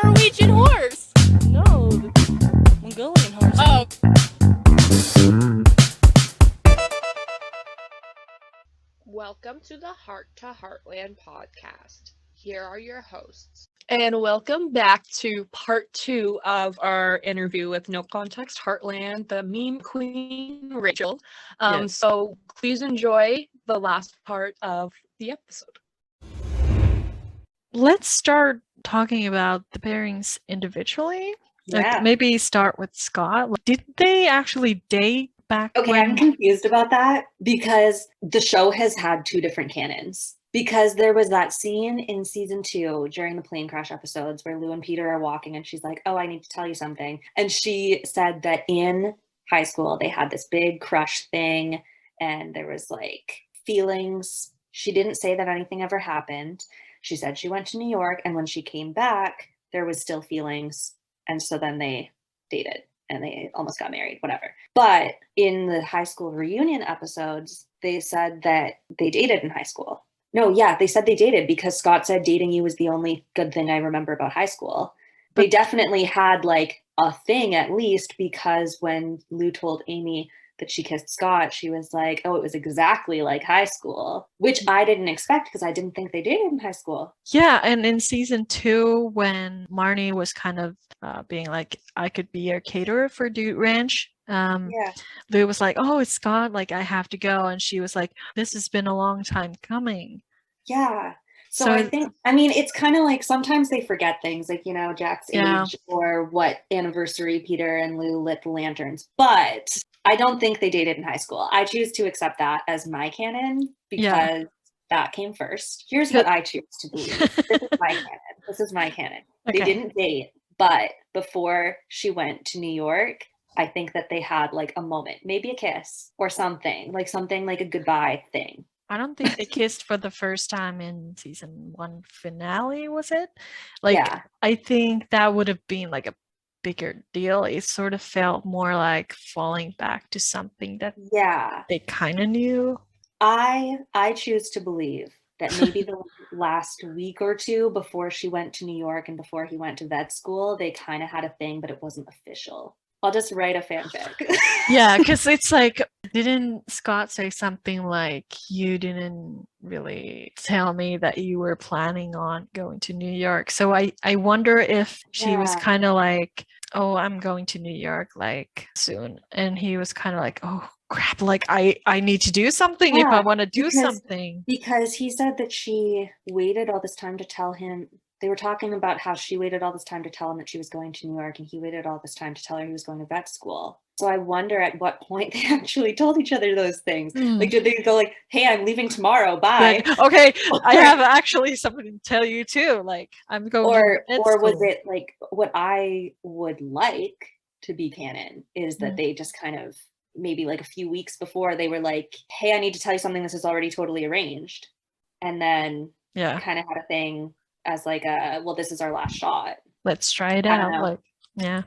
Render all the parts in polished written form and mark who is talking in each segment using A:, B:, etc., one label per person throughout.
A: Norwegian horse.
B: No, the Mongolian horse.
A: Oh.
C: Welcome to the Heart to Heartland podcast. Here are your hosts.
D: And welcome back to part 2 of our interview with No Context Heartland, the meme queen, Rachel.
B: Yes.
D: So please enjoy the last part of the episode.
E: Let's start talking about the pairings individually.
F: Yeah.
E: Like maybe start with Scott. Did they actually date back
F: Okay,
E: when?
F: I'm confused about that because the show has had two different canons. Because there was that scene in season 2 during the plane crash episodes where Lou and Peter are walking and she's like, oh, I need to tell you something. And she said that in high school, they had this big crush thing and there was like feelings. She didn't say that anything ever happened. She said she went to New York and when she came back, there was still feelings. And so then they dated and they almost got married, whatever. But in the high school reunion episodes, they said that they dated in high school. No, yeah, they said they dated because Scott said dating you was the only good thing I remember about high school. They definitely had like a thing at least because when Lou told Amy that she kissed Scott, she was like, oh, it was exactly like high school, which I didn't expect because I didn't think they dated in high school.
E: Yeah, and in season 2, when Marnie was kind of being like, I could be your caterer for Dude Ranch. Lou was like, oh, it's Scott, like I have to go. And she was like, this has been a long time coming.
F: Yeah. So I think, I mean, it's kind of like sometimes they forget things like, you know, Jack's age or what anniversary Peter and Lou lit the lanterns. But I don't think they dated in high school. I choose to accept that as my canon because that came first. Here's what I choose to believe. This is my canon.
E: Okay.
F: They didn't date, but before she went to New York, I think that they had like a moment, maybe a kiss or something like a goodbye thing.
E: I don't think they kissed for the first time in season 1 finale, was it? Like, I think that would have been like a bigger deal. It sort of felt more like falling back to something that they kind of knew.
F: I choose to believe that maybe the last week or two before she went to New York and before he went to vet school, they kind of had a thing, but it wasn't official. I'll just write a fanfic.
E: Yeah, because it's like, didn't Scott say something like, you didn't really tell me that you were planning on going to New York? So I wonder if she was kind of like, oh, I'm going to New York like soon. And he was kind of like, oh, crap, like I need to do something if I want to do something.
F: Because he said that she waited all this time to tell him. They were talking about how she waited all this time to tell him that she was going to New York and he waited all this time to tell her he was going to vet school. So I wonder at what point they actually told each other those things. Like, did they go like, hey, I'm leaving tomorrow, bye.
E: Like, okay, I have actually something to tell you too. Like, I'm going
F: or was it like, what I would like to be canon is that they just kind of, maybe like a few weeks before they were like, hey, I need to tell you something, this is already totally arranged. And then kind of had a thing as like well, this is our last shot.
E: Let's try it out. Like,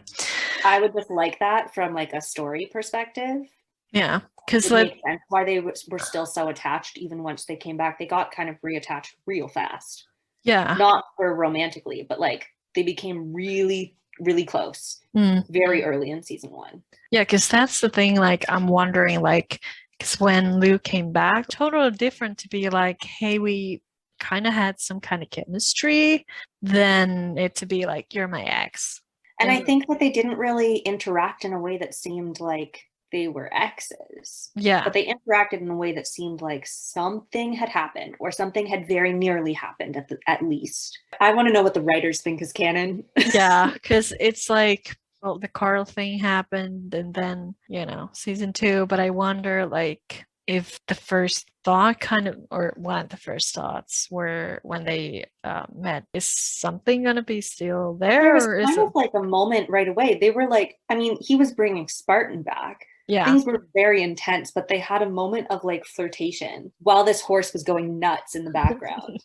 F: I would just like that from like a story perspective.
E: Yeah, because
F: like makes sense why they were still so attached even once they came back. They got kind of reattached real fast.
E: Yeah,
F: not for romantically, but like they became really, really close very early in season 1.
E: Yeah, because that's the thing. Like, I'm wondering, like, because when Lou came back, totally different to be like, hey, we kind of had some kind of chemistry, than it to be like, you're my ex.
F: And I think that they didn't really interact in a way that seemed like they were exes.
E: Yeah.
F: But they interacted in a way that seemed like something had happened or something had very nearly happened at least. I want to know what the writers think is canon.
E: Yeah, because it's like, well, the Carl thing happened and then, you know, season 2. But I wonder, like, if the first thought or one of the first thoughts were when they met, is something going to be still there?
F: There was
E: or
F: kind of like a moment right away. They were like, I mean, he was bringing Spartan back.
E: Yeah.
F: Things were very intense, but they had a moment of like flirtation while this horse was going nuts in the background.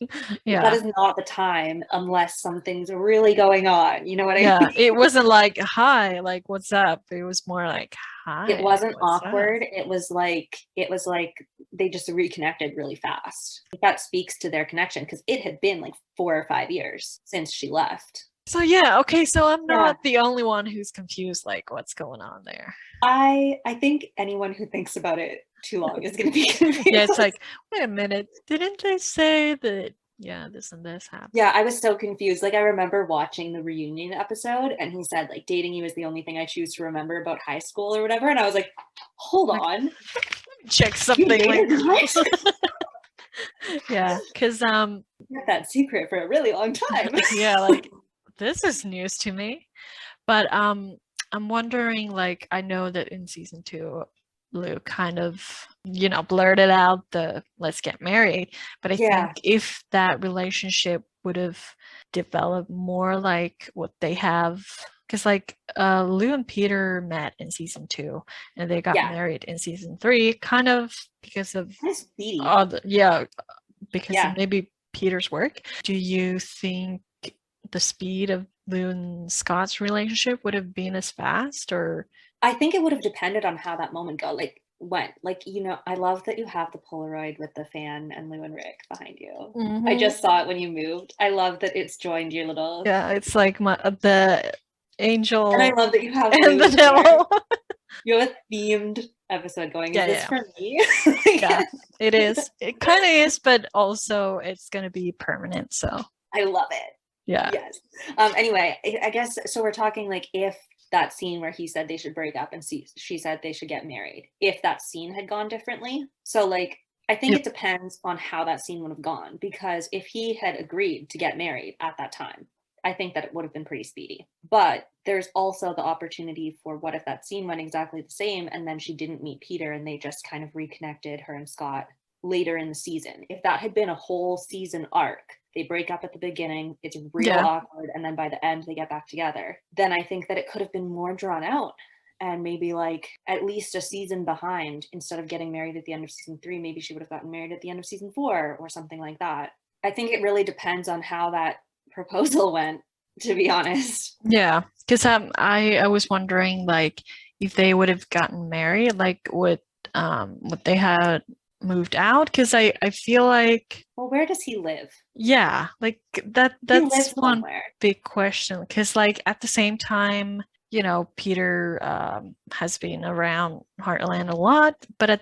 F: That is not the time unless something's really going on. You know what I mean?
E: Yeah, it wasn't like, hi, like, what's up? It was more like, hi.
F: It wasn't awkward. It was like they just reconnected really fast. That speaks to their connection because it had been like 4 or 5 years since she left.
E: So yeah, okay, so I'm not the only one who's confused, like what's going on there.
F: I think anyone who thinks about it too long is going to be confused.
E: Yeah, it's like, wait a minute, didn't they say that, yeah, this and this happened?
F: Yeah, I was so confused. Like, I remember watching the reunion episode, and he said, like, dating you is the only thing I choose to remember about high school or whatever. And I was like, hold on.
E: Check
F: You
E: something like
F: dated in high school?
E: yeah, because
F: Kept that secret for a really long time.
E: yeah, like this is news to me. But I'm wondering, like, I know that in season 2, Lou kind of, blurted out the let's get married. But I
F: Yeah.
E: think if that relationship would have developed more like what they have, because like Lou and Peter met in season 2 and they got
F: Yeah.
E: married in season 3, kind of because of
F: Kind of speedy.
E: because
F: Yeah.
E: of maybe Peter's work. Do you think the speed of Lou and Scott's relationship would have been as fast, or?
F: I think it would have depended on how that moment go. Like, when, like, I love that you have the Polaroid with the fan and Lou and Rick behind you. I just saw it when you moved. I love that it's joined your little.
E: Yeah, it's like the angel.
F: And I love that you have
E: and
F: Lou
E: the
F: there.
E: devil.
F: You have a themed episode going.
E: Yeah,
F: Is this
E: yeah.
F: for me?
E: Yeah, it is. It kind of is, but also it's going to be permanent. So
F: I love it.
E: yeah.
F: Yes. Anyway, I guess so. We're talking like if that scene where he said they should break up and she said they should get married, if that scene had gone differently. So like, I think it depends on how that scene would have gone, because if he had agreed to get married at that time, I think that it would have been pretty speedy. But there's also the opportunity for what if that scene went exactly the same and then she didn't meet Peter and they just kind of reconnected, her and Scott, later in the season. If that had been a whole season arc, they break up at the beginning, it's real awkward, and then by the end they get back together, then I think that it could have been more drawn out and maybe like at least a season behind. Instead of getting married at the end of season 3, maybe she would have gotten married at the end of season 4 or something like that. I think it really depends on how that proposal went, to be honest.
E: Yeah, because I was wondering, like, if they would have gotten married, like would they had moved out, because I feel like,
F: well, where does he live?
E: Yeah, like that's one
F: somewhere.
E: big question, because like at the same time, Peter has been around Heartland a lot, but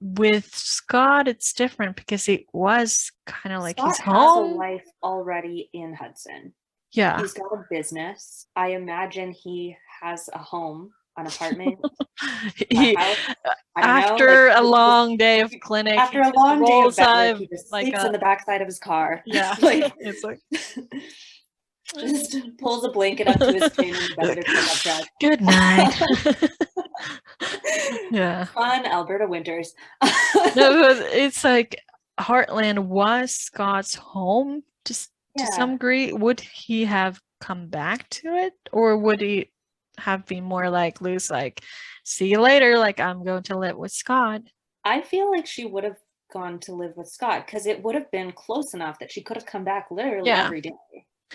E: with Scott it's different because it was kind of like
F: Scott
E: his home.
F: has a life already in Hudson.
E: Yeah,
F: he's got a business. I imagine he has a home, an apartment.
E: After a long day of clinic,
F: after a long day of vet work, he just sleeps in the backside of his car.
E: Yeah,
F: like
E: it's like
F: just pulls a blanket up to his chin in the bed of pickup truck.
E: Good night. Yeah,
F: fun Alberta winters.
E: No, it's like Heartland was Scott's home, just to some degree. Would he have come back to it, or would he have been more like Lou's, like, see you later, like I'm going to live with Scott?
F: I feel like she would have gone to live with Scott because it would have been close enough that she could have come back literally every day.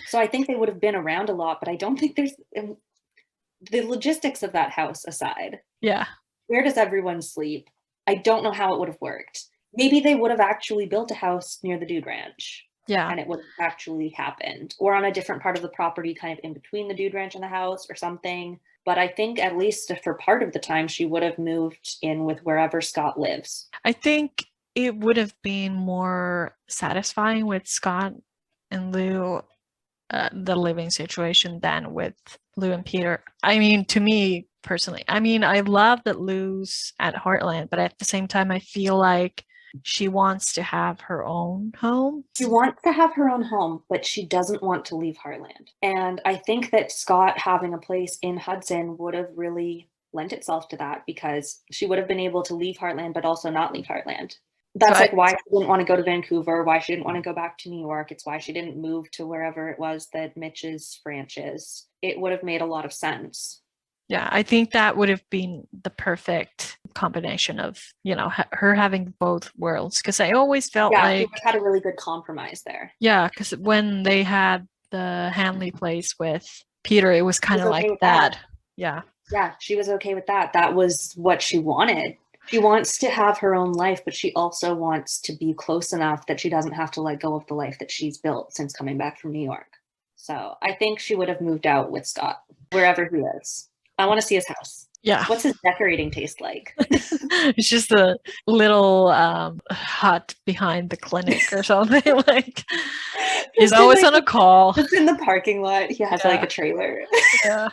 F: So I think they would have been around a lot, but I don't think there's the logistics of that house aside.
E: Yeah.
F: Where does everyone sleep? I don't know how it would have worked. Maybe they would have actually built a house near the Dude Ranch.
E: Yeah.
F: And it would have actually happened. Or on a different part of the property, kind of in between the Dude Ranch and the house or something. But I think at least for part of the time, she would have moved in with wherever Scott lives.
E: I think it would have been more satisfying with Scott and Lou, the living situation, than with Lou and Peter. I mean, to me personally, I mean, I love that Lou's at Heartland, but at the same time, I feel like she wants to have her own home.
F: She wants to have her own home, but she doesn't want to leave Heartland. And I think that Scott having a place in Hudson would have really lent itself to that, because she would have been able to leave Heartland, but also not leave Heartland. That's like why she didn't want to go to Vancouver, why she didn't want to go back to New York. It's why she didn't move to wherever it was that Mitch's ranch is. It would have made a lot of sense.
E: Yeah, I think that would have been the perfect combination of, her having both worlds. Because I always felt like
F: had a really good compromise there.
E: Yeah, because when they had the Hanley place with Peter, it was kind of like that. Yeah.
F: Yeah, she was okay with that. That was what she wanted. She wants to have her own life, but she also wants to be close enough that she doesn't have to let go of the life that she's built since coming back from New York. So I think she would have moved out with Scott, wherever he is. I want to see his house.
E: Yeah.
F: What's his decorating taste like?
E: It's just a little hut behind the clinic or something. Like he's
F: Just in,
E: always
F: like,
E: on a call.
F: Just in the parking lot, he has like
E: Yeah.
F: a trailer.
E: Yeah.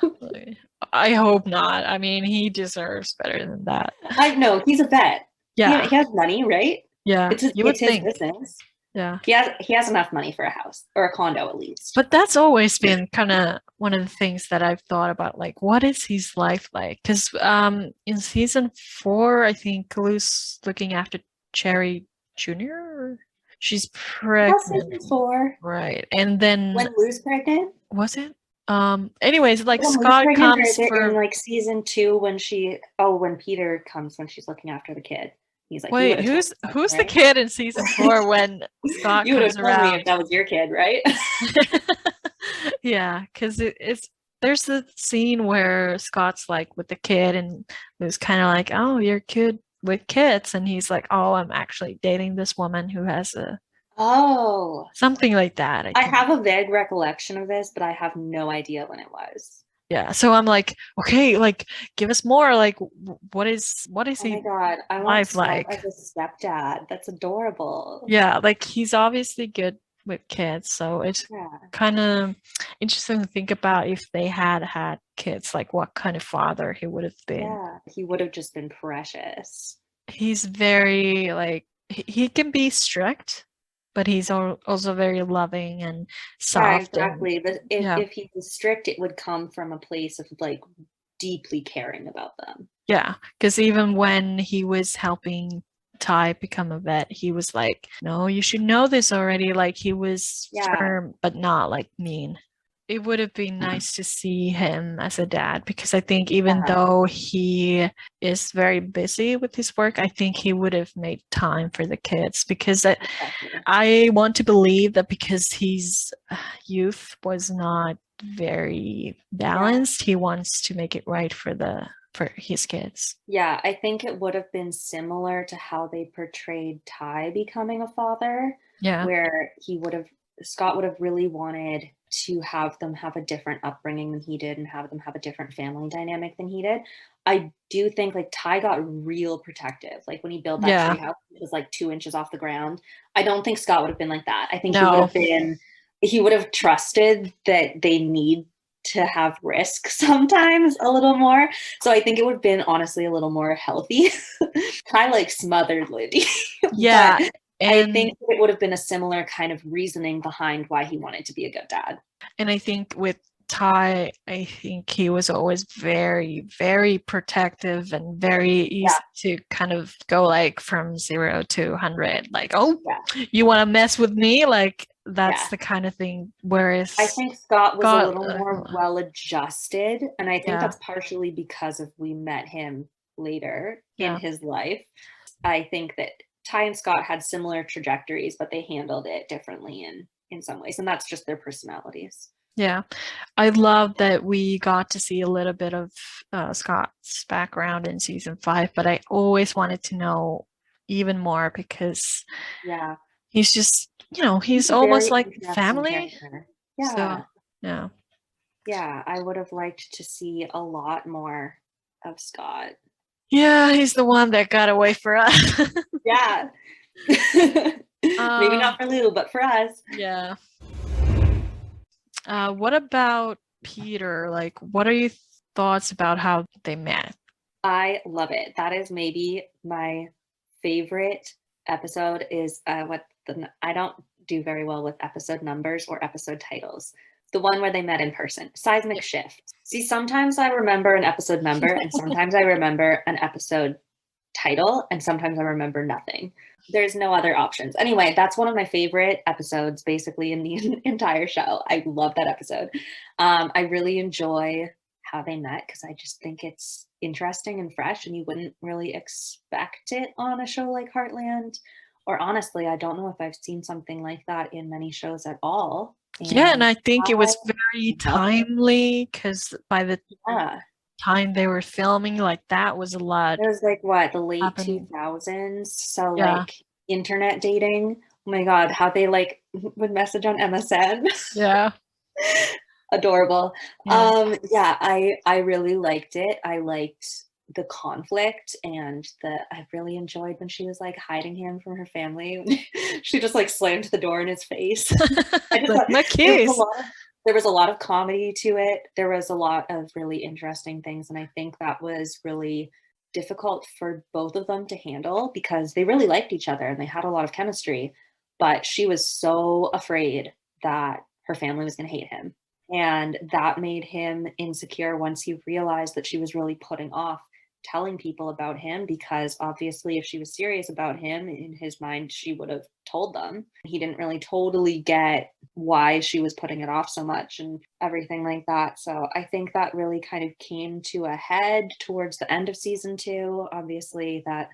E: I hope not. I mean, he deserves better than that.
F: I know, he's a vet.
E: Yeah.
F: He has money, right?
E: Yeah. You would
F: It's his
E: think.
F: business.
E: Yeah.
F: He has enough money for a house or a condo at least.
E: But that's always been kind of one of the things that I've thought about, like, what is his life like? Because in season 4, I think Lou's looking after Cherry Jr. She's
F: That's
E: pregnant,
F: season 4.
E: right? And then
F: When Lou's pregnant?
E: was it? Anyways, like
F: When Lou's
E: Scott
F: pregnant, or
E: comes
F: is it
E: for.
F: in like season 2 when when Peter comes when she's looking after the kid? He's like, "You
E: Wait,
F: would've told
E: who's
F: me that,
E: who's the
F: right?
E: kid in season 4 when Scott
F: You would have
E: comes
F: told me
E: around?
F: if that was your kid, right?"
E: Yeah, because it's there's the scene where Scott's like with the kid and Lou's kind of like, oh, you're good with kids, and he's like, oh, I'm actually dating this woman who has a
F: Oh,
E: something like that. I
F: I
E: think.
F: have a vague recollection of this, but I have no idea when it was.
E: Yeah, so I'm like, okay, like give us more. Like, what is
F: Oh
E: he
F: my god, I want
E: live
F: Scott
E: like?
F: as a stepdad. That's adorable.
E: Yeah, like he's obviously good with kids, so it's
F: Yeah.
E: kind of interesting to think about if they had kids, like what kind of father he would have been.
F: Yeah, he would have just been precious.
E: He's very like he can be strict, but he's also very loving and
F: Yeah,
E: soft. And
F: exactly. But
E: yeah,
F: if he was strict, it would come from a place of like deeply caring about them.
E: yeah, because even when he was helping Ty become a vet, he was like, no, you should know this already. Like he was
F: Yeah.
E: firm, but not like mean. It would have been nice to see him as a dad, because I think even
F: Yeah.
E: though he is very busy with his work, I think he would have made time for the kids, because
F: Exactly.
E: I want to believe that because his youth was not very balanced, he wants to make it right for his kids.
F: Yeah, I think it would have been similar to how they portrayed Ty becoming a father,
E: Yeah.
F: where Scott would have really wanted to have them have a different upbringing than he did and have them have a different family dynamic than he did. I do think like Ty got real protective. Like when he built that
E: Yeah.
F: treehouse, it was like 2 inches off the ground. I don't think Scott would have been like that. I think
E: No.
F: he would have trusted that they need to have risk sometimes a little more. So I think it would have been honestly a little more healthy. Ty like smothered Libby.
E: Yeah.
F: But I think it would have been a similar kind of reasoning behind why he wanted to be a good dad.
E: And I think with Ty, I think he was always very, very protective and very easy to kind of go like from 0 to 100. Like, oh, you want to mess with me? Like, that's the kind of thing. Whereas
F: I think Scott was a little more well-adjusted. And I think that's partially because we met him later in his life. I think that Ty and Scott had similar trajectories, but they handled it differently in some ways. And that's just their personalities.
E: Yeah. I love that we got to see a little bit of Scott's background in season 5, but I always wanted to know even more because he's just, he's almost like family.
F: Yeah.
E: So, yeah.
F: Yeah, I would have liked to see a lot more of Scott.
E: Yeah, he's the one that got away for us.
F: Yeah. Maybe not for Lou, but for us.
E: Yeah. What about Peter? Like, what are your thoughts about how they met?
F: I love it. That is maybe my favorite episode is I don't do very well with episode numbers or episode titles. The one where they met in person. Seismic Shift. See, sometimes I remember an episode number and sometimes I remember an episode title and sometimes I remember nothing. There's no other options. Anyway, that's one of my favorite episodes basically in the entire show. I love that episode. I really enjoy how they met because I just think it's interesting and fresh and you wouldn't really expect it on a show like Heartland. Or honestly, I don't know if I've seen something like that in many shows at all.
E: And I think it was very timely because by the time they were filming, like that was a lot.
F: It was like the late 2000s. So like internet dating. Oh my god, how they like would message on MSN.
E: Yeah.
F: Adorable.
E: Yeah.
F: Yeah, I really liked it. I liked the conflict, and I really enjoyed when she was like hiding him from her family. She just like slammed the door in his face. I just
E: Like
F: thought
E: my
F: there was a
E: kiss.
F: lot of there was a lot of comedy to it. There was a lot of really interesting things, and I think that was really difficult for both of them to handle because they really liked each other and they had a lot of chemistry, but she was so afraid that her family was going to hate him. And that made him insecure once he realized that she was really putting off telling people about him, because obviously if she was serious about him, in his mind she would have told them. He didn't really totally get why she was putting it off so much and everything like that. So I think that really kind of came to a head towards the end of season 2. Obviously, that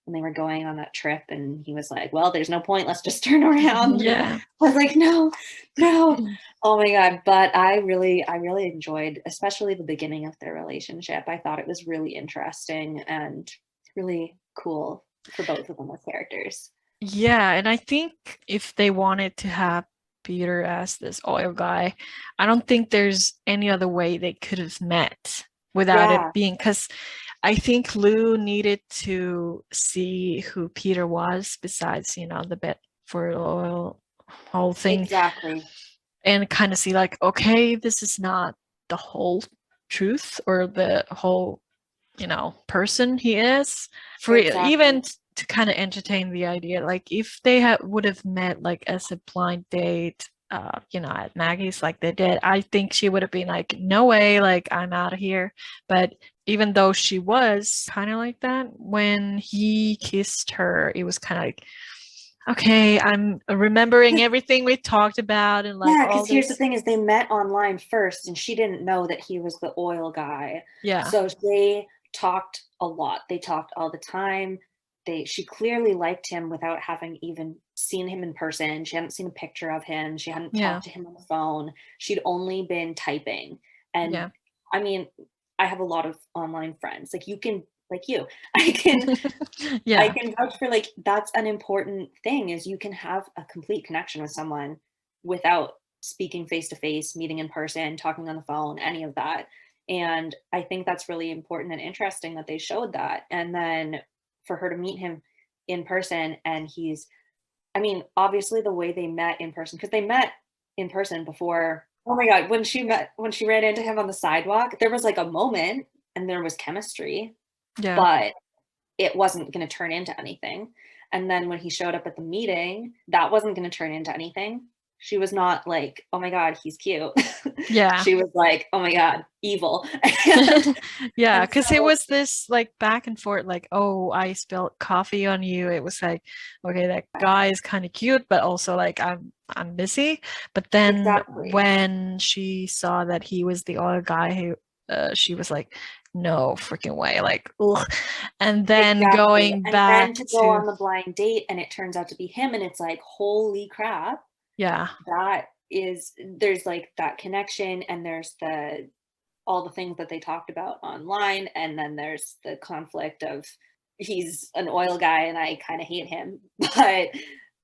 F: when they were going on that trip and he was like, well, there's no point, let's just turn around. And
E: Yeah.
F: I was like, no, no. Oh my god, but I really enjoyed especially the beginning of their relationship. I thought it was really interesting and really cool for both of them as characters.
E: Yeah, and I think if they wanted to have Peter as this oil guy, I don't think there's any other way they could have met without it
F: Yeah,
E: being, because I think Lou needed to see who Peter was besides, the bit for oil whole thing,
F: exactly.
E: and kind of see like, okay, this is not the whole truth or the whole, person he is, for even
F: Exactly.
E: to kind of entertain the idea. Like if they would have met like as a blind date, at Maggie's like they did, I think she would have been like, no way, like I'm out of here. But even though she was kind of like that, when he kissed her, it was kind of like, okay, I'm remembering everything we talked about and like
F: Yeah,
E: all
F: because here's the
E: this.
F: thing is they met online first and she didn't know that he was the oil guy.
E: Yeah.
F: So they talked a lot. They talked all the time. She clearly liked him without having even seen him in person. She hadn't seen a picture of him. She hadn't
E: Yeah.
F: talked to him on the phone. She'd only been typing. And
E: Yeah.
F: I mean, I have a lot of online friends. Like you, I can I
E: Yeah.
F: can vouch for like that's an important thing is you can have a complete connection with someone without speaking face to face, meeting in person, talking on the phone, any of that. And I think that's really important and interesting that they showed that. And then for her to meet him in person and I mean, obviously the way they met in person, because they met in person before. Oh my God, when she ran into him on the sidewalk, there was like a moment and there was chemistry,
E: Yeah.
F: but it wasn't going to turn into anything. And then when he showed up at the meeting, that wasn't going to turn into anything. She was not like, oh my God, he's cute.
E: Yeah.
F: She was like, oh my God, evil.
E: Yeah,
F: And
E: because it
F: so,
E: was this like back and forth, like, oh, I spilled coffee on you. It was like, okay, that guy is kind of cute, but also like I'm busy. But then
F: exactly.
E: when she saw that he was the other guy, who she was like, no freaking way, like, ugh. And then
F: Exactly.
E: going
F: And then
E: back
F: to go
E: to,
F: on the blind date and it turns out to be him, and it's like, holy crap,
E: yeah,
F: there's like that connection, and there's all the things that they talked about online, and then there's the conflict of he's an oil guy and I kind of hate him. But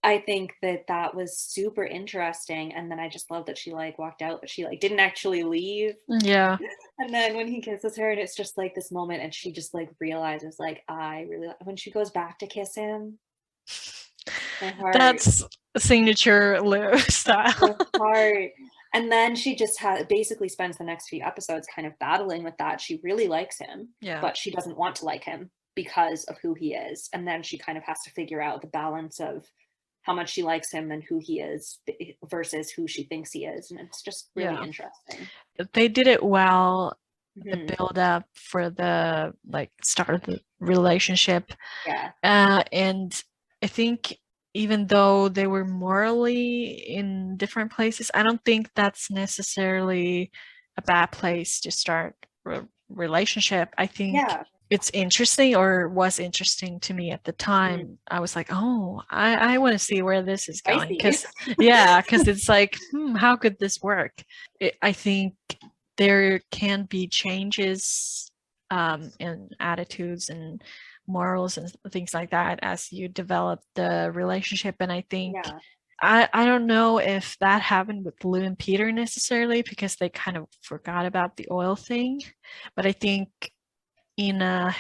F: I think that was super interesting, and then I just love that she like walked out but she like didn't actually leave.
E: yeah.
F: And then when he kisses her and it's just like this moment and she just like realizes like I really when she goes back to kiss him, my heart
E: That's signature Lou
F: my
E: style.
F: heart. And then she just basically spends the next few episodes kind of battling with that. She really likes him,
E: Yeah.
F: but she doesn't want to like him because of who he is. And then she kind of has to figure out the balance of how much she likes him and who he is versus who she thinks he is. And it's just really
E: Yeah.
F: interesting.
E: They did it well, the
F: Mhm.
E: build up for the like start of the relationship.
F: Yeah.
E: And I think even though they were morally in different places, I don't think that's necessarily a bad place to start a relationship. I think
F: Yeah.
E: it's interesting, or was interesting to me at the
F: Mhm.
E: time. I was like, oh, I want to see where this is going.
F: Spicy.
E: Because it's like, how could this work? I think there can be changes in attitudes and morals and things like that as you develop the relationship. And I think
F: Yeah.
E: I don't know if that happened with Lou and Peter necessarily because they kind of forgot about the oil thing, but I think in a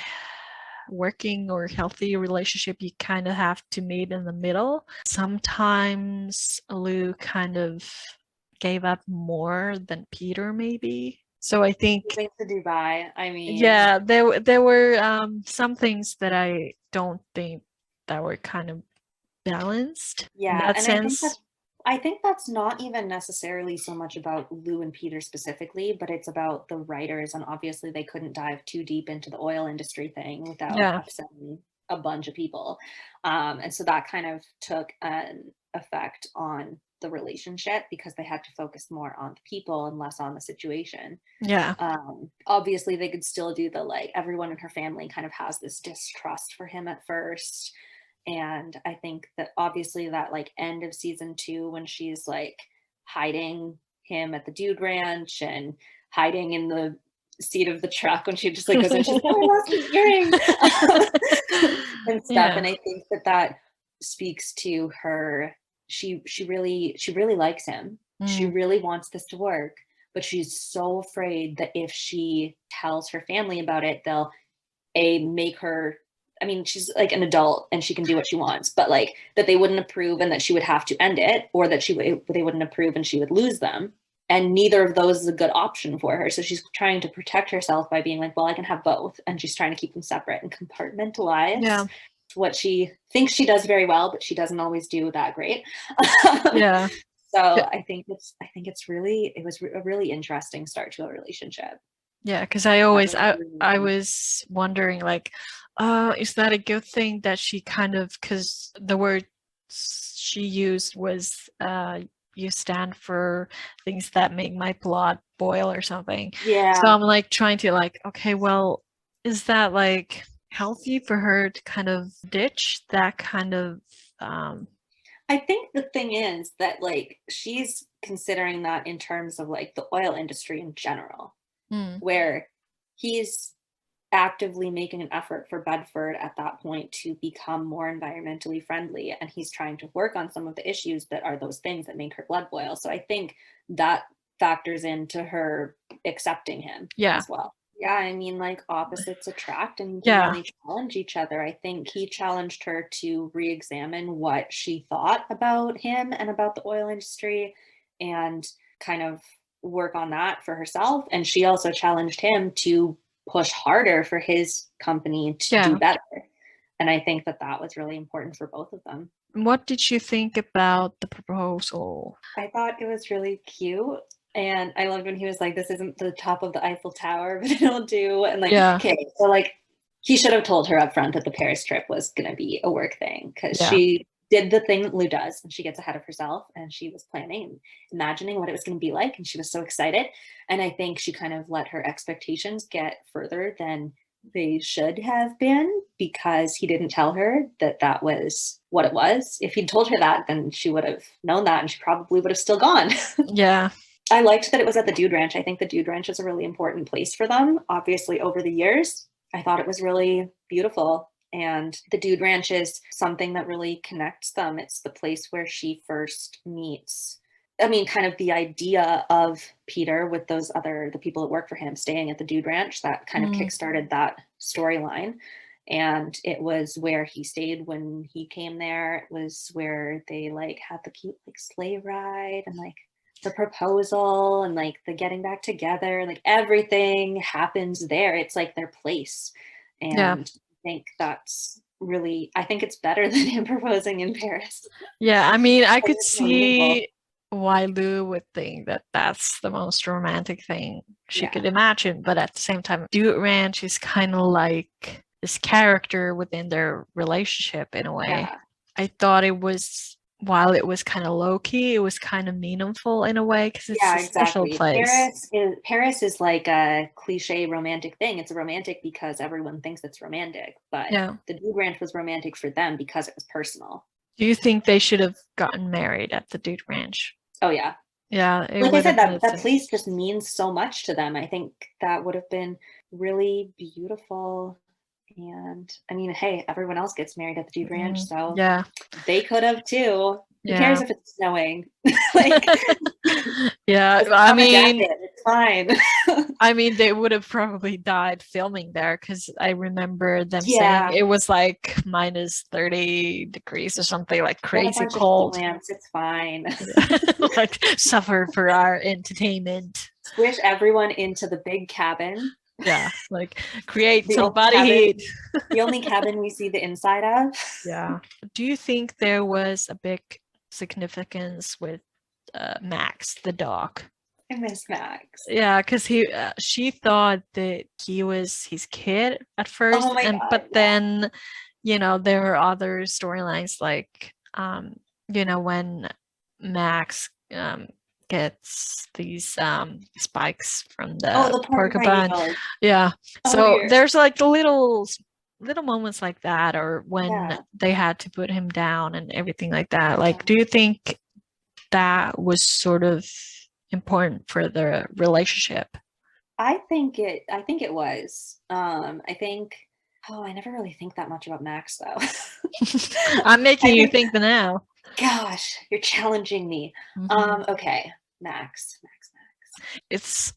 E: working or healthy relationship, you kind of have to meet in the middle. Sometimes Lou kind of gave up more than Peter, maybe. So I think,
F: Moving to Dubai, I mean,
E: yeah, there were some things that I don't think that were kind of balanced in
F: yeah,
E: that
F: and
E: sense.
F: I think that's not even necessarily so much about Lou and Peter specifically, but it's about the writers, and obviously they couldn't dive too deep into the oil industry thing without
E: Yeah,
F: upsetting a bunch of people. And so that kind of took an effect on the relationship because they had to focus more on the people and less on the situation.
E: yeah,
F: Obviously they could still do the like everyone in her family kind of has this distrust for him at first, and I think that obviously that like end of season 2 when she's like hiding him at the dude ranch and hiding in the seat of the truck when she just like goes in, she's like, oh, I lost my earring and stuff.
E: yeah,
F: And I think that that speaks to her. She really likes him. She
E: mm,
F: really wants this to work, but she's so afraid that if she tells her family about it, they'll make her, I mean, she's like an adult and she can do what she wants, but like that they wouldn't approve and that she would have to end it, or that they wouldn't approve and she would lose them. And neither of those is a good option for her. So she's trying to protect herself by being like, well, I can have both. And she's trying to keep them separate and compartmentalize
E: yeah,
F: what she thinks she does very well, but she doesn't always do that great.
E: yeah.
F: So
E: Yeah,
F: it was a really interesting start to a relationship.
E: yeah, because
F: That really
E: I
F: blew
E: was wondering like, is that a good thing that she kind of, because the word she used was you stand for things that make my blood boil or something.
F: me.
E: So
F: Yeah.
E: I'm like trying to like, okay, well, is that like healthy for her to kind of ditch that kind of um
F: I think the thing is that like she's considering that in terms of like the oil industry in general,
E: mm,
F: where he's actively making an effort for Bedford at that point to become more environmentally friendly. And he's trying to work on some of the issues that are those things that make her blood boil. So I think that factors into her accepting him
E: yeah,
F: as well. Yeah, I mean, like opposites attract and you can
E: yeah,
F: really challenge each other. I think he challenged her to re examine what she thought about him and about the oil industry and kind of work on that for herself. And she also challenged him to push harder for his company to do
E: yeah.
F: better. And I think that that was really important for both of them.
E: What did you think about the proposal?
F: I thought it was really cute. And I loved when he was like, this isn't the top of the Eiffel Tower, but it'll do. And like,
E: Yeah,
F: okay, so like he should have told her up front that the Paris trip was going to be a work thing because
E: yeah,
F: she did the thing that Lou does and she gets ahead of herself and she was planning and imagining what it was going to be like. And she was so excited. And I think she kind of let her expectations get further than they should have been because he didn't tell her that that was what it was. If he'd told her that, then she would have known that and she probably would have still gone.
E: yeah,
F: I liked that it was at the Dude Ranch. I think the Dude Ranch is a really important place for them, obviously, over the years. I thought it was really beautiful. And the Dude Ranch is something that really connects them. It's the place where she first meets, I mean, kind of the idea of Peter with the people that work for him staying at the Dude Ranch, that kind of
E: mm,
F: kickstarted that storyline. And it was where he stayed when he came there. It was where they like had the cute like sleigh ride and like the proposal and like the getting back together, like everything happens there. It's like their place.
E: yeah,
F: And I think it's better than him proposing in Paris.
E: yeah. I mean, I
F: Because
E: could
F: it's more meaningful.
E: see why Lou would think that that's the most romantic thing she
F: Yeah.
E: could imagine, but at the same time, Dude Ranch is kind of like this character within their relationship in a way.
F: Yeah.
E: I thought it was, while it was kind of low key, it was kind of meaningful in a way because it's
F: Yeah,
E: a special
F: exactly.
E: place.
F: Paris is like a cliche romantic thing. It's romantic because everyone thinks it's romantic, but
E: Yeah.
F: the Dude Ranch was romantic for them because it was personal.
E: Do you think they should have gotten married at the Dude Ranch?
F: Oh yeah.
E: Yeah, it
F: Like I
E: would
F: said,
E: have
F: that
E: made
F: that
E: sense.
F: place just means so much to them. I think that would have been really beautiful. And I mean, hey, everyone else gets married at the Dude Ranch, so
E: Yeah.
F: they could have too. Who cares if it's snowing? Like,
E: Yeah,
F: just
E: I
F: have a
E: mean,
F: jacket, it's fine.
E: I mean, they would have probably died filming there because I remember them
F: Yeah.
E: saying it was like minus 30 degrees or something, like
F: Get a
E: crazy
F: bunch of
E: cold.
F: plants, it's fine.
E: Like suffer for our entertainment.
F: Squish everyone into the big cabin.
E: Yeah, like create
F: The
E: some
F: only
E: body
F: cabin-
E: heat.
F: The only cabin we see the inside of.
E: Yeah. Do you think there was a big significance with Max, the dog?
F: I miss Max.
E: Yeah, because she thought that he was his kid at first,
F: Oh my
E: and
F: God,
E: but
F: yeah.
E: then, there are other storylines like, when Max gets these spikes from
F: Oh,
E: the
F: the porcupine
E: porcupine.
F: needles.
E: Yeah,
F: Oh,
E: so
F: dear.
E: there's like little moments like that, or when
F: Yeah.
E: they had to put him down and everything like that. Like, do you think that was sort of important for the relationship?
F: I think it was. I never really think that much about Max though.
E: I'm making
F: I
E: you
F: think-
E: think now.
F: Gosh, you're challenging me.
E: Mhm.
F: Okay. Max.
E: It's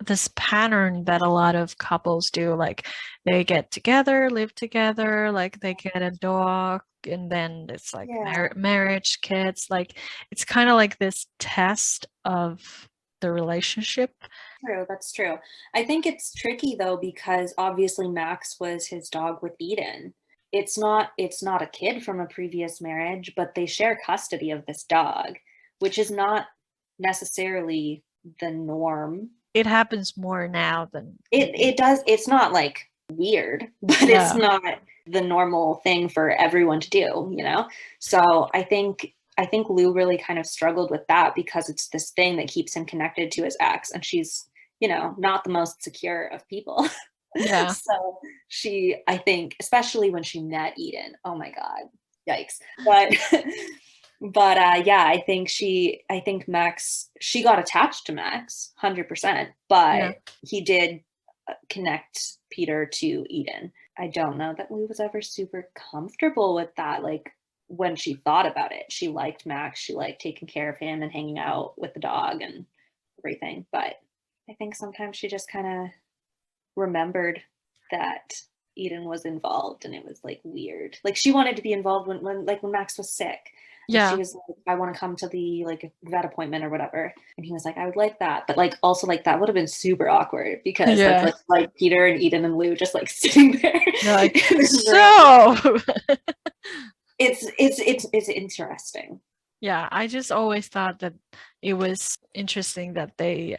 E: this pattern that a lot of couples do, like they get together, live together, like they get a dog, and then it's like
F: Yeah.
E: marriage, kids. Like it's kind of like this test of the relationship.
F: True, that's true. I think it's tricky though because obviously Max was his dog with Eden. It's not a kid from a previous marriage, but they share custody of this dog, which is not necessarily the norm.
E: It happens more now than
F: It does. It's not like weird, but
E: Yeah.
F: it's not the normal thing for everyone to do, So I think Lou really kind of struggled with that because it's this thing that keeps him connected to his ex, and she's, not the most secure of people.
E: Yeah.
F: So I think, especially when she met Eden, oh my God, yikes. But yeah, I think Max, she got attached to Max 100%, but
E: Yeah.
F: he did connect Peter to Eden. I don't know that Lou was ever super comfortable with that. Like when she thought about it, she liked Max, she liked taking care of him and hanging out with the dog and everything. But I think sometimes she just kind of remembered that Eden was involved, and it was like weird. Like she wanted to be involved when Max was sick. And
E: Yeah.
F: she was like, I want to come to the like vet appointment or whatever. And he was like, I would like that. But like also like that would have been super awkward because
E: Yeah.
F: that's like Peter and Eden and Lou just like sitting there.
E: They're like,
F: in this room.
E: so
F: It's interesting.
E: yeah, I just always thought that it was interesting that they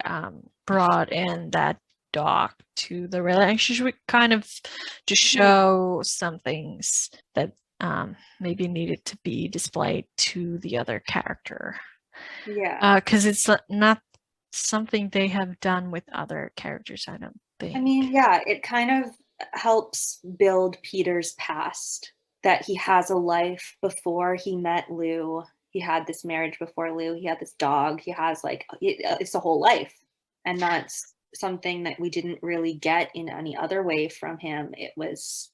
E: brought in that dog to the relationship, kind of to show some things that maybe needed to be displayed to the other character.
F: Yeah.
E: Because it's not something they have done with other characters, I don't think.
F: I mean, yeah, it kind of helps build Peter's past, that he has a life before he met Lou. He had this marriage before Lou. He had this dog. He has it's a whole life. And that's something that we didn't really get in any other way from him. It was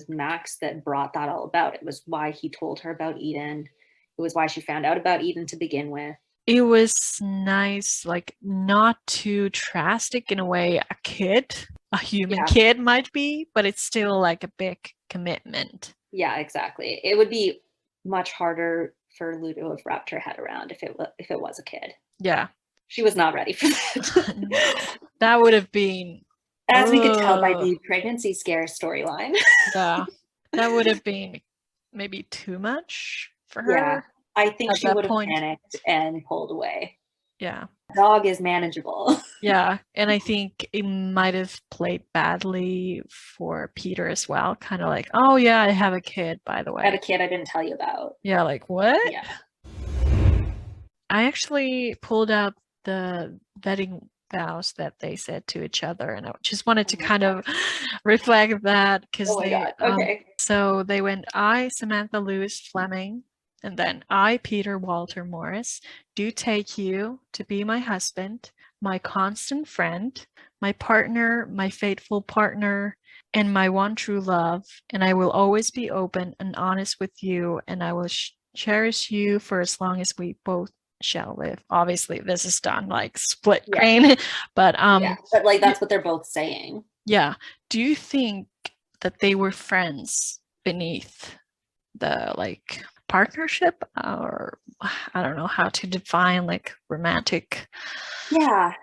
F: Max that brought that all about. It was why he told her about Eden. It was why she found out about Eden to begin with.
E: It was nice, like not too drastic in a way a human kid might be, but it's still like a big commitment.
F: Yeah, exactly. It would be much harder for Lou to have wrapped her head around if it was a kid.
E: Yeah.
F: She was not ready for that.
E: No, that would have been,
F: as we could tell by the pregnancy scare storyline.
E: Yeah, that would have been maybe too much for her.
F: Yeah, I think
E: at
F: she
E: that
F: would have
E: point.
F: panicked and pulled away.
E: Yeah.
F: Dog is manageable.
E: Yeah, and I think it might have played badly for Peter as well. Kind of like, oh yeah, I have a kid, by the way.
F: I had a kid I didn't tell you about.
E: Yeah, like what?
F: Yeah.
E: I actually pulled up the wedding vows that they said to each other, and I just wanted to kind of reflect that because
F: Oh my God. Okay.
E: so they went, I, Samantha Lewis Fleming, and then I, Peter Walter Morris, do take you to be my husband, my constant friend, my partner, my faithful partner, and my one true love, and I will always be open and honest with you, and I will cherish you for as long as we both shall live. Obviously, this is done like split
F: Yeah.
E: grain, but
F: Yeah, but like that's what they're both saying.
E: yeah. Do you think that they were friends beneath the like partnership, or I don't know how to define like romantic?
F: Yeah.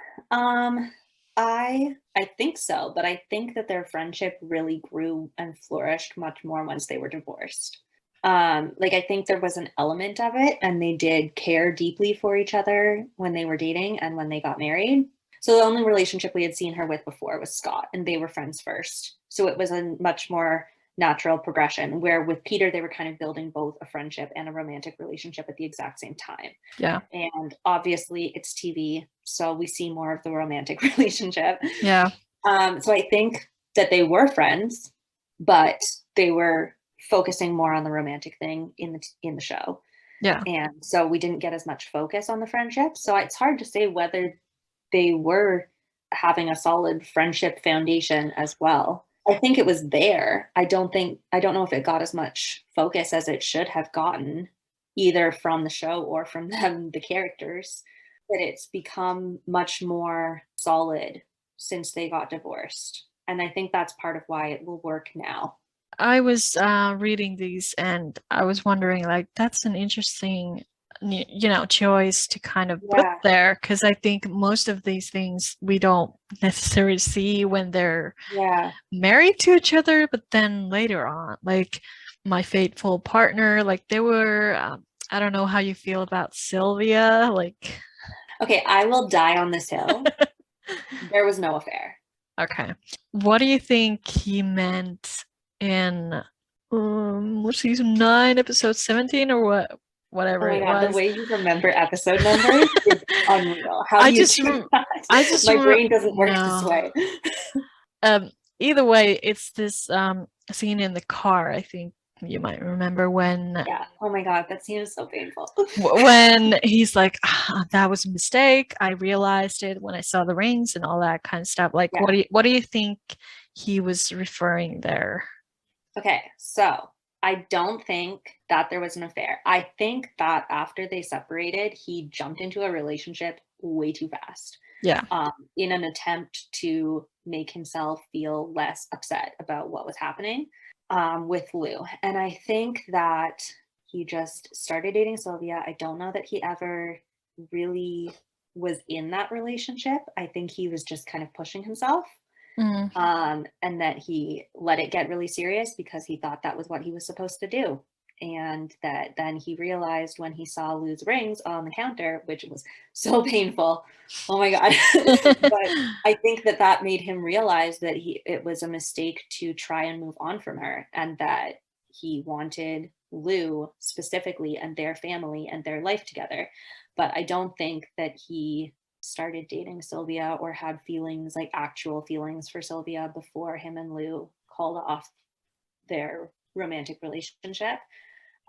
F: I think so, but I think that their friendship really grew and flourished much more once they were divorced. Like I think there was an element of it, and they did care deeply for each other when they were dating and when they got married. So the only relationship we had seen her with before was Scott, and they were friends first. So it was a much more natural progression, where with Peter, they were kind of building both a friendship and a romantic relationship at the exact same time.
E: Yeah.
F: And obviously it's TV, so we see more of the romantic relationship.
E: Yeah.
F: So I think that they were friends, but they were focusing more on the romantic thing in the show.
E: Yeah.
F: And so we didn't get as much focus on the friendship. So it's hard to say whether they were having a solid friendship foundation as well. I think it was there. I don't know if it got as much focus as it should have gotten, either from the show or from them, the characters. But it's become much more solid since they got divorced. And I think that's part of why it will work now.
E: I was reading these and I was wondering, like, that's an interesting, choice to kind of put
F: Yeah.
E: there, because I think most of these things we don't necessarily see when they're
F: Yeah.
E: married to each other, but then later on, like My Fateful Partner, like they were, I don't know how you feel about Sylvia, like.
F: Okay, I will die on this hill. There was no affair.
E: Okay. What do you think he meant in season 9, episode 17, or whatever
F: Oh my
E: it
F: God,
E: was?
F: the way you remember episode numbers is unreal. How
E: I
F: do you
E: just
F: do
E: rem-
F: that?
E: I just
F: My
E: rem-
F: brain doesn't work
E: no.
F: this way.
E: Either way, it's this scene in the car. I think you might remember when
F: Yeah. Oh my God, that seems so painful.
E: when he's like, that was a mistake. I realized it when I saw the rings and all that kind of stuff. Like,
F: Yeah.
E: what do you think he was referring there?
F: Okay, so I don't think that there was an affair. I think that after they separated, he jumped into a relationship way too fast.
E: Yeah.
F: In an attempt to make himself feel less upset about what was happening with Lou. And I think that he just started dating Sylvia. I don't know that he ever really was in that relationship. I think he was just kind of pushing himself. And that he let it get really serious because he thought that was what he was supposed to do. And that then he realized when he saw Lou's rings on the counter, which was so painful. Oh my God. But I think that made him realize that it was a mistake to try and move on from her, and that he wanted Lou specifically and their family and their life together. But I don't think that he started dating Sylvia or had feelings, like actual feelings for Sylvia, before him and Lou called off their romantic relationship.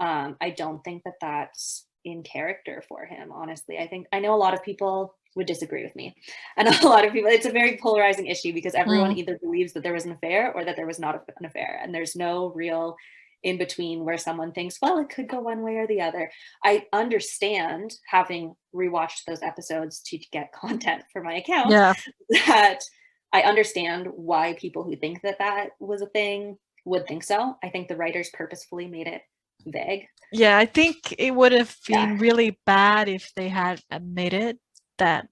F: I don't think that that's in character for him, honestly. I know a lot of people would disagree with me. And a lot of people, it's a very polarizing issue because everyone either believes that there was an affair or that there was not an affair. And there's no real in between where someone thinks, well, it could go one way or the other. I understand, having rewatched those episodes to get content for my account, that I understand why people who think that was a thing would think so. I think the writers purposefully made it vague.
E: Yeah, I think it would have been really bad if they had admitted that,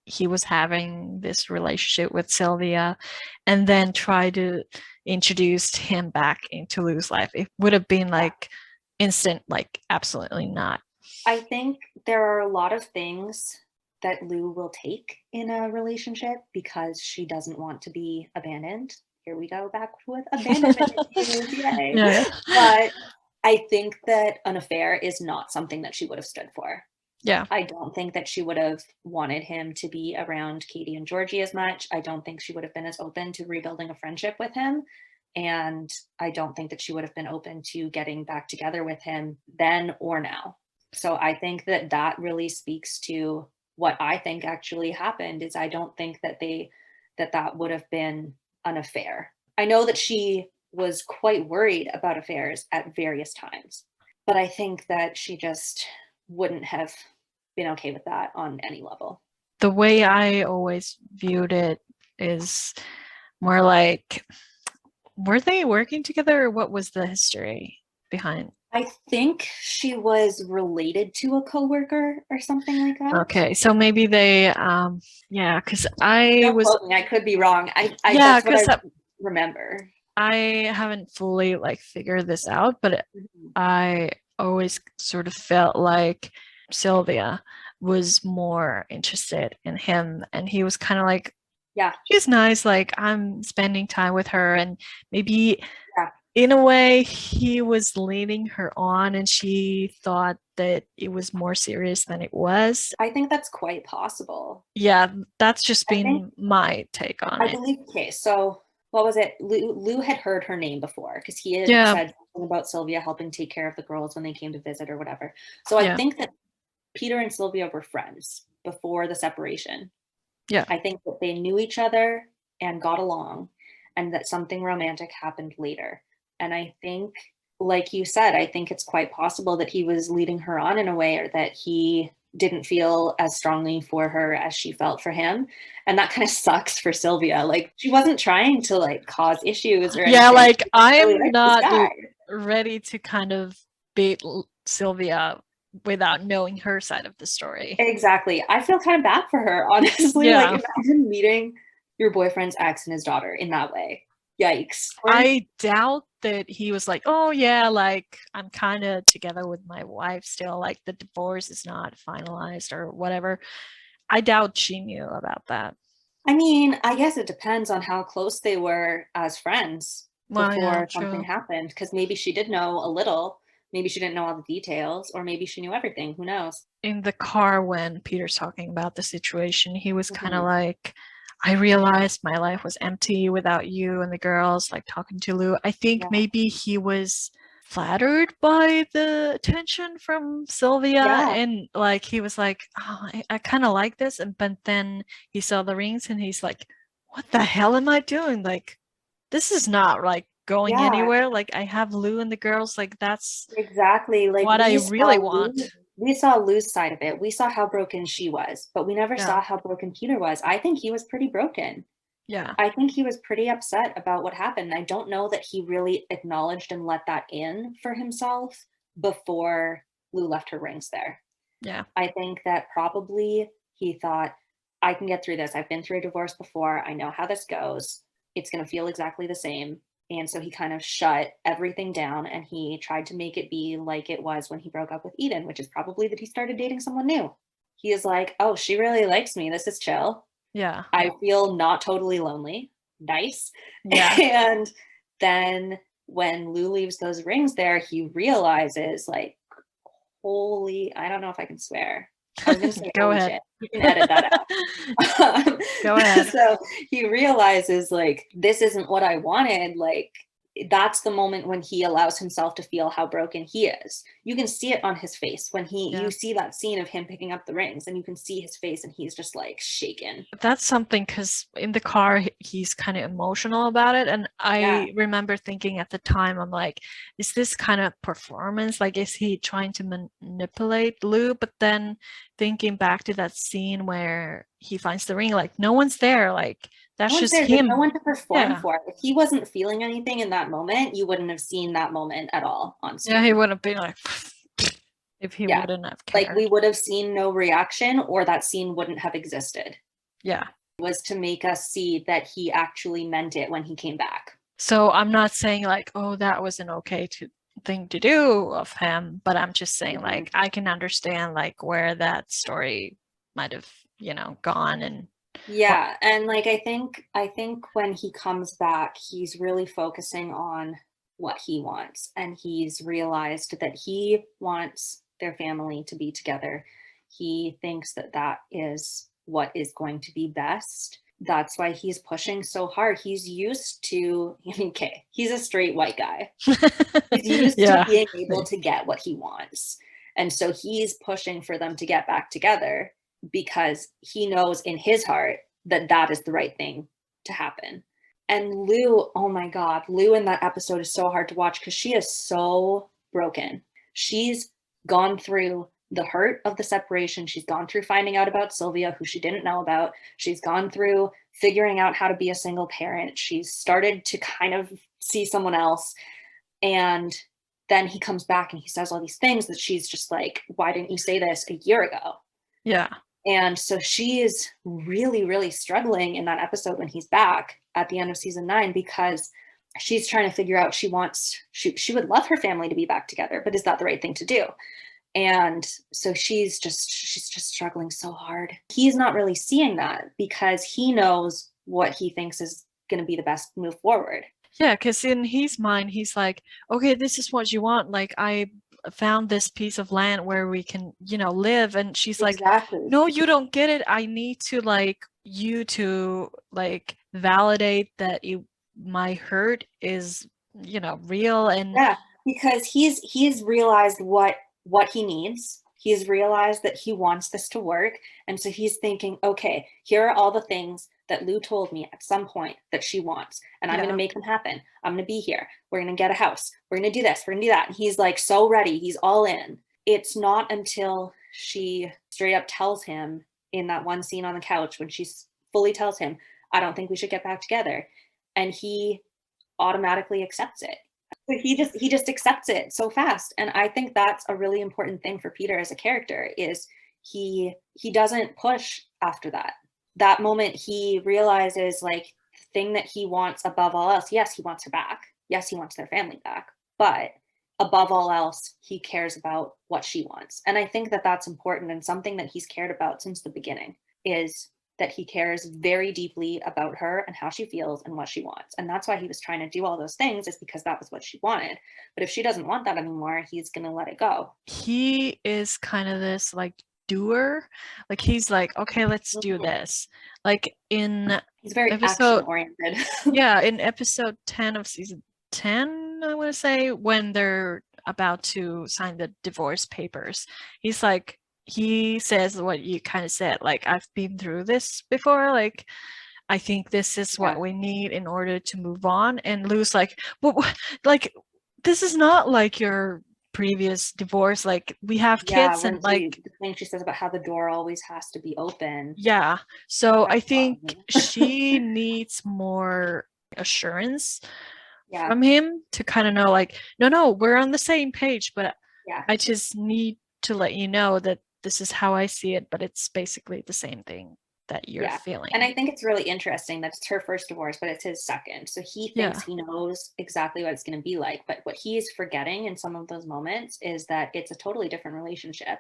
E: he was having this relationship with Sylvia and then try to introduce him back into Lou's life. It would have been like instant, like absolutely not.
F: I think there are a lot of things that Lou will take in a relationship because she doesn't want to be abandoned. Here we go back with abandonment issues, yay.
E: Yeah.
F: But I think that an affair is not something that she would have stood for.
E: Yeah.
F: I don't think that she would have wanted him to be around Katie and Georgie as much. I don't think she would have been as open to rebuilding a friendship with him. And I don't think that she would have been open to getting back together with him then or now. So I think that really speaks to what I think actually happened. Is I don't think that that would have been an affair. I know that she was quite worried about affairs at various times. But I think that she just wouldn't have been okay with that on any level.
E: The way I always viewed it is more like, were they working together or what was the history behind?
F: I think she was related to a coworker or something like that.
E: Okay, so maybe they, yeah, because I
F: Don't
E: was,
F: quote me, I could be wrong.
E: yeah,
F: That's what
E: because
F: I remember.
E: I haven't fully like figured this out, but
F: Mhm.
E: I always sort of felt like Sylvia was more interested in him, and he was kind of like,
F: Yeah,
E: she's nice, like I'm spending time with her, and maybe
F: yeah,
E: in a way he was leading her on, and she thought that it was more serious than it was.
F: I think that's quite possible.
E: Yeah, that's just
F: I think
E: been my take on
F: I
E: it.
F: believe. Okay, so what was it? Lou had heard her name before because he had
E: Yeah,
F: said something about Sylvia helping take care of the girls when they came to visit or whatever. So I
E: yeah,
F: think that Peter and Sylvia were friends before the separation.
E: yeah.
F: I think that they knew each other and got along, and that something romantic happened later. And I think, like you said, I think it's quite possible that he was leading her on in a way, or that he didn't feel as strongly for her as she felt for him. And that kind of sucks for Sylvia. Like, she wasn't trying to like cause issues or
E: Yeah,
F: anything.
E: like
F: She just
E: I
F: really
E: am
F: liked this
E: not
F: guy.
E: ready to kind of bait Sylvia without knowing her side of the story.
F: Exactly. I feel kind of bad for her, honestly. Like,
E: Yeah,
F: imagine meeting your boyfriend's ex and his daughter in that way. Yikes.
E: I doubt that he was like, oh yeah, like I'm kind of together with my wife still, like the divorce is not finalized or whatever. I doubt she knew about that.
F: I mean, I guess it depends on how close they were as friends
E: Well, yeah,
F: before something
E: true.
F: happened. Because maybe she did know a little, maybe she didn't know all the details, or maybe she knew everything. Who knows?
E: In the car when Peter's talking about the situation, he was kind of
F: Mhm.
E: like, I realized my life was empty without you and the girls, like talking to Lou. I think
F: Yeah.
E: maybe he was flattered by the attention from Sylvia,
F: Yeah.
E: and like he was like, oh, I kind of like this. And but then he saw the rings and he's like, what the hell am I doing? Like, this is not like going
F: Yeah.
E: anywhere. Like, I have Lou and the girls, like that's
F: Exactly. Like,
E: what I really want.
F: We saw Lou's side of it. We saw how broken she was, but we never
E: Yeah.
F: saw how broken Peter was. I think he was pretty broken.
E: Yeah.
F: I think he was pretty upset about what happened. I don't know that he really acknowledged and let that in for himself before Lou left her rings there.
E: Yeah.
F: I think that probably he thought, I can get through this. I've been through a divorce before. I know how this goes. It's going to feel exactly the same. And so he kind of shut everything down and he tried to make it be like it was when he broke up with Eden, which is probably that he started dating someone new. He is like, oh, she really likes me. This is chill.
E: Yeah.
F: I feel not totally lonely. Nice.
E: Yeah.
F: And then when Lou leaves those rings there, he realizes, like, holy, I don't know if I can swear. I was going to say
E: Go
F: holy
E: ahead.
F: shit. You can edit that out.
E: Go ahead.
F: So he realizes, like, this isn't what I wanted. Like, that's the moment when he allows himself to feel how broken he is. You can see it on his face when
E: Yeah.
F: you see that scene of him picking up the rings, and you can see his face and he's just like shaken.
E: That's something because in the car he's kind of emotional about it, and
F: Yeah.
E: I remember thinking at the time, I'm like, is this kind of performance? Like, is he trying to manipulate Lou? But then thinking back to that scene where he finds the ring, like no one's there, like that's
F: No one's
E: just
F: there. There's
E: him.
F: no one to perform
E: Yeah.
F: for. If he wasn't feeling anything in that moment, you wouldn't have seen that moment at all on screen.
E: Yeah, he wouldn't be like if he
F: Yeah.
E: wouldn't have
F: Like,
E: cared.
F: we would have seen no reaction, or that scene wouldn't have existed.
E: Yeah.
F: It was to make us see that he actually meant it when he came back.
E: So I'm not saying like, oh, that was an okay thing to do of him, but I'm just saying
F: Mhm.
E: like I can understand like where that story might have, gone and
F: Yeah, and like I think when he comes back, he's really focusing on what he wants, and he's realized that he wants their family to be together. He thinks that that is what is going to be best. That's why he's pushing so hard. He's used to, okay, he's a straight white guy. He's used
E: yeah.
F: to being able to get what he wants. And so he's pushing for them to get back together because he knows in his heart that that is the right thing to happen. And Lou, oh my God, Lou in that episode is so hard to watch because she is so broken. she's gone through the hurt of the separation. She's gone through finding out about Sylvia, who she didn't know about. She's gone through figuring out how to be a single parent. She's started to kind of see someone else. And then he comes back and he says all these things that she's just like, why didn't you say this a year ago?
E: Yeah.
F: And so she is really, really struggling in that episode when he's back at the end of season 9, because she's trying to figure out, she would love her family to be back together, but is that the right thing to do? And so she's just struggling so hard. He's not really seeing that because he knows what he thinks is going to be the best move forward.
E: Yeah, because in his mind, he's like, okay, this is what you want. Like, I found this piece of land where we can, live. And she's like,
F: Exactly.
E: no, you don't get it. I need to you to validate that my hurt is, real. And
F: yeah, because he's realized what he needs. He's realized that he wants this to work. And so he's thinking, okay, here are all the things that Lou told me at some point that she wants, and I'm going to make them happen. I'm going to be here. We're going to get a house. We're going to do this. We're going to do that. And he's like so ready. He's all in. It's not until she straight up tells him in that one scene on the couch, when she fully tells him, I don't think we should get back together. And he automatically accepts it. So he just accepts it so fast. And I think that's a really important thing for Peter as a character, is he doesn't push after that. That moment he realizes, like, the thing that he wants above all else, yes, he wants her back. Yes, he wants their family back. But above all else, he cares about what she wants. And I think that that's important, and something that he's cared about since the beginning is that he cares very deeply about her and how she feels and what she wants. And that's why he was trying to do all those things, is because that was what she wanted. But if she doesn't want that anymore, he's going to let it go.
E: He is kind of this doer. Like, he's like, okay, let's do this. Like,
F: he's very
E: episode
F: action oriented.
E: yeah, in episode 10 of season 10, I want to say, when they're about to sign the divorce papers, he's like, he says what you kind of said, like, I've been through this before, like, I think this is what we need in order to move on. And Lou's like, well, like, this is not like your previous divorce, like, we have kids. And like
F: the thing she says about how the door always has to be open.
E: Yeah, so I think she needs more assurance from him to kind of know, like, no, we're on the same page, but I just need to let you know that this is how I see it, but it's basically the same thing that you're feeling.
F: And I think it's really interesting that it's her first divorce, but it's his second. So he thinks he knows exactly what it's going to be like. But what he's forgetting in some of those moments is that it's a totally different relationship,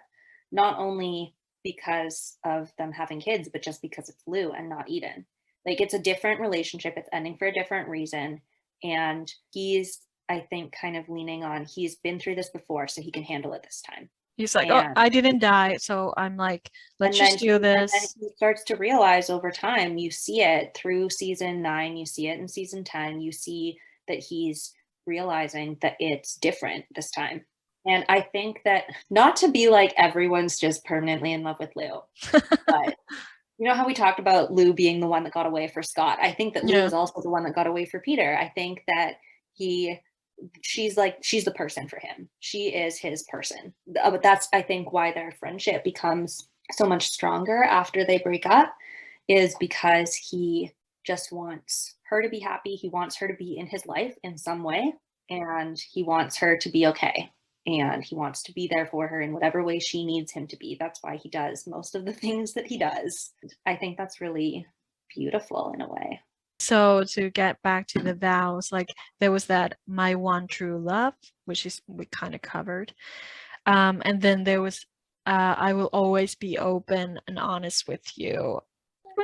F: not only because of them having kids, but just because it's Lou and not Eden. Like, it's a different relationship. It's ending for a different reason. And he's, I think, kind of leaning on, he's been through this before, so he can handle it this time.
E: He's like, oh, I didn't die, so I'm like, let's just do this.
F: And then he starts to realize over time, you see it through season 9, you see it in season 10, you see that he's realizing that it's different this time. And I think that, not to be like everyone's just permanently in love with Lou, but you know how we talked about Lou being the one that got away for Scott? I think that Lou is also the one that got away for Peter. I think that she's the person for him. She is his person. But that's, I think, why their friendship becomes so much stronger after they break up, is because he just wants her to be happy. He wants her to be in his life in some way, and he wants her to be okay. And he wants to be there for her in whatever way she needs him to be. That's why he does most of the things that he does. I think that's really beautiful in a way.
E: So to get back to the vows, like, there was that my one true love, which is we kind of covered. And then there was I will always be open and honest with you.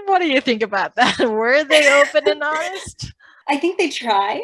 E: What do you think about that? Were they open and honest?
F: I think they try.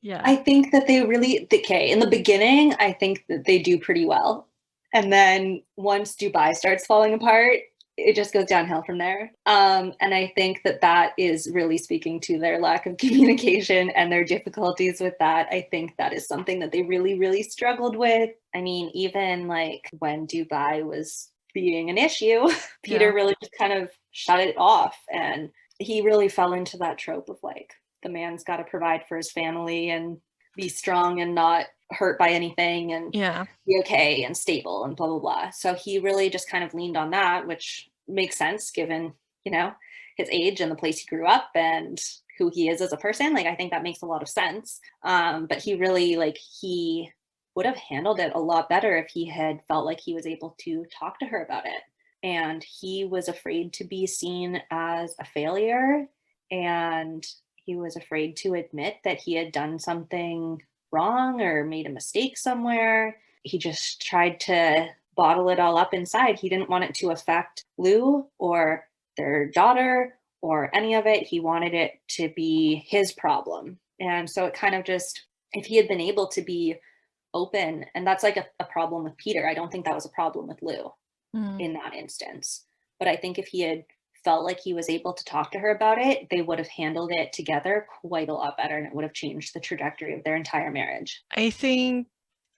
E: Yeah.
F: I think that they really, in the beginning, I think that they do pretty well. And then once Dubai starts falling apart, it just goes downhill from there. And I think that is really speaking to their lack of communication and their difficulties with that. I think that is something that they really, really struggled with. I mean, even like when Dubai was being an issue, Peter really just kind of shut it off. And he really fell into that trope of like, the man's got to provide for his family. And be strong and not hurt by anything and
E: Yeah.
F: be okay and stable and blah blah blah. So he really just kind of leaned on that, which makes sense given, you know, his age and the place he grew up and who he is as a person. Like, I think that makes a lot of sense. But he really, like, he would have handled it a lot better if he had felt like he was able to talk to her about it. And he was afraid to be seen as a failure, and he was afraid to admit that he had done something wrong or made a mistake somewhere. He just tried to bottle it all up inside. He didn't want it to affect Lou or their daughter or any of it. He wanted it to be his problem. And so it kind of just, if he had been able to be open, and that's like a problem with Peter. I don't think that was a problem with Lou in that instance. But I think if he had felt like he was able to talk to her about it, they would have handled it together quite a lot better, and it would have changed the trajectory of their entire marriage.
E: I think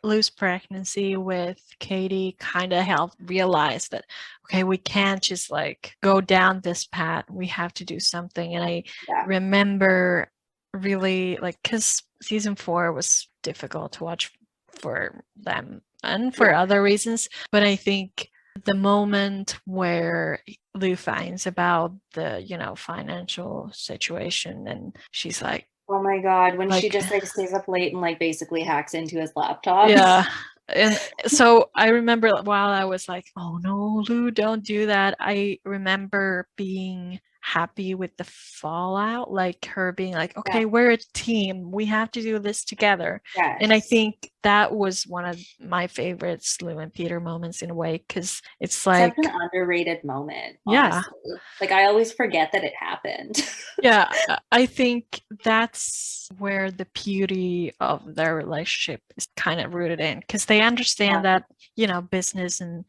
E: Lou's pregnancy with Katie kind of helped realize that, okay, we can't just like go down this path. We have to do something. And I remember really like, because season 4 was difficult to watch for them and for other reasons. But I think the moment where Lou finds about the, you know, financial situation, and she's like,
F: oh my God, when
E: like,
F: she just like stays up late and like basically hacks into his laptop.
E: yeah. And so I remember while I was like, oh no, Lou, don't do that. I remember being happy with the fallout, like her being like, okay, we're a team. We have to do this together.
F: Yes.
E: And I think that was one of my favorites Lou and Peter moments in a way, because it's like
F: such an underrated moment.
E: Yeah.
F: Honestly. Like, I always forget that it happened.
E: Yeah, I think that's where the beauty of their relationship is kind of rooted in, because they understand that, you know, business and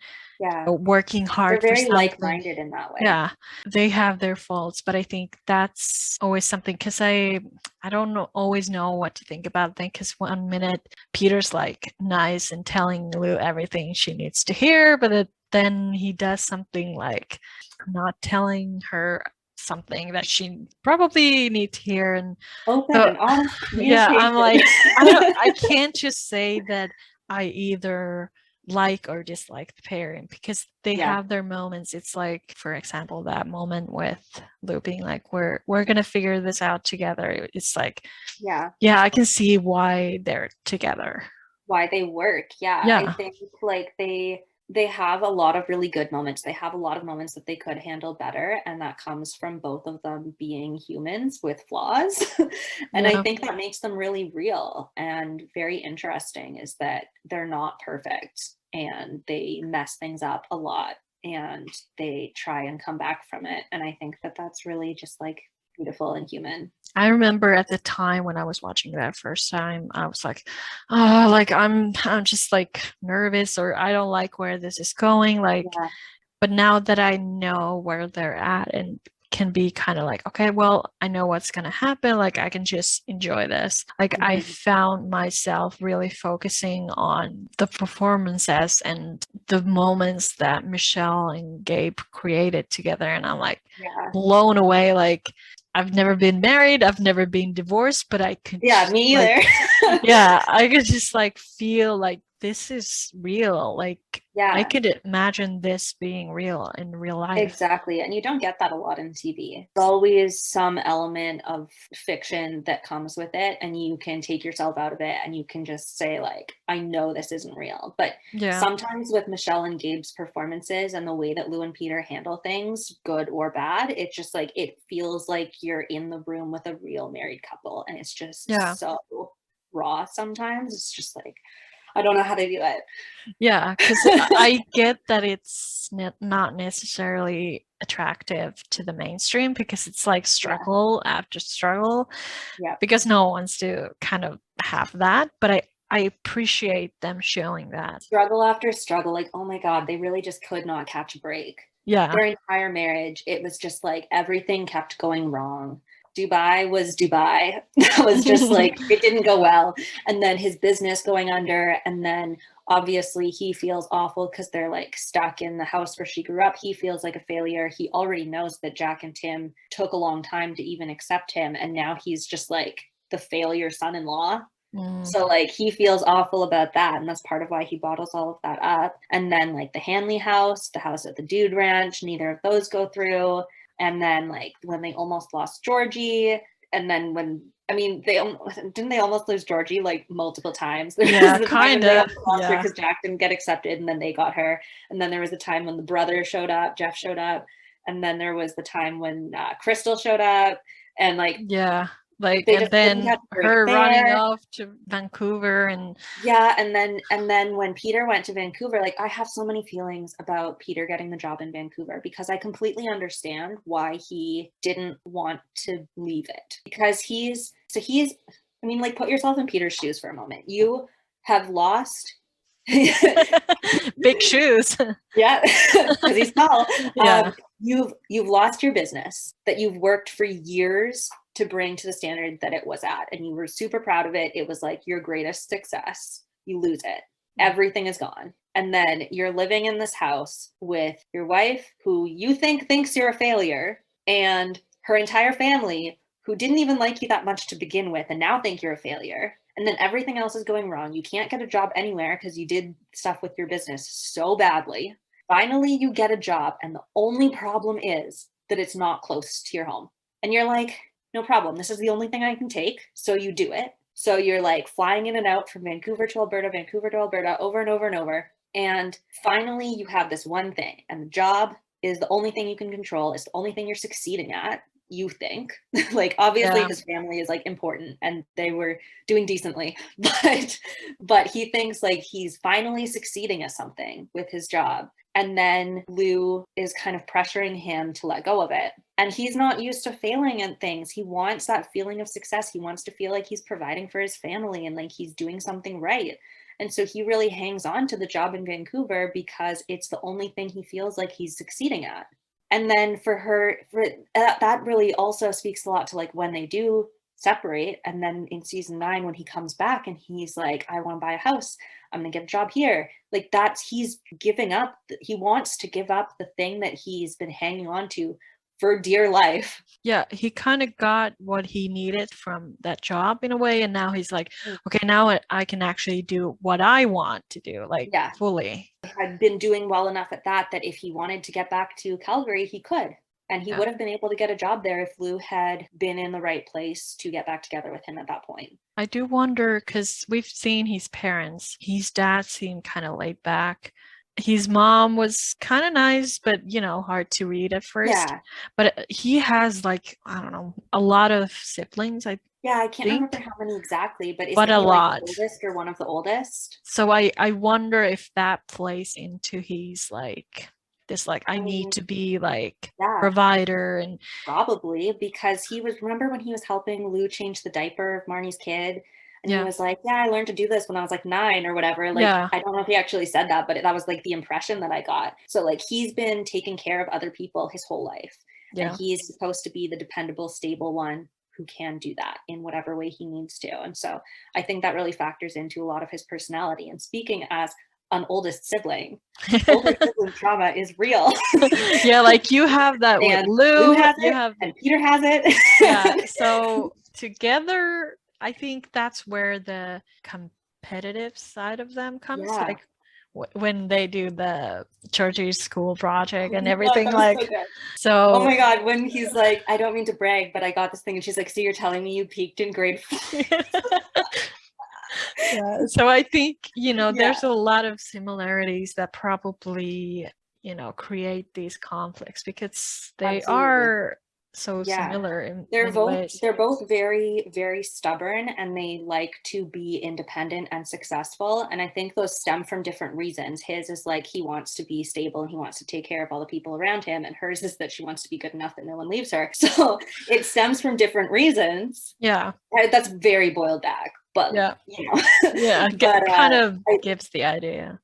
E: working hard
F: They're
E: for
F: very
E: something.
F: like-minded in that way.
E: Yeah, they have their faults, but I think that's always something, because I don't always know what to think about it, because one minute Peter's like nice and telling Lou everything she needs to hear, but then he does something like not telling her something that she probably needs to hear, and
F: open
E: so,
F: and honest
E: I'm like,
F: communication.
E: I can't just say that I either like or dislike the pairing, because they have their moments. It's like, for example, that moment with Lou being like, we're gonna figure this out together. It's like, yeah, I can see why they're together,
F: why they work. I think like they have a lot of really good moments. They have a lot of moments that they could handle better, and that comes from both of them being humans with flaws. And I think that makes them really real and very interesting, is that they're not perfect and they mess things up a lot and they try and come back from it. And I think that that's really just like beautiful and human.
E: I remember at the time when I was watching that first time, I was like, oh, like I'm just like nervous, or I don't like where this is going. Like, but now that I know where they're at and can be kind of like, okay, well, I know what's going to happen. Like, I can just enjoy this. Like, I found myself really focusing on the performances and the moments that Michelle and Gabe created together. And I'm like blown away. Like, I've never been married, I've never been divorced, but I could
F: me either.
E: I could just like feel like this is real. Like, I could imagine this being real in real life.
F: Exactly. And you don't get that a lot in TV. There's always some element of fiction that comes with it, and you can take yourself out of it and you can just say like, I know this isn't real. But sometimes with Michelle and Gabe's performances and the way that Lou and Peter handle things, good or bad, it's just like, it feels like you're in the room with a real married couple, and it's just so raw sometimes. It's just like, I don't know how to do it.
E: Yeah, because I get that it's not necessarily attractive to the mainstream, because it's like struggle after struggle, because no one wants to kind of have that. But I appreciate them showing that.
F: Struggle after struggle. Like, oh my God, they really just could not catch a break. Their entire marriage, it was just like everything kept going wrong. Dubai was Dubai. That was just like, it didn't go well. And then his business going under. And then obviously he feels awful because they're like stuck in the house where she grew up. He feels like a failure. He already knows that Jack and Tim took a long time to even accept him. And now he's just like the failure son-in-law. So like he feels awful about that, and that's part of why he bottles all of that up. And then like the Hanley house, the house at the Dude Ranch, neither of those go through. And then like when they almost lost Georgie, and then when didn't they almost lose Georgie like multiple times?
E: Yeah, kind of. Yeah.
F: Because Jack didn't get accepted, and then they got her. And then there was a time when the brother showed up, Jeff showed up, and then there was the time when Crystal showed up, and like
E: Yeah. Like,
F: they
E: and
F: just didn't
E: then
F: have to
E: her
F: break
E: running
F: there.
E: off to Vancouver and
F: Yeah, and then when Peter went to Vancouver, like I have so many feelings about Peter getting the job in Vancouver, because I completely understand why he didn't want to leave it. Because I mean, like, put yourself in Peter's shoes for a moment. You have lost
E: big shoes.
F: yeah, because he's tall.
E: Yeah.
F: You've lost your business that you've worked for years to bring to the standard that it was at, and you were super proud of it. It was like your greatest success. You lose it. Everything is gone. And then you're living in this house with your wife, who you thinks you're a failure, and her entire family, who didn't even like you that much to begin with and now think you're a failure. And then everything else is going wrong. You can't get a job anywhere because you did stuff with your business so badly. Finally, you get a job, and the only problem is that it's not close to your home. And you're like, no problem. This is the only thing I can take. So you do it. So you're like flying in and out from Vancouver to Alberta, over and over and over. And finally, you have this one thing, and the job is the only thing you can control. It's the only thing you're succeeding at. You think like, obviously his family is like important and they were doing decently, but he thinks like he's finally succeeding at something with his job. And then Lou is kind of pressuring him to let go of it. And he's not used to failing at things. He wants that feeling of success. He wants to feel like he's providing for his family and like he's doing something right. And so he really hangs on to the job in Vancouver because it's the only thing he feels like he's succeeding at. And then that really also speaks a lot to like when they do separate. And then in season 9, when he comes back and he's like, I want to buy a house, I'm gonna get a job here, like he's giving up. He wants to give up the thing that he's been hanging on to for dear life.
E: Yeah, he kind of got what he needed from that job in a way, and now he's like, okay, now I can actually do what I want to do, like fully.
F: Had been doing well enough at that if he wanted to get back to Calgary, he could. And he would have been able to get a job there if Lou had been in the right place to get back together with him at that point.
E: I do wonder, because we've seen his parents. His dad seemed kind of laid back. His mom was kind of nice, but, hard to read at first.
F: Yeah.
E: But he has, like, I don't know, a lot of siblings. I
F: can't remember how many exactly, but
E: a lot.
F: Like the oldest or one of the oldest?
E: So I wonder if that plays into his, like, this, like, I need to be, like, provider. And
F: probably, because remember when he was helping Lou change the diaper of Marnie's kid? And he was like, I learned to do this when I was like 9 or whatever. Like, I don't know if he actually said that, but that was like the impression that I got. So like he's been taking care of other people his whole life. And he's supposed to be the dependable, stable one who can do that in whatever way he needs to. And so I think that really factors into a lot of his personality. And speaking as an oldest sibling, older sibling trauma is real.
E: Yeah, like you have that with Lou
F: has it, and Peter has it.
E: Yeah, so together, I think that's where the competitive side of them comes. Like when they do the Georgie's school project and everything, so
F: oh my god, when he's like, I don't mean to brag, but I got this thing, and she's like, so you're telling me you peaked in grade 5?
E: Yeah, so I think there's a lot of similarities that probably create these conflicts, because they are so similar in ways.
F: They're both very, very stubborn, and they like to be independent and successful, and I think those stem from different reasons. His is like he wants to be stable and he wants to take care of all the people around him, and hers is that she wants to be good enough that no one leaves her. So it stems from different reasons. That's very boiled back, but
E: kind of gives the idea.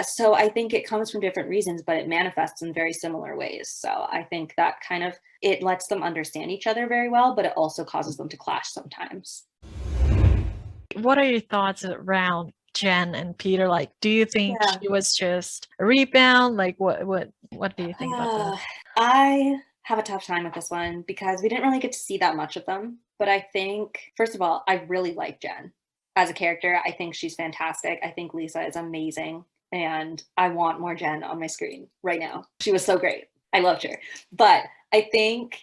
F: So I think it comes from different reasons, but it manifests in very similar ways. So I think that kind of, it lets them understand each other very well, but it also causes them to clash sometimes.
E: What are your thoughts around Jen and Peter? Like, do you think she was just a rebound? Like, what do you think about that?
F: I have a tough time with this one because we didn't really get to see that much of them. But I think, first of all, I really like Jen. as a character. I think she's fantastic. I think Lisa is amazing. And I want more Jen on my screen right now. She was so great. I loved her. But I think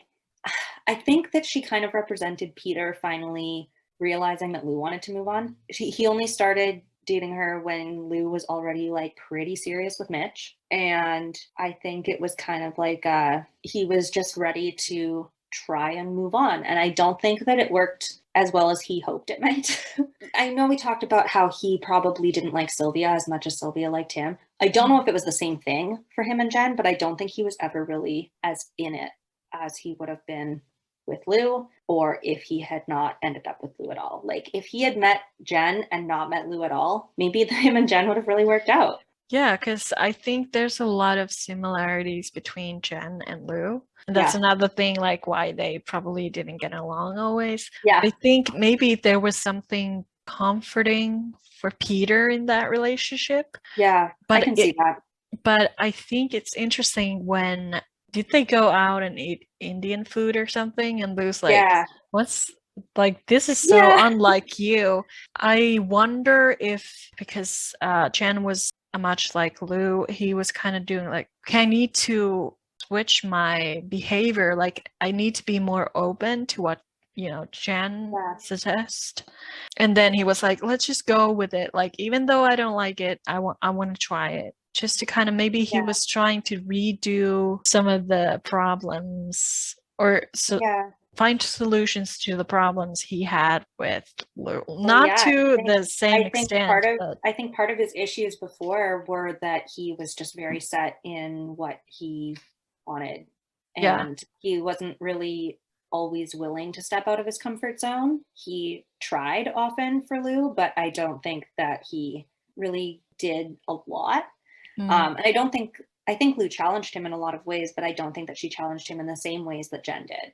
F: that she kind of represented Peter finally realizing that Lou wanted to move on. He only started dating her when Lou was already like pretty serious with Mitch. And I think it was kind of like he was just ready to try and move on. And I don't think that it worked as well as he hoped it might. I know we talked about how he probably didn't like Sylvia as much as Sylvia liked him. I don't know if it was the same thing for him and Jen, but I don't think he was ever really as in it as he would have been with Lou, or if he had not ended up with Lou at all. Like if he had met Jen and not met Lou at all, maybe him and Jen would have really worked out.
E: Yeah, because I think there's a lot of similarities between Jen and Lou. And that's another thing, like why they probably didn't get along always.
F: Yeah.
E: I think maybe there was something comforting for Peter in that relationship.
F: Yeah,
E: but
F: I can see that.
E: But I think it's interesting when did they go out and eat Indian food or something? And Lou's like, what's like, this is so unlike you. I wonder if because Jen was much like Lou, he was kind of doing like, okay, I need to switch my behavior. Like I need to be more open to what, you know, Jen suggests. And then he was like, let's just go with it. Like, even though I don't like it, I want to try it. Just to kind of, maybe he was trying to redo some of the problems or find solutions to the problems he had with Lou. Not to the same extent.
F: I think part of his issues before were that he was just very set in what he wanted. And he wasn't really always willing to step out of his comfort zone. He tried often for Lou, but I don't think that he really did a lot. And I think Lou challenged him in a lot of ways, but I don't think that she challenged him in the same ways that Jen did.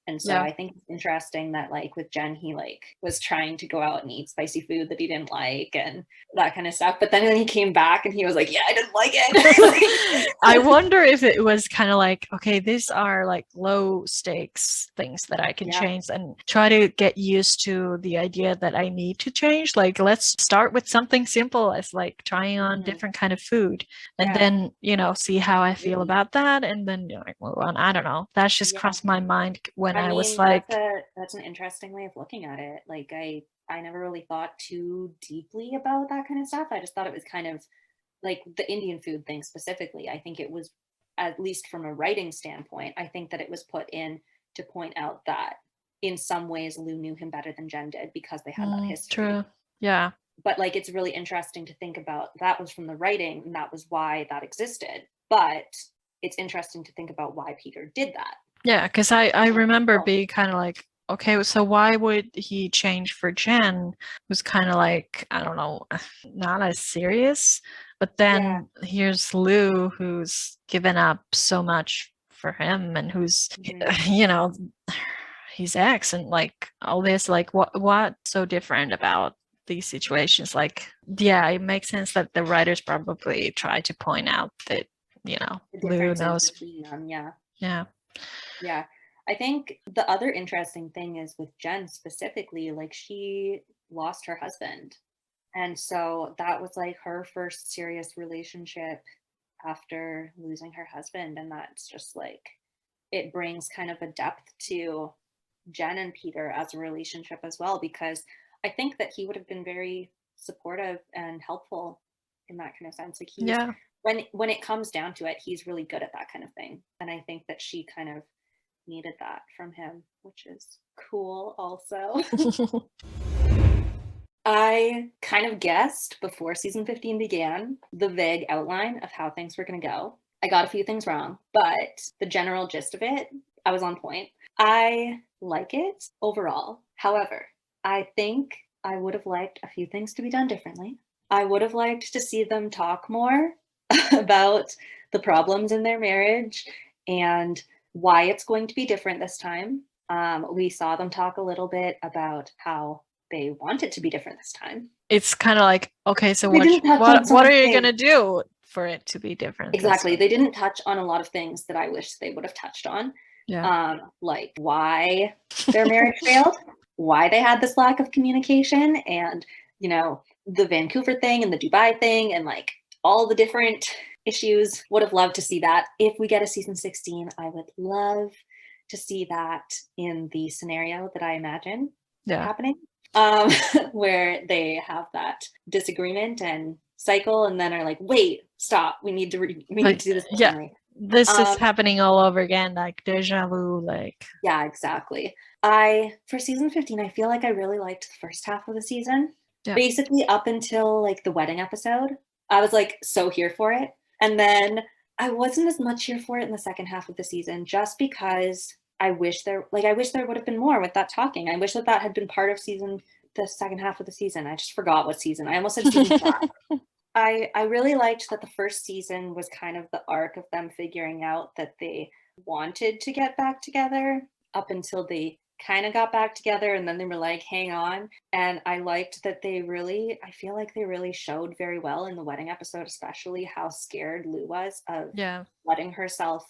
F: And so I think it's interesting that like with Jen, he like was trying to go out and eat spicy food that he didn't like and that kind of stuff. But then when he came back and he was like, yeah, I didn't like it.
E: I wonder if it was kind of like, okay, these are like low stakes things that I can change and try to get used to the idea that I need to change. Like, let's start with something simple as like trying on different kind of food and then, you know, see how I feel about that. And then like move on. I don't know. That's just crossed my mind when I was like,
F: that's an interesting way of looking at it. Like I never really thought too deeply about that kind of stuff. I just thought it was kind of like the Indian food thing specifically. I think it was, at least from a writing standpoint, I think that it was put in to point out that in some ways Lou knew him better than Jen did because they had that history.
E: True. Yeah.
F: But like it's really interesting to think about that was from the writing and that was why that existed. But it's interesting to think about why Peter did that.
E: Yeah, because I remember being kind of like, okay, so why would he change for Jen, who's kind of like, I don't know, not as serious. But then here's Lou, who's given up so much for him and who's, you know, his ex and like all this, like what's so different about these situations? Like, yeah, it makes sense that the writers probably try to point out that, you know, Lou knows.
F: Yeah. I think the other interesting thing is with Jen specifically, like she lost her husband. And so that was like her first serious relationship after losing her husband. And that's just like, it brings kind of a depth to Jen and Peter as a relationship as well, because I think that he would have been very supportive and helpful in that kind of sense. Like he's, when it comes down to it, he's really good at that kind of thing. And I think that she kind of needed that from him, which is cool also. I kind of guessed before season 15 began the vague outline of how things were going to go. I got a few things wrong, but the general gist of it, I was on point. I like it overall. However, I think I would have liked a few things to be done differently. I would have liked to see them talk more about the problems in their marriage and why it's going to be different this time. We saw them talk a little bit about how they want it to be different this time.
E: It's kind of like, okay, so what are you going to do for it to be different?
F: Exactly. They didn't touch on a lot of things that I wish they would have touched on. Like why their marriage failed, why they had this lack of communication, and you know, the Vancouver thing and the Dubai thing and like all the different issues. Would have loved to see that. If we get a season 16, I would love to see that in the scenario that I imagine happening, where they have that disagreement and cycle and then are like, wait, stop, we need to do this differently.
E: This is happening all over again, like deja vu, like.
F: Yeah, exactly. For season 15, I feel like I really liked the first half of the season. Yeah. Basically up until like the wedding episode. I was like so here for it. And then I wasn't as much here for it in the second half of the season, just because I wish there would have been more with that talking. I wish that had been part of the second half of the season. I just forgot what season. I almost said season 5. I really liked that the first season was kind of the arc of them figuring out that they wanted to get back together up until they kind of got back together, and then they were like, hang on. And I liked that I feel like they really showed very well in the wedding episode, especially how scared Lou was of letting herself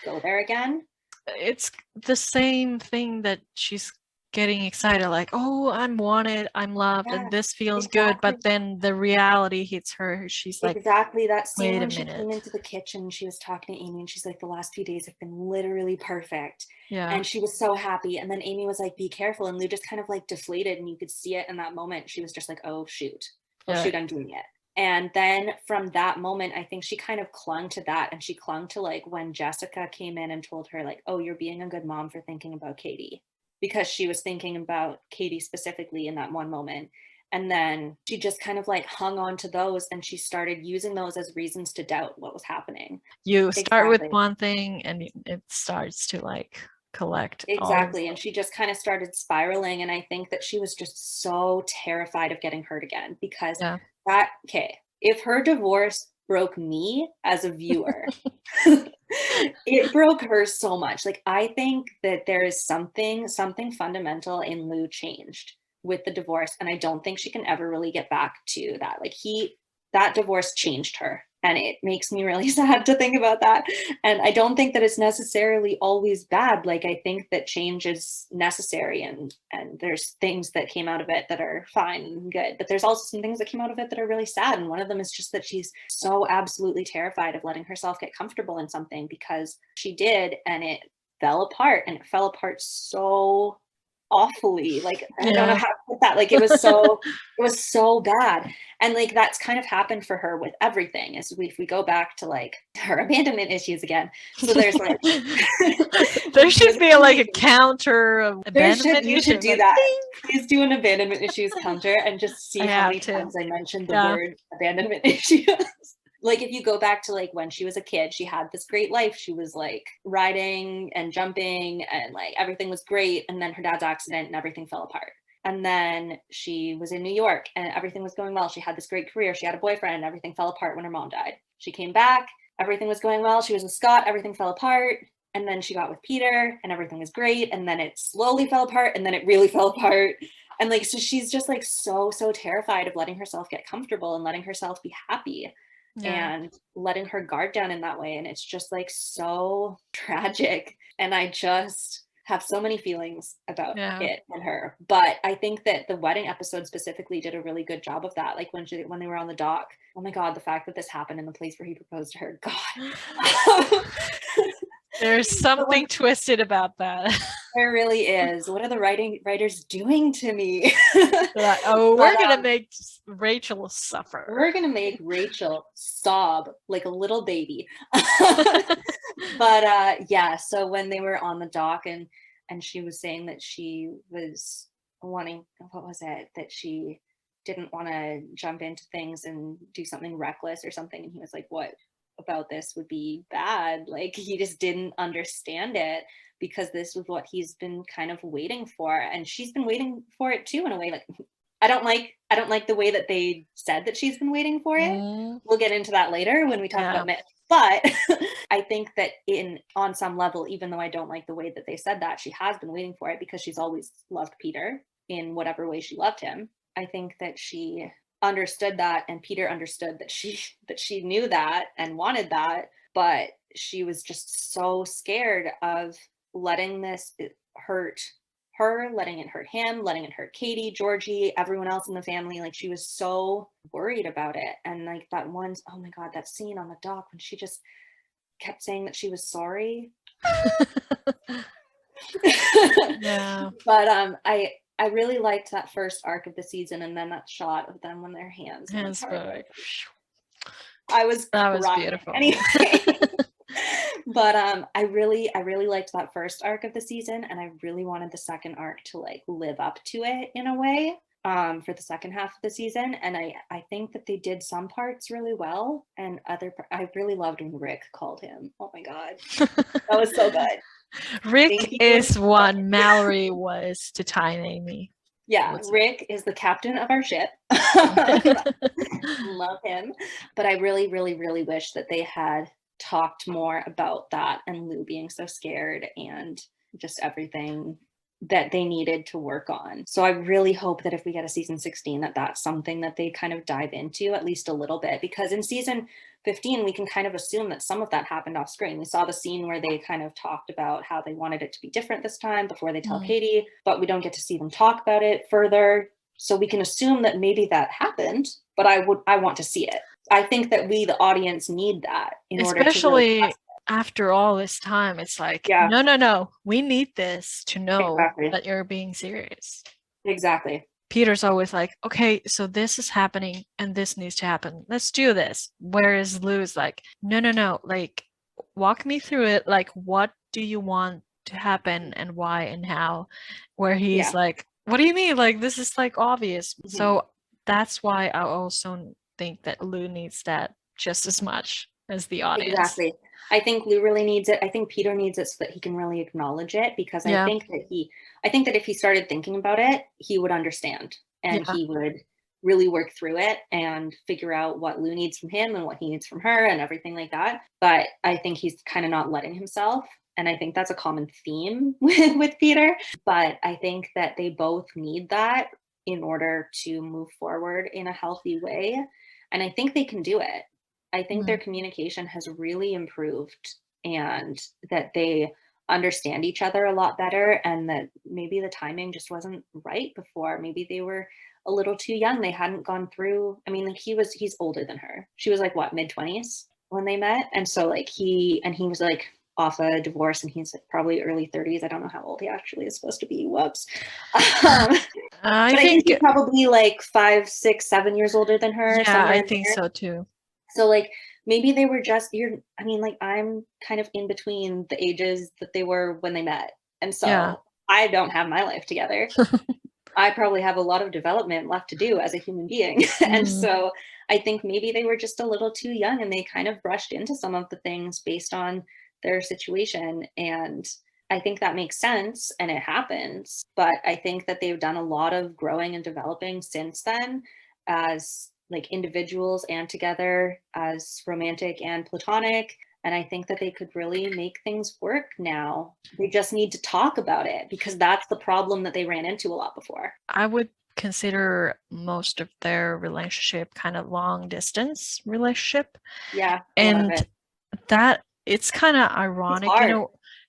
F: go there again.
E: It's the same thing that she's getting excited, like, oh, I'm wanted, I'm loved, and this feels good, but then the reality hits her. She's like,
F: exactly that scene when she came into the kitchen, she was talking to Amy and she's like, the last few days have been literally perfect. And she was so happy, and then Amy was like, be careful, and Lou just kind of like deflated, and you could see it in that moment. She was just like, oh shoot, I'm doing it. And then from that moment, I think she kind of clung to that, and she clung to like when Jessica came in and told her like, oh, you're being a good mom for thinking about Katie, because she was thinking about Katie specifically in that one moment. And then she just kind of like hung on to those, and she started using those as reasons to doubt what was happening.
E: You start with one thing and it starts to like collect.
F: Exactly. And she just kind of started spiraling. And I think that she was just so terrified of getting hurt again, because if her divorce broke me as a viewer, it broke her so much. Like, I think that there is something fundamental in Lou changed with the divorce, and I don't think she can ever really get back to that. Like, that divorce changed her, and it makes me really sad to think about that. And I don't think that it's necessarily always bad. Like, I think that change is necessary, and there's things that came out of it that are fine and good, but there's also some things that came out of it that are really sad. And one of them is just that she's so absolutely terrified of letting herself get comfortable in something, because she did, and it fell apart, and it fell apart so awfully. Like, I don't know how to put that. Like, it was so bad. And like, that's kind of happened for her with everything. If we go back to like her abandonment issues again, so there's like
E: there should be like a counter of abandonment
F: you should do that. Please do an abandonment issues counter and just see how many times I mentioned the word abandonment issues. Like, if you go back to like when she was a kid, she had this great life. She was like riding and jumping, and like everything was great. And then her dad's accident and everything fell apart. And then she was in New York and everything was going well. She had this great career. She had a boyfriend, and everything fell apart when her mom died. She came back, everything was going well. She was with Scott, everything fell apart. And then she got with Peter and everything was great. And then it slowly fell apart, and then it really fell apart. And like, so she's just like so terrified of letting herself get comfortable and letting herself be happy. And letting her guard down in that way. And it's just like so tragic. And I just have so many feelings about it and her. But I think that the wedding episode specifically did a really good job of that. Like when they were on the dock, oh my God, the fact that this happened in the place where he proposed to her, God.
E: There's something twisted about that.
F: There really is. What are the writers doing to me?
E: Like, oh, we're going to make Rachel suffer.
F: We're going to make Rachel sob like a little baby. But so when they were on the dock and she was saying that she was wanting, what was it? That she didn't want to jump into things and do something reckless or something. And he was like, what about this would be bad? Like, he just didn't understand it, because this was what he's been kind of waiting for, and she's been waiting for it too, in a way. Like, I don't like the way that they said that she's been waiting for it. We'll get into that later when we talk about Mitch. But I think that on some level, even though I don't like the way that they said that, she has been waiting for it, because she's always loved Peter in whatever way she loved him. I think that she understood that, and Peter understood that she knew that and wanted that, but she was just so scared of letting this hurt her, letting it hurt him, letting it hurt Katie, Georgie, everyone else in the family. Like, she was so worried about it. And like that one, oh my God, that scene on the dock when she just kept saying that she was sorry.
E: Yeah.
F: But I really liked that first arc of the season, and then that shot of them when their hands were
E: Hands
F: apart.
E: were like,
F: I was
E: that was
F: crying.
E: beautiful.
F: Anyway. But I really liked that first arc of the season, and I really wanted the second arc to like live up to it in a way, for the second half of the season. And I think that they did some parts really well, and I really loved when Rick called him. Oh my God, that was so good.
E: Rick
F: Thank you.
E: is what Mallory was to Tiny Amy.
F: Yeah,
E: What's it?
F: Rick is the captain of our ship. Love him. But I really wish that they had talked more about that, and Lou being so scared, and just everything that they needed to work on. So I really hope that if we get a season 16, that that's something that they kind of dive into at least a little bit, because in season 15 we can kind of assume that some of that happened off screen. We saw the scene where they kind of talked about how they wanted it to be different this time before they tell Katie, but we don't get to see them talk about it further. So we can assume that maybe that happened, but I want to see it. I think that we, the audience, need that in order to
E: Especially
F: really
E: after all this time. It's like,
F: Yeah.
E: no, we need this to know
F: Exactly.
E: that you're being serious.
F: Exactly.
E: Peter's always like, okay, so this is happening and this needs to happen. Let's do this. Whereas Lou's like, no, like, walk me through it. Like, what do you want to happen and why and how? Where he's
F: Yeah.
E: like, what do you mean? Like, this is like obvious.
F: Mhm.
E: So that's why I also think that Lou needs that just as much as the audience.
F: Exactly. I think Lou really needs it. I think Peter needs it so that he can really acknowledge it, because
E: Yeah.
F: I think that if he started thinking about it, he would understand, and
E: Yeah.
F: he would really work through it and figure out what Lou needs from him and what he needs from her and everything like that. But I think he's kind of not letting himself. And I think that's a common theme with Peter. But I think that they both need that in order to move forward in a healthy way. And I think they can do it. I think their communication has really improved, and that they understand each other a lot better, and that maybe the timing just wasn't right before. Maybe they were a little too young. They hadn't gone through, I mean, like he's older than her. She was like what, mid-20s when they met? And so like he was like off a divorce, and he's like probably early 30s. I don't know how old he actually is supposed to be. Whoops.
E: I
F: I think he's probably like 5, 6, 7 years older than her.
E: Yeah,
F: somewhere
E: I
F: in
E: think
F: there.
E: so too.
F: So like maybe they were just like I'm kind of in between the ages that they were when they met. And so
E: Yeah.
F: I don't have my life together. I probably have a lot of development left to do as a human being. And so I think maybe they were just a little too young, and they kind of brushed into some of the things based on their situation. And I think that makes sense, and it happens. But I think that they've done a lot of growing and developing since then, as like individuals and together, as romantic and platonic. And I think that they could really make things work now. They just need to talk about it, because that's the problem that they ran into a lot before.
E: I would consider most of their relationship kind of long distance relationship.
F: Yeah.
E: And that it's kind of ironic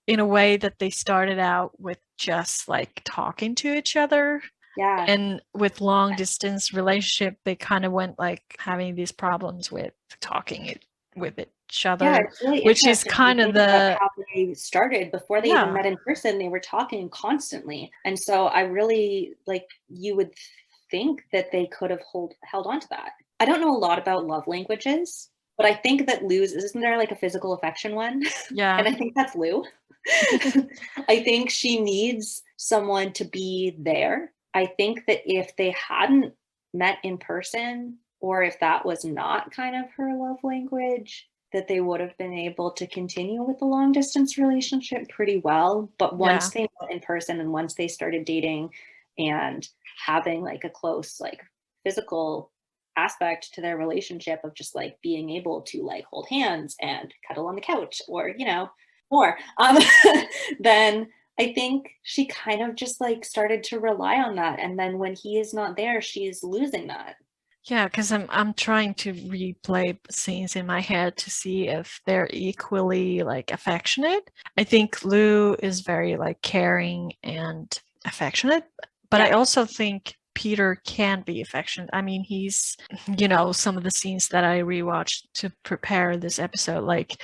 E: in a way that they started out with just like talking to each other.
F: Yeah.
E: And with long distance relationship, they kind of went like having these problems with talking with each other.
F: Yeah, it's really
E: which is
F: interesting.
E: kind of the
F: how they started before they even met in person. They were talking constantly, and so I really like. You would think that they could have held on to that. I don't know a lot about love languages, but I think that Lou's, isn't there like a physical affection one?
E: Yeah.
F: And I think that's Lou. I think she needs someone to be there. I think that if they hadn't met in person, or if that was not kind of her love language, that they would have been able to continue with the long distance relationship pretty well. But once they met in person, and once they started dating and having like a close like physical aspect to their relationship of just like being able to like hold hands and cuddle on the couch, or more, then I think she kind of just like started to rely on that. And then when he is not there, she's losing that.
E: Yeah, because I'm trying to replay scenes in my head to see if they're equally like affectionate. I think Lou is very like caring and affectionate, but I
F: Yeah.
E: also think Peter can be affectionate. I mean, he's, some of the scenes that I rewatched to prepare this episode, like,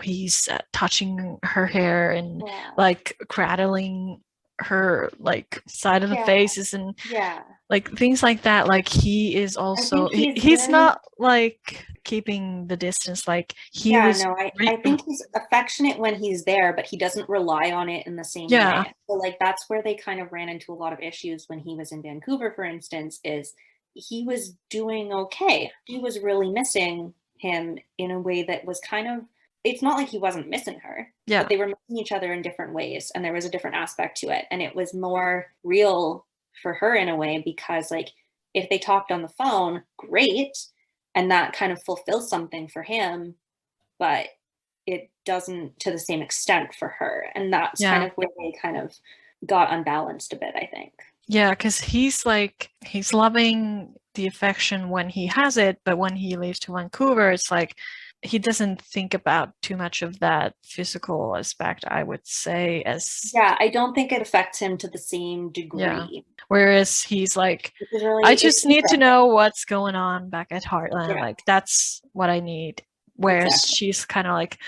E: he's touching her hair and
F: Yeah.
E: like cradling her like side of the
F: Yeah.
E: faces and
F: Yeah.
E: like things like that. Like he is also he's not like keeping the distance. Like he was.
F: I think he's affectionate when he's there, but he doesn't rely on it in the same
E: Yeah.
F: way. So like that's where they kind of ran into a lot of issues when he was in Vancouver, for instance, is he was doing okay. He was really missing him in a way that was kind of, it's not like he wasn't missing her,
E: Yeah.
F: but they were missing each other in different ways, and there was a different aspect to it, and it was more real for her in a way, because like if they talked on the phone, great, and that kind of fulfills something for him, but it doesn't to the same extent for her, and that's kind of where they kind of got unbalanced a bit, I think.
E: Yeah, because he's loving the affection when he has it, but when he leaves to Vancouver, it's like he doesn't think about too much of that physical aspect, I would say.
F: I don't think it affects him to the same degree.
E: Yeah. Whereas he's like,
F: really,
E: I just need to know what's going on back at Heartland.
F: Yeah.
E: Like that's what I need. Whereas she's kind of like,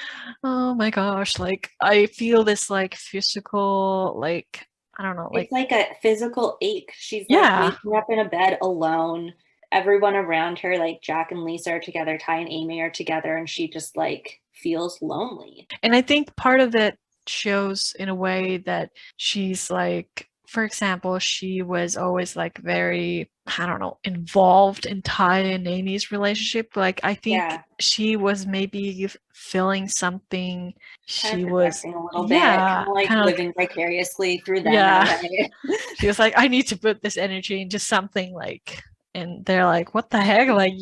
E: oh my gosh, like I feel this like physical, like I don't know, like
F: it's like a physical ache. She's like waking up in a bed alone. Everyone around her, like Jack and Lisa are together, Ty and Amy are together, and she just like feels lonely.
E: And I think part of it shows in a way that she's like, for example, she was always like very, I don't know, involved in Ty and Amy's relationship. Like I think she was maybe feeling something. She was
F: a little bit, kind of living vicariously through them.
E: Yeah. She was like, I need to put this energy into something, like, and they're like, what the heck? Like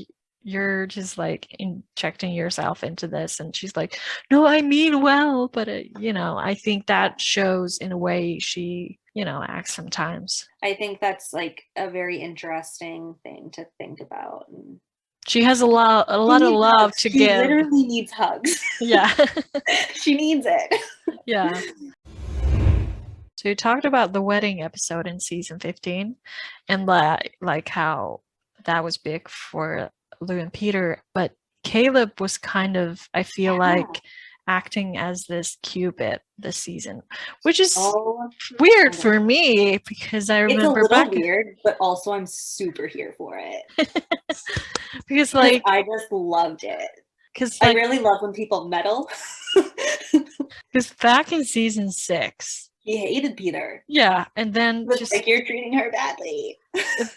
E: you're just like injecting yourself into this. And she's like, no, I mean well, but I think that shows in a way she acts sometimes.
F: I think that's like a very interesting thing to think about.
E: She has a lot of love to give.
F: She literally needs hugs.
E: Yeah.
F: She needs it.
E: Yeah. So we talked about the wedding episode in season 15 and like how that was big for Lou and Peter, but Caleb was kind of, I feel like, acting as this Cupid this season, which is weird for me because I remember
F: it's a little weird, but also I'm super here for it.
E: because like
F: I just loved it. Because
E: like,
F: I really love when people meddle.
E: Because back in season 6,
F: he hated Peter.
E: Yeah, and then
F: just like you're treating her badly.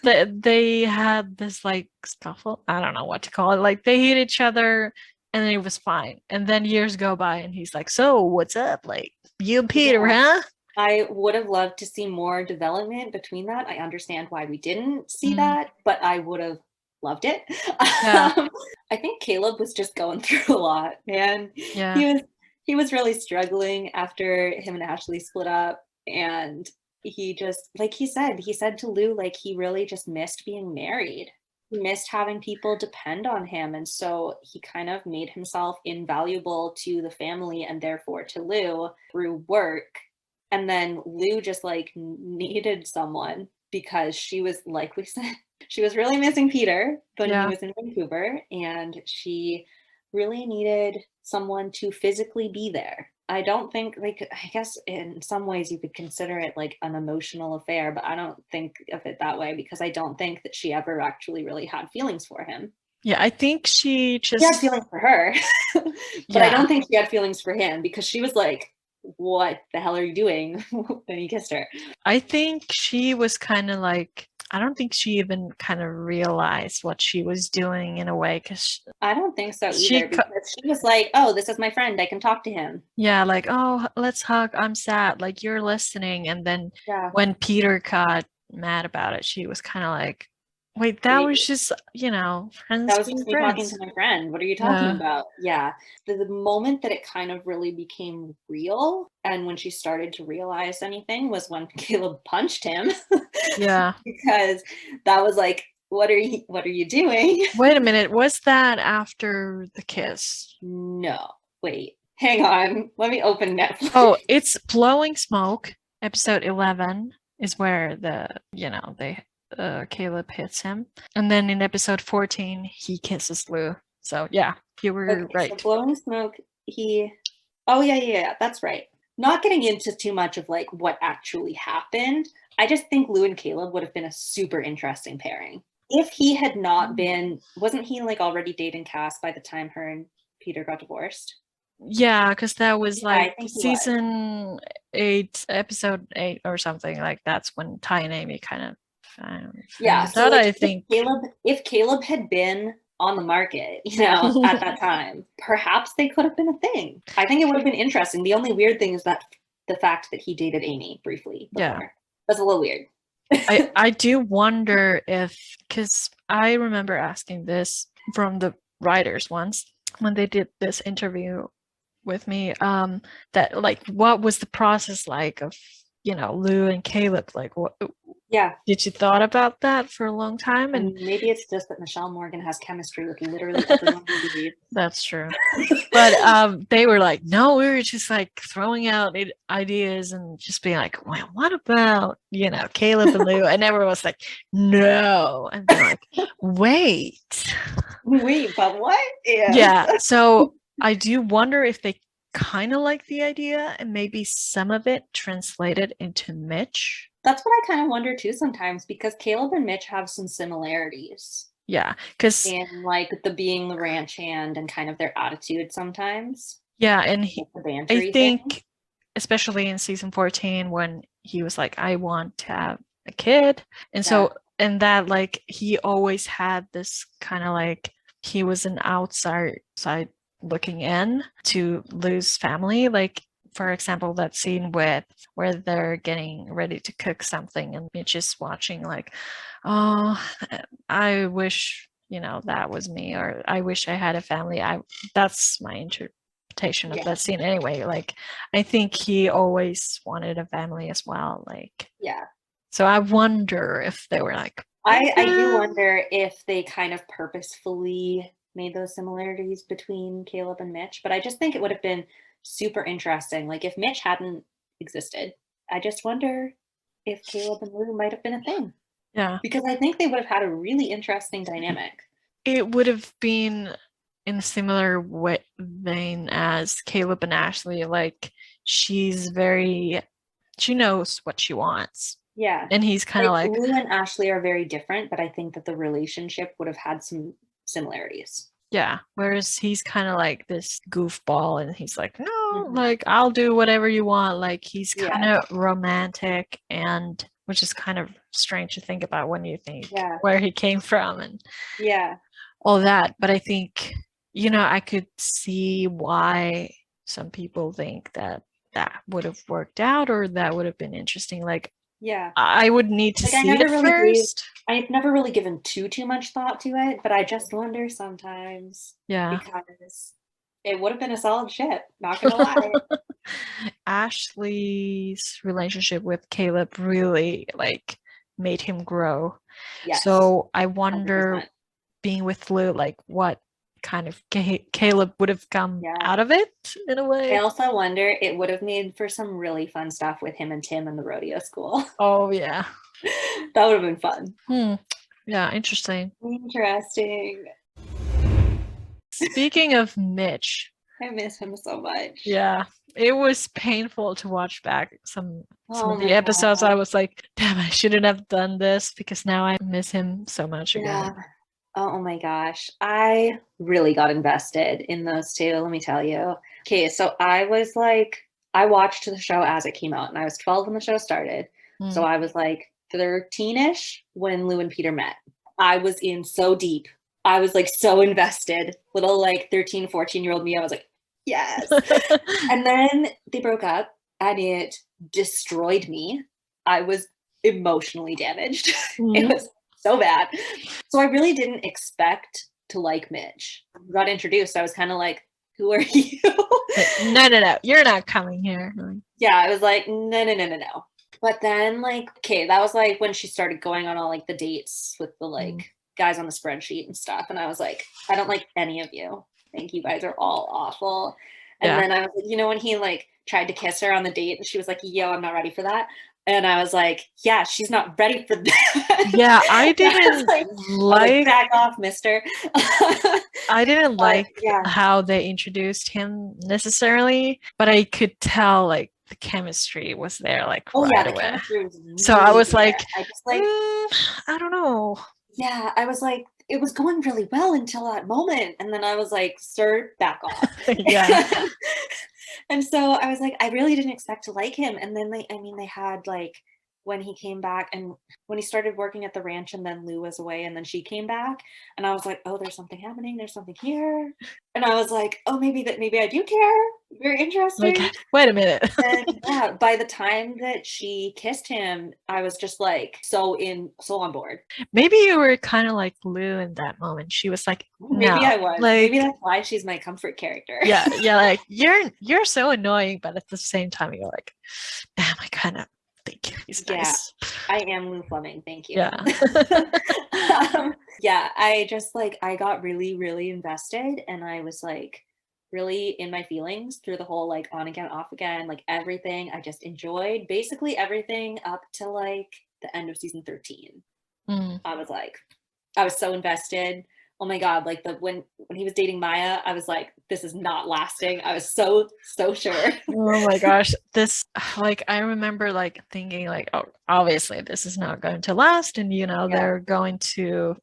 E: They had this like scuffle. I don't know what to call it. Like they hate each other. And then it was fine. And then years go by and he's like, so what's up? Like, you and Peter, huh?
F: I would have loved to see more development between that. I understand why we didn't see that, but I would have loved it. Yeah. I think Caleb was just going through a lot, man.
E: Yeah.
F: He was really struggling after him and Ashley split up. And he just, like he said to Lou, like he really just missed being married. He missed having people depend on him, and so he kind of made himself invaluable to the family and therefore to Lou through work. And then Lou just like needed someone because she was, like we said, she was really missing Peter when he was in Vancouver, and she really needed someone to physically be there. I don't think, like, I guess in some ways you could consider it like an emotional affair, but I don't think of it that way because I don't think that she ever actually really had feelings for him.
E: Yeah, I think she
F: had feelings for her, but I don't think she had feelings for him because she was like, what the hell are you doing when he kissed her?
E: I think she was kind of like, I don't think she even kind of realized what she was doing in a way. Because
F: I don't think so either, because she was like, oh, this is my friend, I can talk to him.
E: Yeah, like, oh, let's hug, I'm sad, like you're listening. And then when Peter got mad about it, she was kind of like, wait, that was just, friends.
F: That was just me talking to my friend. What are you talking about? Yeah. The moment that it kind of really became real, and when she started to realize anything, was when Caleb punched him.
E: Yeah.
F: Because that was like, what are you doing?
E: Wait a minute. Was that after the kiss?
F: No. Wait. Hang on. Let me open Netflix.
E: Oh, it's Blowing Smoke. episode 11 is where Caleb hits him. And then in episode 14, he kisses Lou. So yeah, you were
F: Okay,
E: right.
F: so blowing smoke, oh yeah, that's right. Not getting into too much of like what actually happened. I just think Lou and Caleb would have been a super interesting pairing. If he had not been, wasn't he like already dating Cass by the time her and Peter got divorced?
E: Yeah, because that was
F: Yeah, I
E: like
F: think he was.
E: season 8, episode 8 or something. Like that's when Ty and Amy kind of
F: Yeah,
E: found
F: so
E: out,
F: like,
E: I think.
F: if Caleb had been on the market, at that time, perhaps they could have been a thing. I think it would have been interesting. The only weird thing is that the fact that he dated Amy briefly before.
E: Yeah.
F: That's a little weird.
E: I do wonder if, because I remember asking this from the writers once when they did this interview with me, that like, what was the process like of, Lou and Caleb? Like, what?
F: Yeah.
E: Did you thought about that for a long time?
F: And maybe it's just that Michelle Morgan has chemistry with literally everyone who believes.
E: That's true. But they were like, no, we were just like throwing out ideas and just being like, well, what about, Caleb and Lou? And everyone was like, no. And they're like, wait.
F: Wait, but what?
E: Yeah. So I do wonder if they kind of like the idea and maybe some of it translated into Mitch.
F: That's what I kind of wonder too sometimes, because Caleb and Mitch have some similarities.
E: Yeah, because
F: in like the being the ranch hand and kind of their attitude sometimes.
E: Yeah, and I think
F: thing.
E: Especially in season 14 when he was like, I want to have a kid. And so and that like he always had this kind of like he was an outside looking in to Lou's family. Like for example, that scene where they're getting ready to cook something and Mitch is watching like, oh, I wish, that was me, or I wish I had a family. That's my interpretation of that scene anyway. Like, I think he always wanted a family as well. Like,
F: yeah.
E: So I wonder if they were like,
F: I do wonder if they kind of purposefully made those similarities between Caleb and Mitch, but I just think it would have been super interesting. Like if Mitch hadn't existed, I just wonder if Caleb and Lou might have been a thing.
E: Yeah.
F: Because I think they would have had a really interesting dynamic.
E: It would have been in a similar vein as Caleb and Ashley. Like she knows what she wants.
F: Yeah.
E: And he's kind of like
F: Lou and Ashley are very different, but I think that the relationship would have had some similarities.
E: Yeah, whereas he's kind of like this goofball and he's like, no, like I'll do whatever you want. Like he's kind of romantic, and which is kind of strange to think about when you think where he came from and all that. But I think, I could see why some people think that would have worked out or that would have been interesting. Like, I would need to see it first.
F: I've never really given too much thought to it, but I just wonder sometimes.
E: Yeah.
F: Because it would have been a solid ship, not gonna lie.
E: Ashley's relationship with Caleb really like made him grow.
F: Yes.
E: So I wonder 100%. Being with Lou, like what kind of Caleb would have come out of it in a way.
F: I also wonder it would have made for some really fun stuff with him and Tim in the rodeo school.
E: Oh yeah.
F: That would have been fun.
E: Yeah, interesting. Speaking of Mitch,
F: I miss him so much.
E: Yeah, it was painful to watch back some of the episodes. God. I was like, damn, I shouldn't have done this because now I miss him so much again.
F: Oh my gosh. I really got invested in those two, let me tell you. Okay, so I watched the show as it came out, and I was 12 when the show started. So I was like 13-ish when Lou and Peter met. I was in so deep. I was like so invested. Little like 13, 14-year-old me, I was like, yes. And then they broke up and it destroyed me. I was emotionally damaged. It was so bad. So I really didn't expect to like Mitch. Got introduced. I was kind of like, who are you?
E: No. You're not coming here.
F: Yeah, I was like, no. But then like, okay, that was like when she started going on all like the dates with the like guys on the spreadsheet and stuff. And I was like, I don't like any of you. I think you guys are all awful. And then I was like, when he like tried to kiss her on the date and she was like, yo, I'm not ready for that. And I was like, yeah, she's not ready for that.
E: Yeah, I didn't
F: like, back off, mister.
E: I didn't like
F: yeah.
E: how they introduced him necessarily, but I could tell like the chemistry was there like
F: Oh
E: right
F: yeah, the
E: away.
F: chemistry was
E: So I
F: really
E: was
F: there.
E: like,
F: I just like,
E: I don't know.
F: yeah, I was like, it was going really well until that moment. And then I was like, sir, back off.
E: Yeah.
F: And so I was like, I really didn't expect to like him. And then they had like when he came back and when he started working at the ranch and then Lou was away and then she came back and I was like, oh, there's something happening. There's something here. And I was like, oh, maybe I do care. Very interesting.
E: Like, wait a minute.
F: And yeah, by the time that she kissed him, I was just like so on board.
E: Maybe you were kind of like Lou in that moment. She was like,
F: Maybe
E: no.
F: I was.
E: Like,
F: maybe that's why she's my comfort character.
E: yeah, like you're so annoying, but at the same time you're like, damn, I kind of think he's nice.
F: I am Lou Fleming. Thank you.
E: Yeah.
F: Yeah, I just like I got really, really invested and I was like really in my feelings through the whole like on again, off again, like everything. I just enjoyed basically everything up to like the end of season 13. I was so invested. Oh my god, like when he was dating Maya, I was like, this is not lasting. I was so sure.
E: Oh my gosh, this like I remember like thinking like, oh, obviously this is not going to last, and they're going to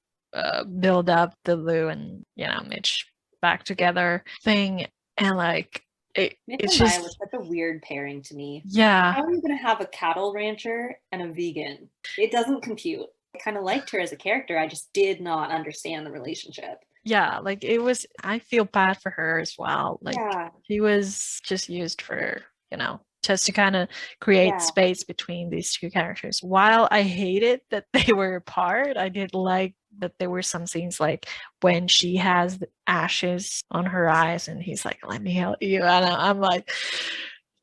E: build up the Lou and Mitch back together thing, and like
F: Mitch
E: it's
F: and
E: just
F: Maya was such a weird pairing to me.
E: Yeah.
F: How are you gonna have a cattle rancher and a vegan? It doesn't compute. I kind of liked her as a character. I just did not understand the relationship.
E: Yeah, like it was, I feel bad for her as well. Like he was just used for, just to kind of create space between these two characters. While I hated that they were apart, I did like that there were some scenes like when she has the ashes on her eyes and he's like, let me help you. And I'm like,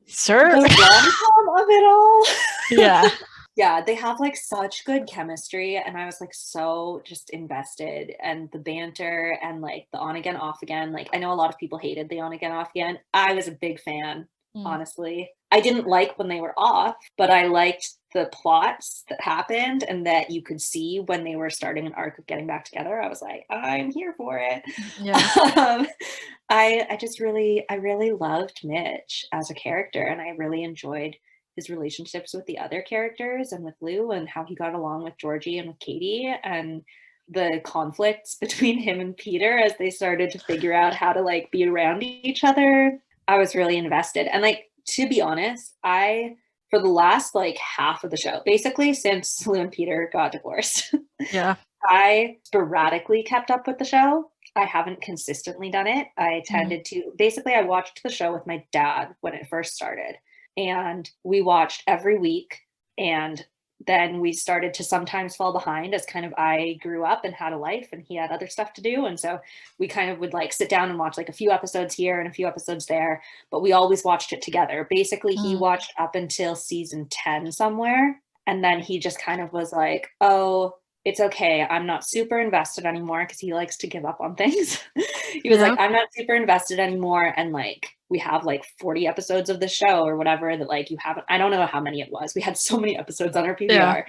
E: sir.
F: The rom-com of it all.
E: Yeah.
F: Yeah, they have like such good chemistry and I was like so just invested, and the banter and like the on again off again, like I know a lot of people hated the on again off again. I was a big fan, honestly. I didn't like when they were off, but I liked the plots that happened and that you could see when they were starting an arc of getting back together. I was like, I'm here for it.
E: Yeah.
F: I really loved Mitch as a character, and I really enjoyed his relationships with the other characters and with Lou and how he got along with Georgie and with Katie, and the conflicts between him and Peter as they started to figure out how to like be around each other. I was really invested. And like, to be honest, for the last like half of the show, basically since Lou and Peter got divorced, I sporadically kept up with the show. I haven't consistently done it. I tended to, basically I watched the show with my dad when it first started. And we watched every week, and then we started to sometimes fall behind as kind of I grew up and had a life and he had other stuff to do. And so we kind of would like sit down and watch like a few episodes here and a few episodes there, but we always watched it together. Basically, he watched up until season 10 somewhere. And then he just kind of was like, oh, it's okay. I'm not super invested anymore, because he likes to give up on things. He was like, I'm not super invested anymore. And like, we have like 40 episodes of the show or whatever that like you haven't, I don't know how many it was. We had so many episodes on our PVR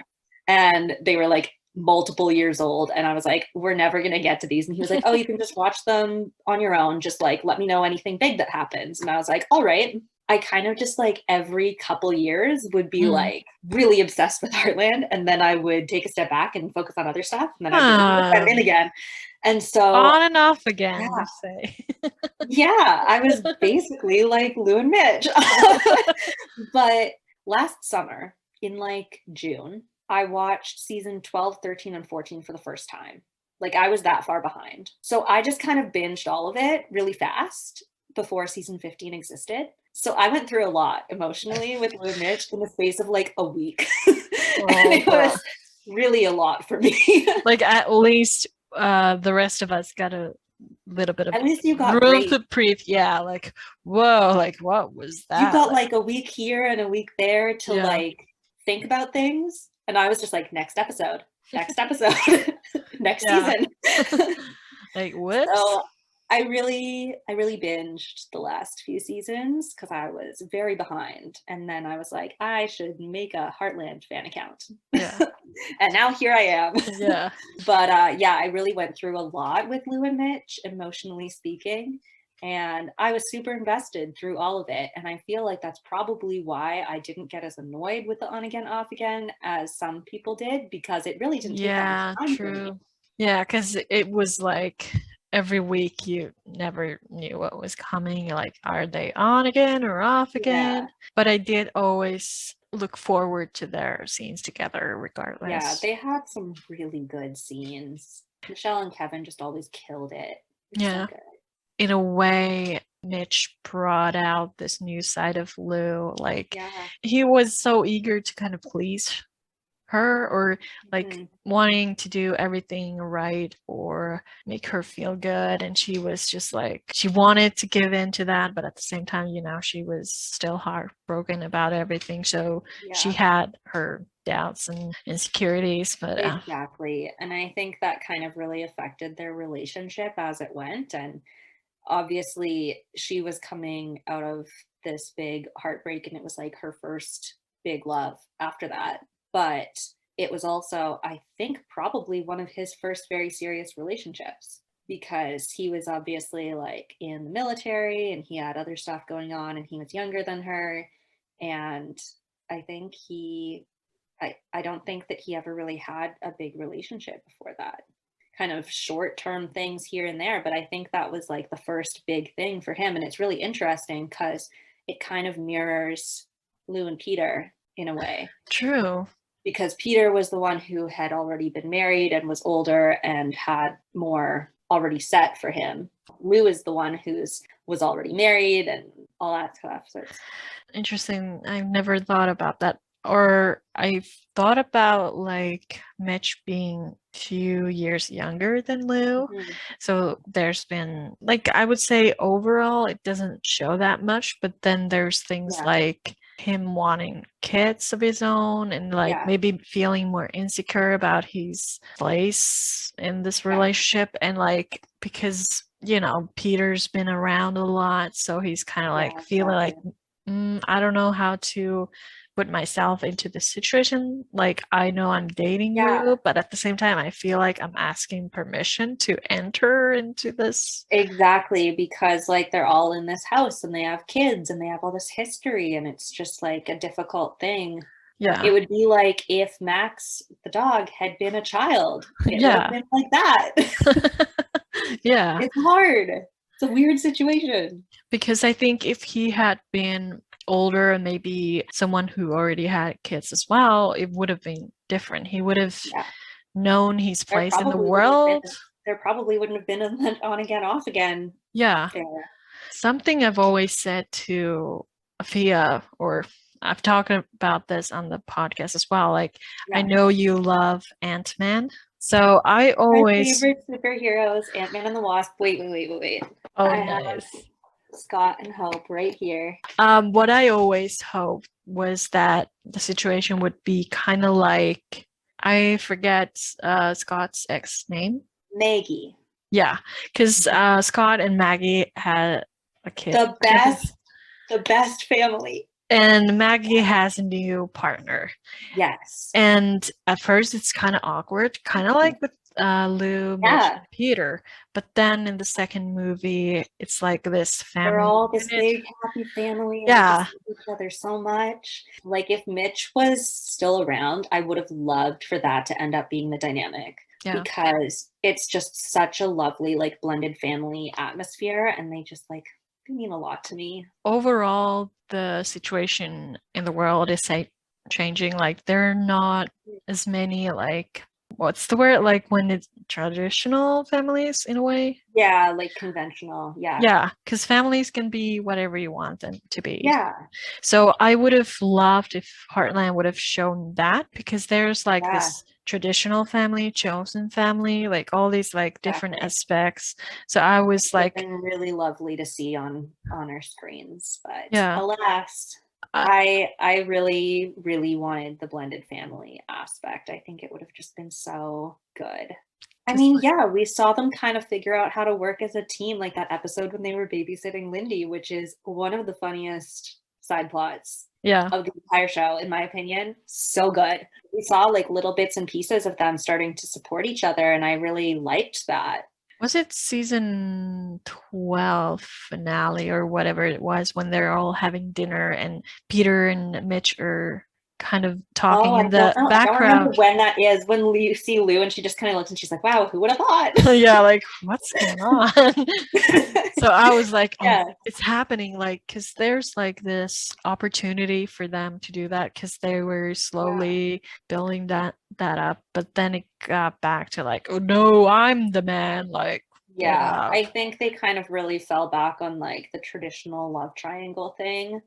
F: and they were like multiple years old. And I was like, we're never going to get to these. And he was like, oh, you can just watch them on your own. Just like, let me know anything big that happens. And I was like, all right. I kind of just like every couple years would be like really obsessed with Heartland, and then I would take a step back and focus on other stuff, and then I'd be I'm in again. And so
E: on and off again, you say.
F: Yeah, I was basically like Lou and Mitch. But last summer in like June, I watched season 12, 13, and 14 for the first time. Like I was that far behind. So I just kind of binged all of it really fast before season 15 existed. So I went through a lot emotionally with Lou and Mitch in the space of like a week. And it was really a lot for me.
E: Like at least the rest of us got a little bit of
F: at least you got
E: room to breathe. Yeah, like whoa, like what was that?
F: You got like a week here and a week there to like think about things. And I was just like, next episode, next season.
E: Like what? So
F: I really binged the last few seasons because I was very behind. And then I was like, I should make a Heartland fan account.
E: Yeah.
F: And now here I am.
E: Yeah.
F: But yeah, I really went through a lot with Lou and Mitch, emotionally speaking. And I was super invested through all of it. And I feel like that's probably why I didn't get as annoyed with the on again, off again as some people did, because it really didn't take that
E: Yeah,
F: much time for me.
E: true. Yeah, because it was like every week you never knew what was coming. Like, are they on again or off
F: Yeah.
E: again? But I did always look forward to their scenes together,
F: Yeah,
E: regardless.
F: they had some really good scenes. Michelle and Kevin just always killed it. They're so
E: Yeah.
F: good.
E: In a way, Mitch brought out this new side of Lou. Like,
F: Yeah.
E: he was so eager to kind of please her, or like
F: Mhm.
E: wanting to do everything right or make her feel good, and she was just like, she wanted to give in to that, but at the same time, you know, she was still heartbroken about everything, so she
F: Yeah,
E: had her doubts and insecurities, but
F: exactly. And I think that kind of really affected their relationship as it went. And obviously, she was coming out of this big heartbreak, and it was like her first big love after that. But it was also, I think, probably one of his first very serious relationships, because he was obviously like in the military and he had other stuff going on and he was younger than her. And I think I don't think that he ever really had a big relationship before that. Kind of short term things here and there, but I think that was like the first big thing for him. And it's really interesting because it kind of mirrors Lou and Peter in a way,
E: true.
F: because Peter was the one who had already been married and was older and had more already set for him. Lou is the one who's was already married and all that stuff. So it's
E: Interesting. I've never thought about that. Or I've thought about like Mitch being a few years younger than Lou.
F: Mhm.
E: So there's been, like, I would say overall it doesn't show that much, but then there's things
F: Yeah,
E: like him wanting kids of his own and like
F: yeah,
E: maybe feeling more insecure about his place in this
F: yeah,
E: relationship, and like because you know Peter's been around a lot, so he's kind of
F: yeah,
E: like feeling like,
F: exactly.
E: I don't know how to put myself into this situation. Like, I know I'm dating
F: Yeah,
E: Lou, but at the same time, I feel like I'm asking permission to enter into this.
F: exactly. Because like they're all in this house and they have kids and they have all this history, and it's just like a difficult thing. It
E: Yeah.
F: would be like if Max, the dog, had been a child. It would have
E: Yeah.
F: been like that.
E: Yeah.
F: It's hard. It's a weird situation.
E: Because I think if he had been older and maybe someone who already had kids as well, it would have been different. He would have
F: Yeah.
E: known his
F: There
E: place in the
F: probably wouldn't have
E: world.
F: been there probably wouldn't have been an on again, off again
E: Yeah.
F: there.
E: Something I've always said to Afia, or I've talked about this on the podcast as well. Like, I
F: Yeah.
E: know you love Ant-Man. So I
F: My
E: always,
F: favorite superheroes, Ant-Man and the Wasp. Wait.
E: oh,
F: I have
E: nice.
F: Scott and Hope right here.
E: What I always hoped was that the situation would be kind of like, I forget Scott's ex name.
F: Maggie.
E: Yeah, because Scott and Maggie had a kid.
F: The best family.
E: And Maggie has a new partner.
F: Yes.
E: And at first it's kind of awkward, kind of like with Lou, Mitch,
F: Yeah.
E: and Peter. But then in the second movie, it's like this
F: They're
E: family
F: all this
E: unit.
F: big happy family, and
E: Yeah.
F: they just love each other so much. Like if Mitch was still around, I would have loved for that to end up being the dynamic.
E: Yeah.
F: Because it's just such a lovely like blended family atmosphere, and they just like they mean a lot to me.
E: Overall, the situation in the world is changing. Like, there are not as many, like, what's the word? Like, when it's traditional families in a way.
F: Yeah, like conventional. Yeah.
E: Yeah, because families can be whatever you want them to be.
F: Yeah.
E: So I would have loved if Heartland would have shown that, because there's like
F: Yeah.
E: this traditional family, chosen family, like all these like different
F: Exactly.
E: aspects. So I was
F: It's
E: like,
F: been really lovely to see on our screens, but
E: yeah.
F: alas, I really wanted the blended family aspect. I think it would have just been so good. I mean, yeah, we saw them kind of figure out how to work as a team, like that episode when they were babysitting Lindy, which is one of the funniest side plots
E: Yeah.
F: of the entire show, in my opinion. So good. We saw like little bits and pieces of them starting to support each other, and I really liked that.
E: Was it season 12 finale or whatever it was when they're all having dinner and Peter and Mitch are kind of talking
F: Oh, I
E: in the
F: don't know. I don't remember
E: background?
F: when that is. When you see Lou and she just kind of looks and she's like, wow, who would have thought?
E: Yeah, like what's going on? So I was like,
F: Yeah.
E: it's happening, like, because there's like this opportunity for them to do that because they were slowly building that up, but then it got back to like, oh no, I'm the man, like, get
F: Yeah,
E: out.
F: I think they kind of really fell back on like the traditional love triangle thing.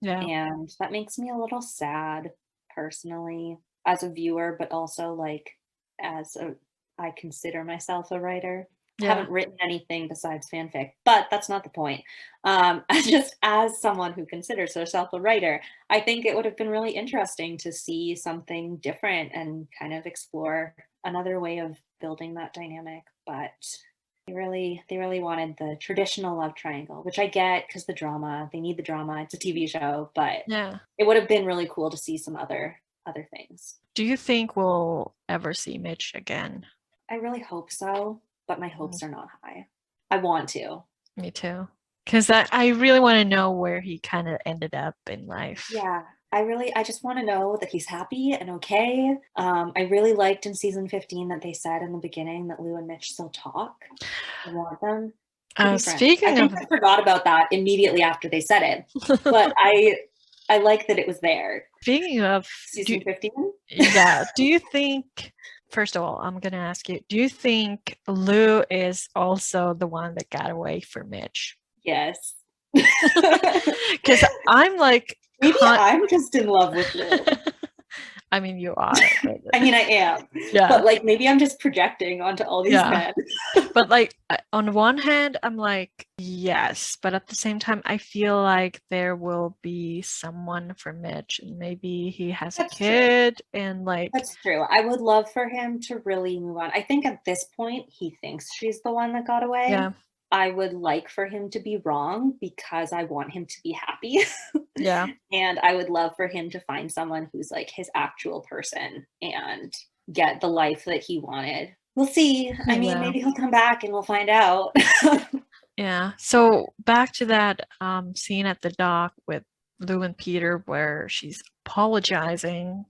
E: Yeah.
F: And that makes me a little sad personally as a viewer, but also like I consider myself a writer. I
E: Yeah.
F: haven't written anything besides fanfic, but that's not the point. Just as someone who considers herself a writer, I think it would have been really interesting to see something different and kind of explore another way of building that dynamic. But they really wanted the traditional love triangle, which I get because the drama, they need the drama. It's a TV show, but
E: Yeah.
F: it would have been really cool to see some other things.
E: Do you think we'll ever see Mitch again?
F: I really hope so, but my hopes are not high. I want to.
E: Me too. Because I really want to know where he kind of ended up in life.
F: Yeah, I just want to know that he's happy and okay. I really liked in season 15 that they said in the beginning that Lou and Mitch still talk. I want them to be friends.
E: Speaking
F: I think
E: of,
F: I forgot about that immediately after they said it, but I like that it was there.
E: speaking of,
F: Season 15?
E: yeah, do you think, first of all, I'm going to ask you, do you think Lou is also the one that got away from Mitch?
F: Yes.
E: Because I'm like,
F: Maybe I'm just in love with Lou.
E: I mean, you are.
F: I mean, I am.
E: Yeah.
F: But like, maybe I'm just projecting onto all these men.
E: But like, on one hand, I'm like, yes. But at the same time, I feel like there will be someone for Mitch, and maybe he has
F: That's
E: a kid, and like.
F: That's true. I would love for him to really move on. I think at this point, he thinks she's the one that got away.
E: Yeah.
F: I would like for him to be wrong because I want him to be happy.
E: Yeah.
F: And I would love for him to find someone who's like his actual person and get the life that he wanted. We'll see. I mean, maybe he'll come back and we'll find out.
E: Yeah. So back to that scene at the dock with Lou and Peter where she's apologizing.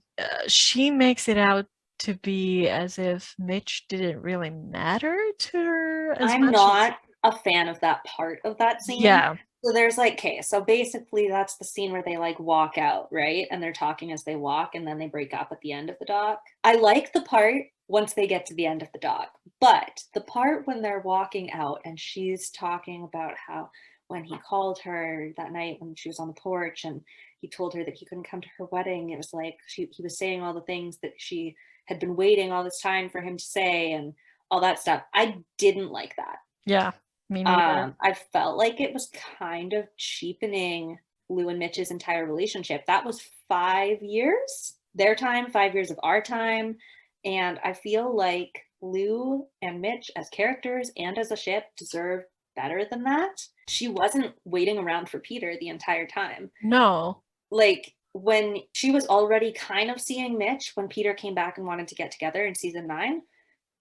E: She makes it out to be as if Mitch didn't really matter to her as
F: I'm
E: much
F: not a fan of that part of that scene.
E: Yeah.
F: So there's like, okay, so basically that's the scene where they like walk out, right? And they're talking as they walk and then they break up at the end of the dock. I like the part once they get to the end of the dock, but the part when they're walking out and she's talking about how when he called her that night when she was on the porch and he told her that he couldn't come to her wedding, it was like he was saying all the things that she had been waiting all this time for him to say and all that stuff. I didn't like that.
E: Yeah. Me neither.
F: I felt like it was kind of cheapening Lou and Mitch's entire relationship. That was 5 years, their time, 5 years of our time. And I feel like Lou and Mitch as characters and as a ship deserve better than that. She wasn't waiting around for Peter the entire time.
E: No.
F: Like when she was already kind of seeing Mitch when Peter came back and wanted to get together in season 9,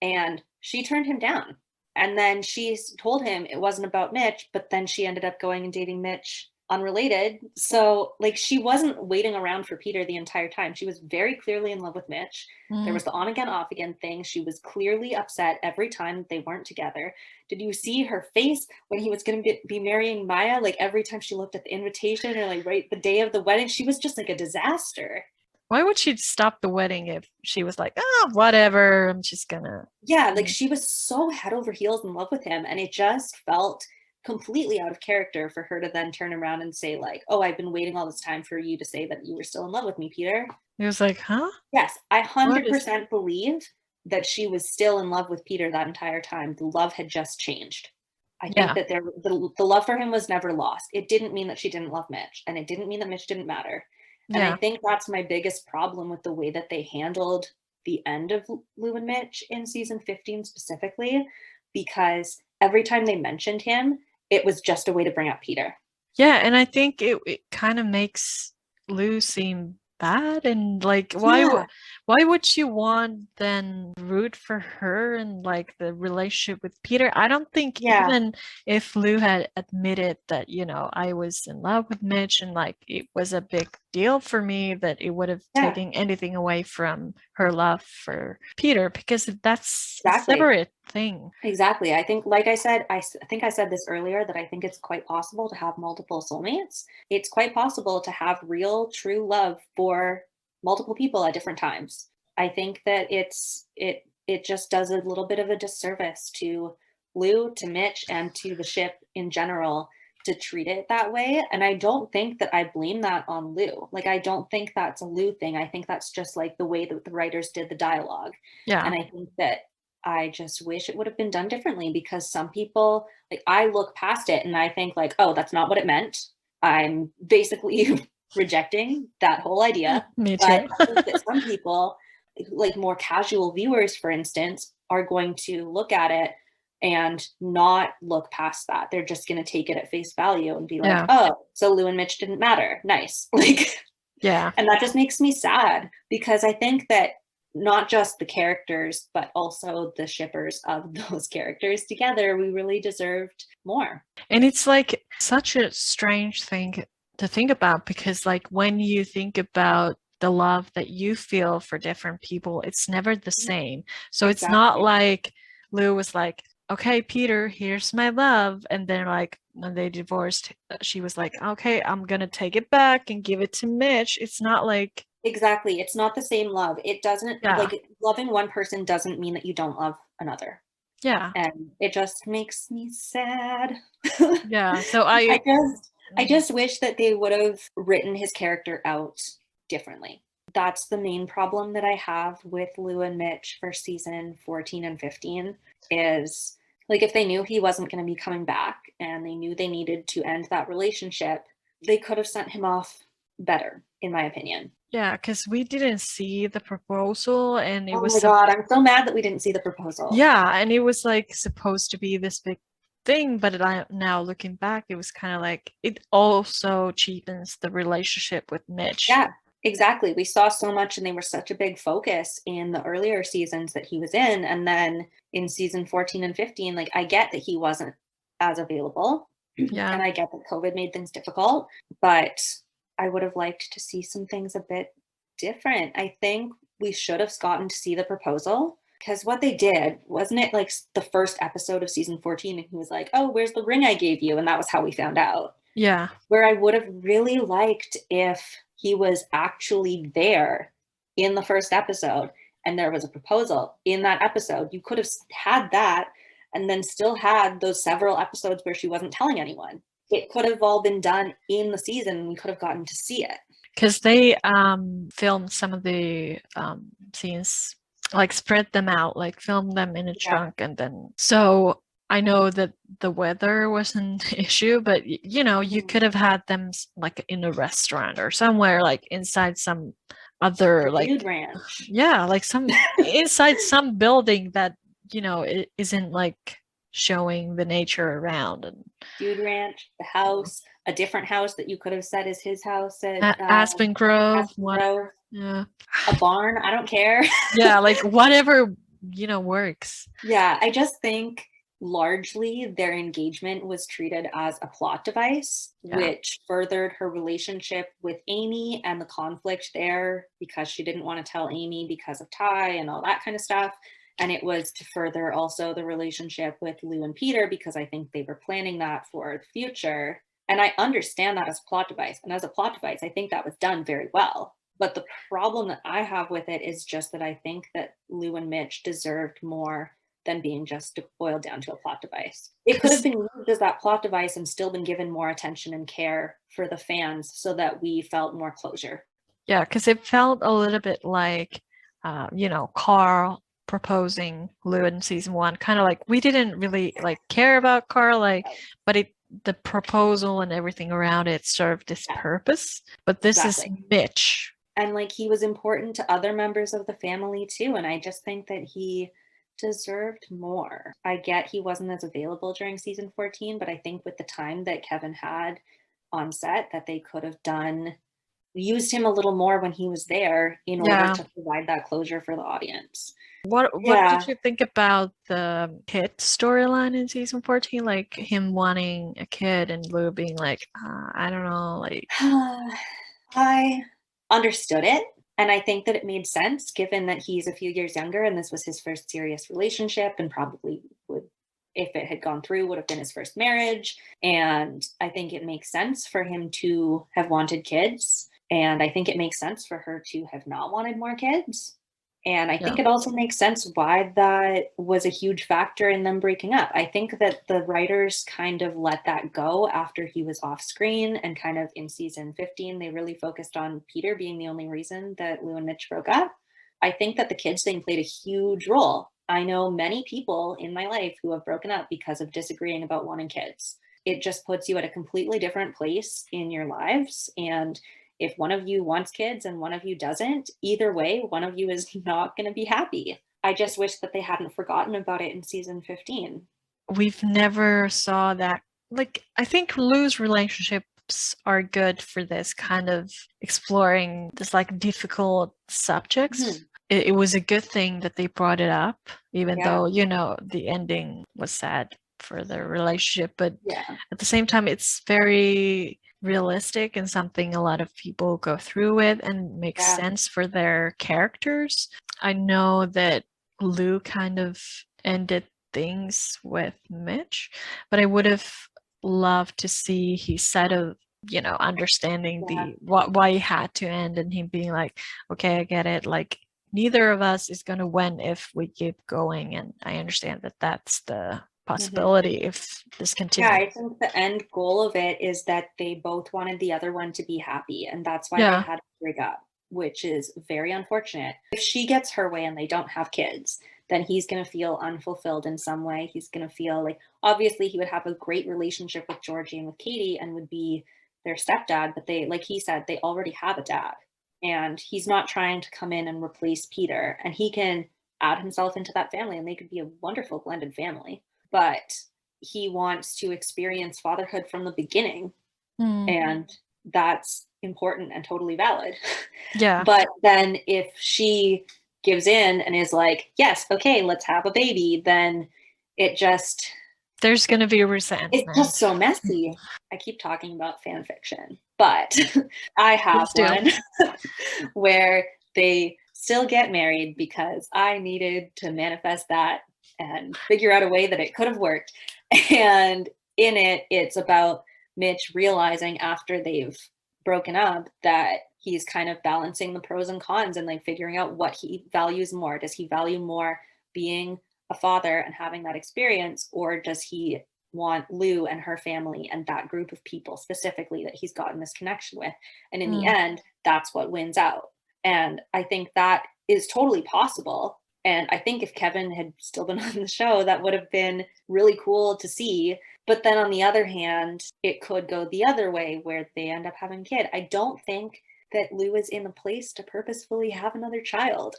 F: and she turned him down. And then she told him it wasn't about Mitch, but then she ended up going and dating Mitch unrelated. So like she wasn't waiting around for Peter the entire time. She was very clearly in love with Mitch. There was the on again, off again thing. She was clearly upset every time they weren't together. Did you see her face when he was going to be marrying Maya? Like every time she looked at the invitation or like right the day of the wedding, she was just like a disaster.
E: Why would she stop the wedding if she was like, oh, whatever, I'm just gonna.
F: Yeah, like she was so head over heels in love with him, and it just felt completely out of character for her to then turn around and say like, oh, I've been waiting all this time for you to say that you were still in love with me, Peter.
E: It was like, huh?
F: Yes, I 100% believe that she was still in love with Peter that entire time. The love had just changed. I think that the love for him was never lost. It didn't mean that she didn't love Mitch, and it didn't mean that Mitch didn't matter. And I think that's my biggest problem with the way that they handled the end of Lou and Mitch in season 15 specifically, because every time they mentioned him, it was just a way to bring up Peter.
E: Yeah, and I think it kind of makes Lou seem bad, and like
F: Yeah.
E: why would you want then root for her and like the relationship with Peter? I don't think
F: Yeah.
E: even if Lou had admitted that, I was in love with Mitch and like it was a big deal for me, that it would have
F: Yeah.
E: taken anything away from her love for Peter, because that's
F: Exactly.
E: a separate thing.
F: Exactly. I think, like I said, I think I said this earlier, that I think it's quite possible to have multiple soulmates. It's quite possible to have real, true love for multiple people at different times. I think that it just does a little bit of a disservice to Lou, to Mitch, and to the ship in general to treat it that way. And I don't think that I blame that on Lou. Like, I don't think that's a Lou thing. I think that's just like the way that the writers did the dialogue.
E: Yeah.
F: And I think that I just wish it would have been done differently, because some people, like, I look past it and I think like, oh, that's not what it meant. I'm basically rejecting that whole idea.
E: Me
F: But
E: too.
F: I think that some people, like more casual viewers, for instance, are going to look at it and not look past that. They're just going to take it at face value and be like,
E: Yeah.
F: oh, so Lou and Mitch didn't matter. Nice. Like,
E: Yeah.
F: and that just makes me sad, because I think that not just the characters, but also the shippers of those characters together, we really deserved more.
E: And it's like such a strange thing to think about, because like when you think about the love that you feel for different people, it's never the same. So it's not
F: Exactly.
E: like Lou was like, okay, Peter, here's my love. And then like when they divorced, she was like, okay, I'm going to take it back and give it to Mitch. It's not like,
F: Exactly. It's not the same love. It doesn't,
E: Yeah.
F: like, loving one person doesn't mean that you don't love another.
E: yeah,
F: And it just makes me sad.
E: yeah. So
F: I just wish that they would have written his character out differently. That's the main problem that I have with Lou and Mitch for season 14 and 15, is like, if they knew he wasn't going to be coming back and they knew they needed to end that relationship, they could have sent him off better, in my opinion.
E: Yeah, because we didn't see the proposal, and it
F: Oh
E: was
F: my God, I'm so mad that we didn't see the proposal.
E: Yeah, and it was like supposed to be this big thing, but now looking back, it was kind of like it also cheapens the relationship with Mitch.
F: Yeah, exactly. We saw so much, and they were such a big focus in the earlier seasons that he was in. And then in season 14 and 15, like, I get that he wasn't as available.
E: Yeah.
F: And I get that COVID made things difficult, but I would have liked to see some things a bit different. I think we should have gotten to see the proposal, because what they did, wasn't it like the first episode of season 14, and he was like, oh, where's the ring I gave you? And that was how we found out.
E: Yeah.
F: Where I would have really liked if he was actually there in the first episode and there was a proposal in that episode. You could have had that and then still had those several episodes where she wasn't telling anyone. It could have all been done in the season, and we could have gotten to see it.
E: Because they filmed some of the scenes, like spread them out, like filmed them in a chunk, and then so I know that the weather was an issue, but you could have had them like in a restaurant or somewhere, like inside some other like
F: Dude Ranch.
E: Yeah, like some inside some building that it isn't like showing the nature around. And
F: Dude Ranch, the house, a different house that you could have said is his house at
E: Aspen Grove,
F: Aspen Grove.
E: Yeah,
F: a barn, I don't care.
E: Yeah, like whatever works.
F: Yeah, I just think largely their engagement was treated as a plot device, which furthered her relationship with Amy and the conflict there, because she didn't want to tell Amy because of Ty and all that kind of stuff. And it was to further also the relationship with Lou and Peter, because I think they were planning that for the future. And I understand that as a plot device. And as a plot device, I think that was done very well. But the problem that I have with it is just that I think that Lou and Mitch deserved more than being just boiled down to a plot device. It could have been used as that plot device and still been given more attention and care for the fans, so that we felt more closure.
E: Yeah, because it felt a little bit like, Carl proposing Lou in season 1. Kind of like we didn't really like care about Carl, but the proposal and everything around it served this purpose. But this is Mitch
F: And like he was important to other members of the family too. And I just think that he deserved more. I get he wasn't as available during season 14, but I think with the time that Kevin had on set that they could have used him a little more when he was there in order
E: Yeah.
F: to provide that closure for the audience.
E: What
F: Yeah.
E: did you think about the Kit storyline in season 14? Like him wanting a kid and Lou being like, I don't know, like
F: I understood it. And I think that it made sense given that he's a few years younger and this was his first serious relationship and probably would, if it had gone through, would have been his first marriage. And I think it makes sense for him to have wanted kids. And I think it makes sense for her to have not wanted more kids. And I think
E: Yeah.
F: it also makes sense why that was a huge factor in them breaking up. I think that the writers kind of let that go after he was off screen and kind of in season 15, they really focused on Peter being the only reason that Lou and Mitch broke up. I think that the kids thing played a huge role. I know many people in my life who have broken up because of disagreeing about wanting kids. It just puts you at a completely different place in your lives. And if one of you wants kids and one of you doesn't, either way, one of you is not going to be happy. I just wish that they hadn't forgotten about it in season 15.
E: We've never saw that. Like, I think Lou's relationships are good for this kind of exploring this like difficult subjects.
F: Mhm.
E: It was a good thing that they brought it up, even
F: Yeah.
E: though, you know, the ending was sad for their relationship. But
F: Yeah.
E: at the same time, it's very realistic and something a lot of people go through with and makes
F: Yeah.
E: sense for their characters. I know that Lou kind of ended things with Mitch, but I would have loved to see his side of, you know, understanding
F: Yeah.
E: why he had to end and him being like, okay, I get it. Like neither of us is going to win if we keep going, and I understand that that's the possibility if this
F: Yeah,
E: continues.
F: I think the end goal of it is that they both wanted the other one to be happy, and that's why they
E: Yeah.
F: had to break up, which is very unfortunate. If she gets her way and they don't have kids, then he's going to feel unfulfilled in some way. He's going to feel like, obviously, he would have a great relationship with Georgie and with Katie and would be their stepdad, but they, like he said, they already have a dad. And he's not trying to come in and replace Peter, and he can add himself into that family, and they could be a wonderful blended family. But he wants to experience fatherhood from the beginning, and that's important and totally valid.
E: Yeah.
F: But then if she gives in and is like, yes, okay, let's have a baby, then it just,
E: there's going to be resentment.
F: it's just so messy. I keep talking about fan fiction, but I have
E: Please do.
F: one where they still get married because I needed to manifest that and figure out a way that it could have worked. And in it, it's about Mitch realizing after they've broken up that he's kind of balancing the pros and cons and like figuring out what he values more. Does he value more being a father and having that experience, or does he want Lou and her family and that group of people specifically that he's gotten this connection with? And in the end, that's what wins out. And I think that is totally possible. And I think if Kevin had still been on the show, that would have been really cool to see. But then on the other hand, it could go the other way where they end up having a kid. I don't think that Lou is in a place to purposefully have another child.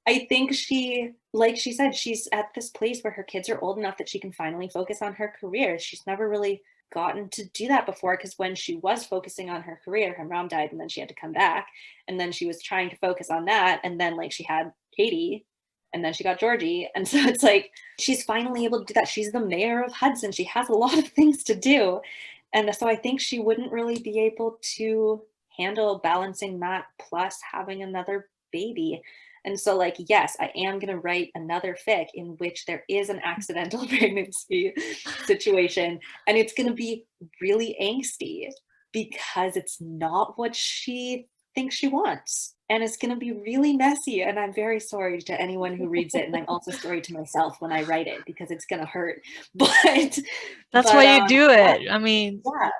F: I think she, like she said, she's at this place where her kids are old enough that she can finally focus on her career. She's never really gotten to do that before, because when she was focusing on her career, her mom died and then she had to come back, and then she was trying to focus on that, and then like she had Katie and then she got Georgie, and so it's like she's finally able to do that. She's the mayor of Hudson. She has a lot of things to do, and so I think she wouldn't really be able to handle balancing that plus having another baby. And so, like, yes, I am going to write another fic in which there is an accidental pregnancy situation. And it's going to be really angsty because it's not what she thinks she wants. And it's going to be really messy. And I'm very sorry to anyone who reads it. And I'm also sorry to myself when I write it because it's going to hurt. But
E: that's why you do it. I mean,
F: yeah,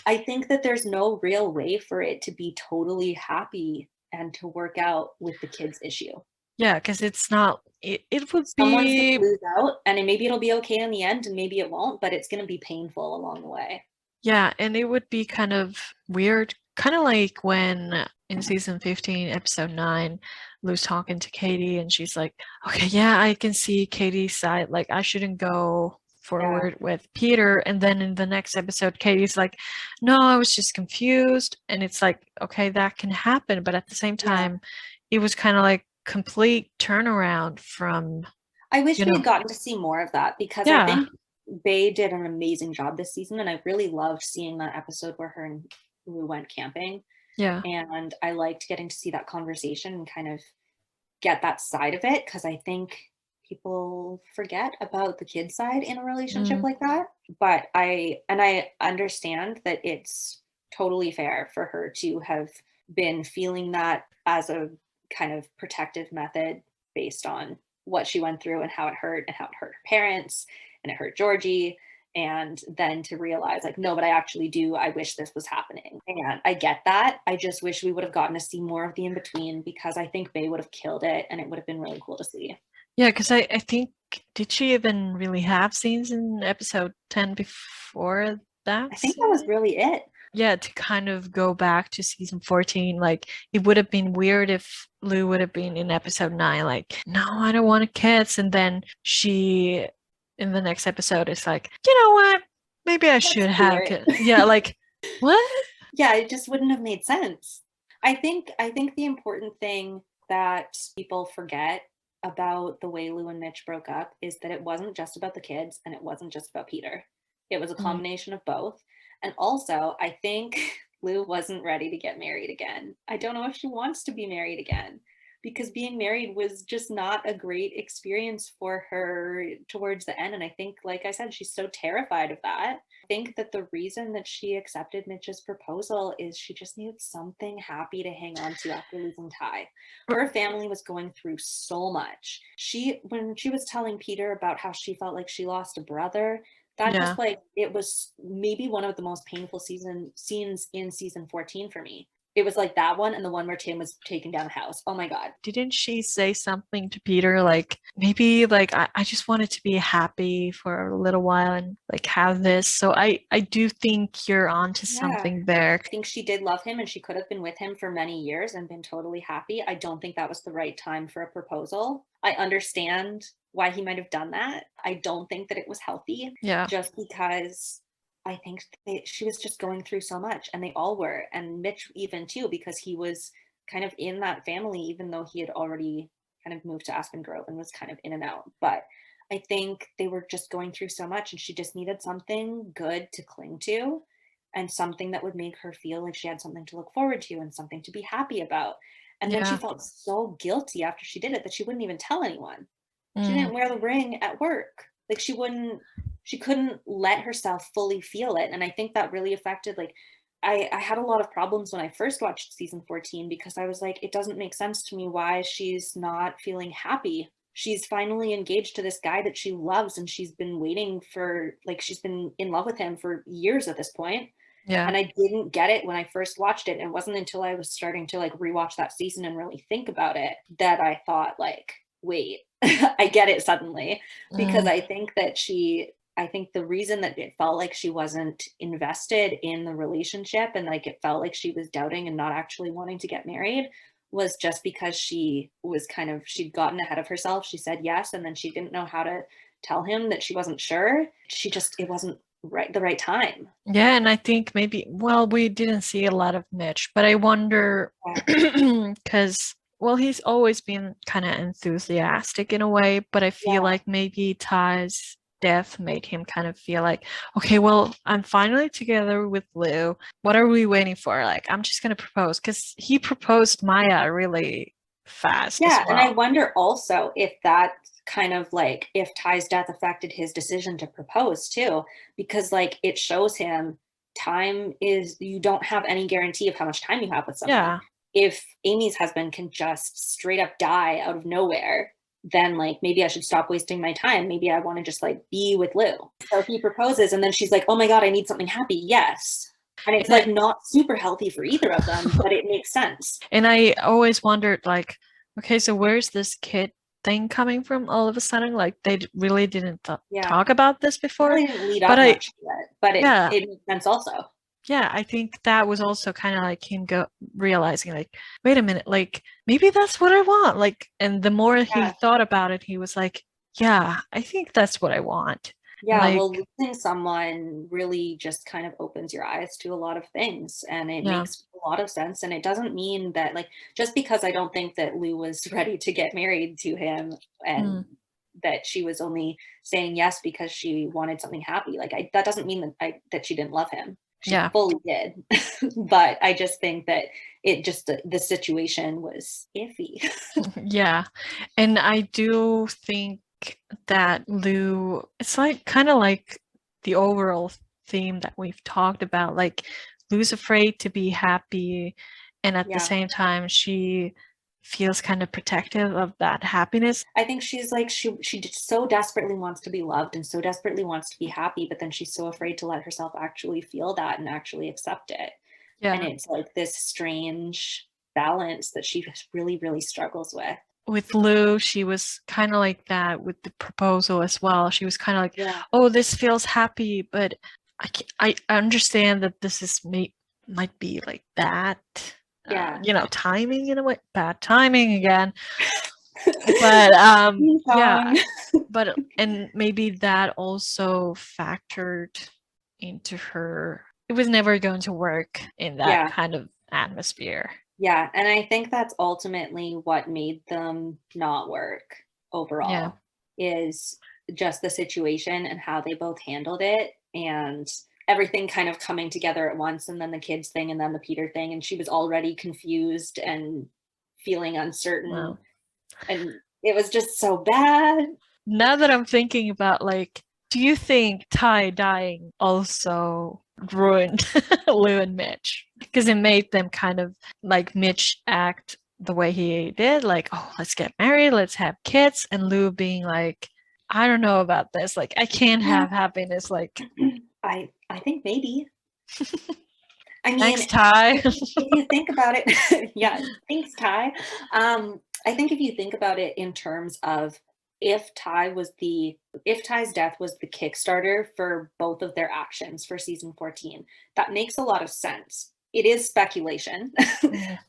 F: I think that there's no real way for it to be totally happy and to work out with the kids issue.
E: Yeah, because it's not, it would
F: Someone's
E: be,
F: gonna lose out, and maybe it'll be okay in the end and maybe it won't, but it's going to be painful along the way.
E: yeah, and it would be kind of weird, kind of like when in season 15, episode 9, Lou's talking to Katie and she's like, okay, yeah, I can see Katie's side. Like, I shouldn't go forward with Peter. And then in the next episode, Katie's like, no, I was just confused. And it's like, okay, that can happen. But at the same time, it was kind of like complete turnaround from.
F: I wish we had gotten to see more of that because I think Bae did an amazing job this season. And I really loved seeing that episode where her and Lou went camping.
E: Yeah.
F: And I liked getting to see that conversation and kind of get that side of it because I think people forget about the kid side in a relationship like that. But I understand that it's totally fair for her to have been feeling that as a kind of protective method based on what she went through and how it hurt her parents and it hurt Georgie. And then to realize like, no, but I wish this was happening. And I get that. I just wish we would have gotten to see more of the in-between because I think Bae would have killed it and it would have been really cool to see.
E: Yeah, because I think, did she even really have scenes in episode 10 before that?
F: I think that was really it.
E: Yeah, to kind of go back to season 14, like it would have been weird if Lou would have been in episode 9, like, no, I don't want kids. And then she, in the next episode, is like, you know what? Maybe I should have kids. Yeah, like, what?
F: Yeah, it just wouldn't have made sense. I think the important thing that people forget about the way Lou and Mitch broke up is that it wasn't just about the kids and it wasn't just about Peter. It was a combination of both. And also, I think Lou wasn't ready to get married again. I don't know if she wants to be married again because being married was just not a great experience for her towards the end. And I think, like I said, she's so terrified of that. I think that the reason that she accepted Mitch's proposal is she just needed something happy to hang on to after losing Ty. Her family was going through so much. When she was telling Peter about how she felt like she lost a brother, that just like, it was maybe one of the most painful scenes in season 14 for me. It was like that one and the one where Tim was taking down the house. Oh my God.
E: Didn't she say something to Peter like, maybe like I just wanted to be happy for a little while and like have this. So I do think you're onto something there.
F: I think she did love him and she could have been with him for many years and been totally happy. I don't think that was the right time for a proposal. I understand why he might have done that. I don't think that it was healthy.
E: Yeah.
F: Just because I think she was just going through so much and they all were. And Mitch even too, because he was kind of in that family, even though he had already kind of moved to Aspen Grove and was kind of in and out. But I think they were just going through so much and she just needed something good to cling to and something that would make her feel like she had something to look forward to and something to be happy about. And then she felt so guilty after she did it that she wouldn't even tell anyone. She didn't wear the ring at work. Like she couldn't let herself fully feel it. And I think that really affected, like, I had a lot of problems when I first watched season 14 because I was like, it doesn't make sense to me why she's not feeling happy. She's finally engaged to this guy that she loves and she's been waiting for, like, she's been in love with him for years at this point.
E: Yeah.
F: And I didn't get it when I first watched it. And it wasn't until I was starting to like rewatch that season and really think about it that I thought like, wait, I get it suddenly. Because I think the reason that it felt like she wasn't invested in the relationship and like it felt like she was doubting and not actually wanting to get married was just because she'd gotten ahead of herself. She said yes, and then she didn't know how to tell him that she wasn't sure. It wasn't the right time.
E: Yeah, and I think maybe, well, we didn't see a lot of Mitch, but I wonder because he's always been kind of enthusiastic in a way, but I feel like maybe Ty's death made him kind of feel like, okay, well, I'm finally together with Lou. What are we waiting for? Like, I'm just going to propose, because he proposed Maya really fast.
F: Yeah, and I wonder also if that kind of like, if Ty's death affected his decision to propose too, because like it shows him you don't have any guarantee of how much time you have with someone.
E: Yeah.
F: If Amy's husband can just straight up die out of nowhere, then like maybe I should stop wasting my time. Maybe I want to just like be with Lou. So he proposes and then she's like, oh my God, I need something happy. Yes. And it's like not super healthy for either of them, but it makes sense.
E: And I always wondered like, okay, so where's this kid thing coming from all of a sudden? Like they really didn't talk about this before.
F: They didn't lead up much to it, but it makes sense also.
E: yeah, I think that was also kind of like him realizing like, wait a minute, like maybe that's what I want. Like, and the more he
F: Yeah.
E: thought about it, he was like, yeah, I think that's what I want.
F: Yeah,
E: Like,
F: well, losing someone really just kind of opens your eyes to a lot of things, and it
E: yeah,
F: makes a lot of sense. And it doesn't mean that, like, just because I don't think that Lou was ready to get married to him and
E: mm,
F: that she was only saying yes because she wanted something happy, like, that doesn't mean that she didn't love him. She
E: yeah,
F: fully did. But I just think that it just the situation was iffy.
E: yeah. And I do think that Lou, it's like kind of like the overall theme that we've talked about. Like Lou's afraid to be happy, and at the
F: Yeah.
E: same time, she feels kind of protective of that happiness.
F: I think she's like she just so desperately wants to be loved and so desperately wants to be happy, but then she's so afraid to let herself actually feel that and actually accept it. And
E: Yeah.
F: it's like this strange balance that she just really, really struggles with.
E: With Lou, she was kind of like that with the proposal as well. She was kind of like,
F: Yeah.
E: "Oh, this feels happy, but I understand that this is might be like bad,
F: Yeah.
E: timing in a way, bad timing again." But yeah, but and maybe that also factored into her. It was never going to work in that
F: Yeah.
E: kind of atmosphere.
F: Yeah. And I think that's ultimately what made them not work
E: Yeah.
F: overall, is just the situation and how they both handled it, and everything kind of coming together at once, and then the kids thing and then the Peter thing, and she was already confused and feeling uncertain,
E: Wow.
F: and it was just so bad.
E: Now that I'm thinking about, like, do you think Ty dying also ruined Lou and Mitch? Because it made them kind of like Mitch act the way he did, like, oh, let's get married, let's have kids, and Lou being like, I don't know about this, like, I can't
F: Yeah.
E: have happiness, like,
F: I think maybe. I mean,
E: thanks, Ty.
F: if you think about it, yeah, thanks, Ty. I think if you think about it in terms of if Ty's death was the Kickstarter for both of their actions for season 14, that makes a lot of sense. It is speculation.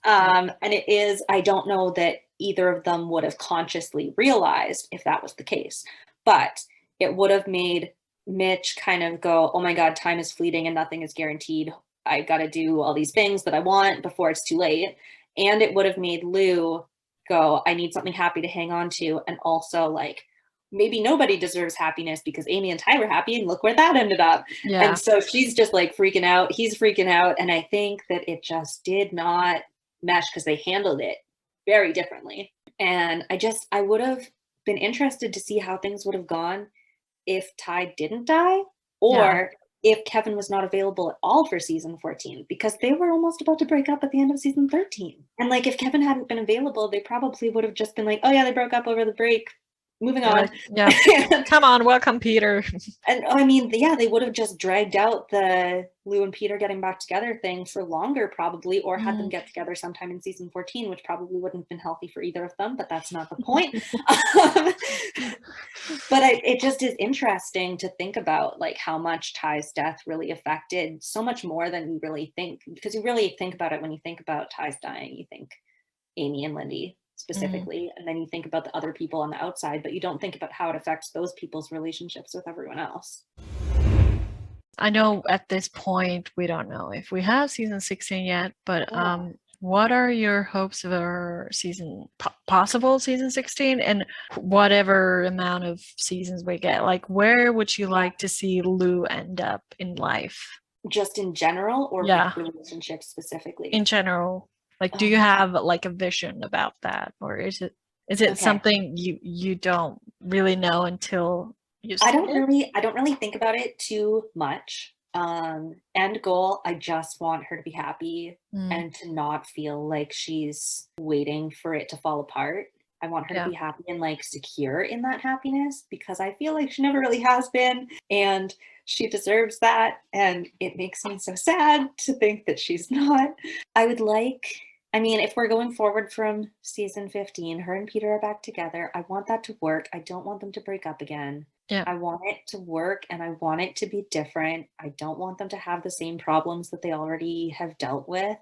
F: And it is, I don't know that either of them would have consciously realized if that was the case, but it would have made Mitch kind of go, oh my God, time is fleeting and nothing is guaranteed. I got to do all these things that I want before it's too late. And it would have made Lou go, I need something happy to hang on to. And also, like, maybe nobody deserves happiness because Amy and Ty were happy and look where that ended up.
E: Yeah.
F: And so she's just like freaking out. He's freaking out. And I think that it just did not mesh because they handled it very differently. And I would have been interested to see how things would have gone if Ty didn't die, or if Kevin was not available at all for season 14, because they were almost about to break up at the end of season 13. And like, if Kevin hadn't been available, they probably would have just been like, oh yeah, they broke up over the break. Moving on.
E: Yeah. Come on, welcome, Peter.
F: And I mean, yeah, they would have just dragged out the Lou and Peter getting back together thing for longer, probably, or had them get together sometime in season 14, which probably wouldn't have been healthy for either of them, but that's not the point. But it just is interesting to think about, like, how much Ty's death really affected so much more than you really think, because you really think about it when you think about Ty's dying, you think Amy and Lindy specifically, and then you think about the other people on the outside, but you don't think about how it affects those people's relationships with everyone else.
E: I know at this point we don't know if we have season 16 yet, but what are your hopes for possible season 16, and whatever amount of seasons we get? Like, where would you like to see Lou end up in life?
F: Just in general, or with relationships specifically? In
E: general. Like, do you have like a vision about that, or is it something you don't really know until you see
F: I don't really think about it too much. End goal, I just want her to be happy and to not feel like she's waiting for it to fall apart. I want her to be happy and like secure in that happiness, because I feel like she never really has been, and she deserves that. And it makes me so sad to think that she's not. I mean, if we're going forward from season 15, her and Peter are back together. I want that to work. I don't want them to break up again.
E: Yeah.
F: I want it to work and I want it to be different. I don't want them to have the same problems that they already have dealt with.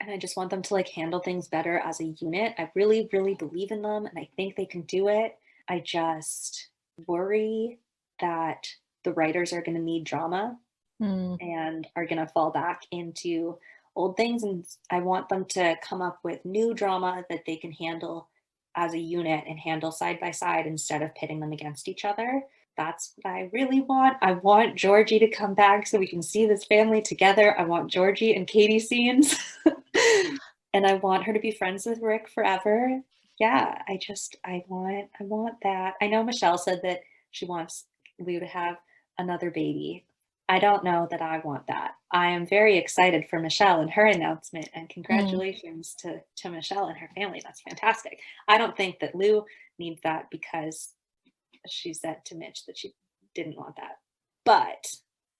F: And I just want them to like handle things better as a unit. I really, really believe in them and I think they can do it. I just worry that the writers are going to need drama
E: Mm.
F: and are going to fall back into old things. And I want them to come up with new drama that they can handle as a unit and handle side by side instead of pitting them against each other. That's what I really want. I want Georgie to come back so we can see this family together. I want Georgie and Katie scenes. And I want her to be friends with Rick forever. Yeah, I want that. I know Michelle said that she wants Lou to have another baby. I don't know that I want that. I am very excited for Michelle and her announcement, and congratulations to Michelle and her family. That's fantastic. I don't think that Lou needs that because she said to Mitch that she didn't want that. But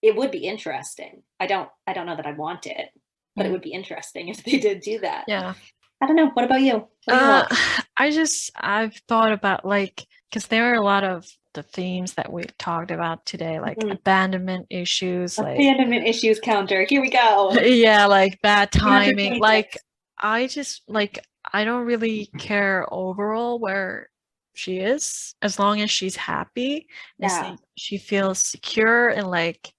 F: it would be interesting. I don't know that I want it, but it would be interesting if they did do that.
E: Yeah.
F: I don't know. What about you? What do you want?
E: I've thought about like, because there are a lot of the themes that we talked about today, like abandonment issues, like
F: Abandonment issues counter. Here we go.
E: yeah, like bad timing.
F: 326.
E: Like I don't really care overall where she is, as long as she's happy and
F: Yeah.
E: she feels secure and like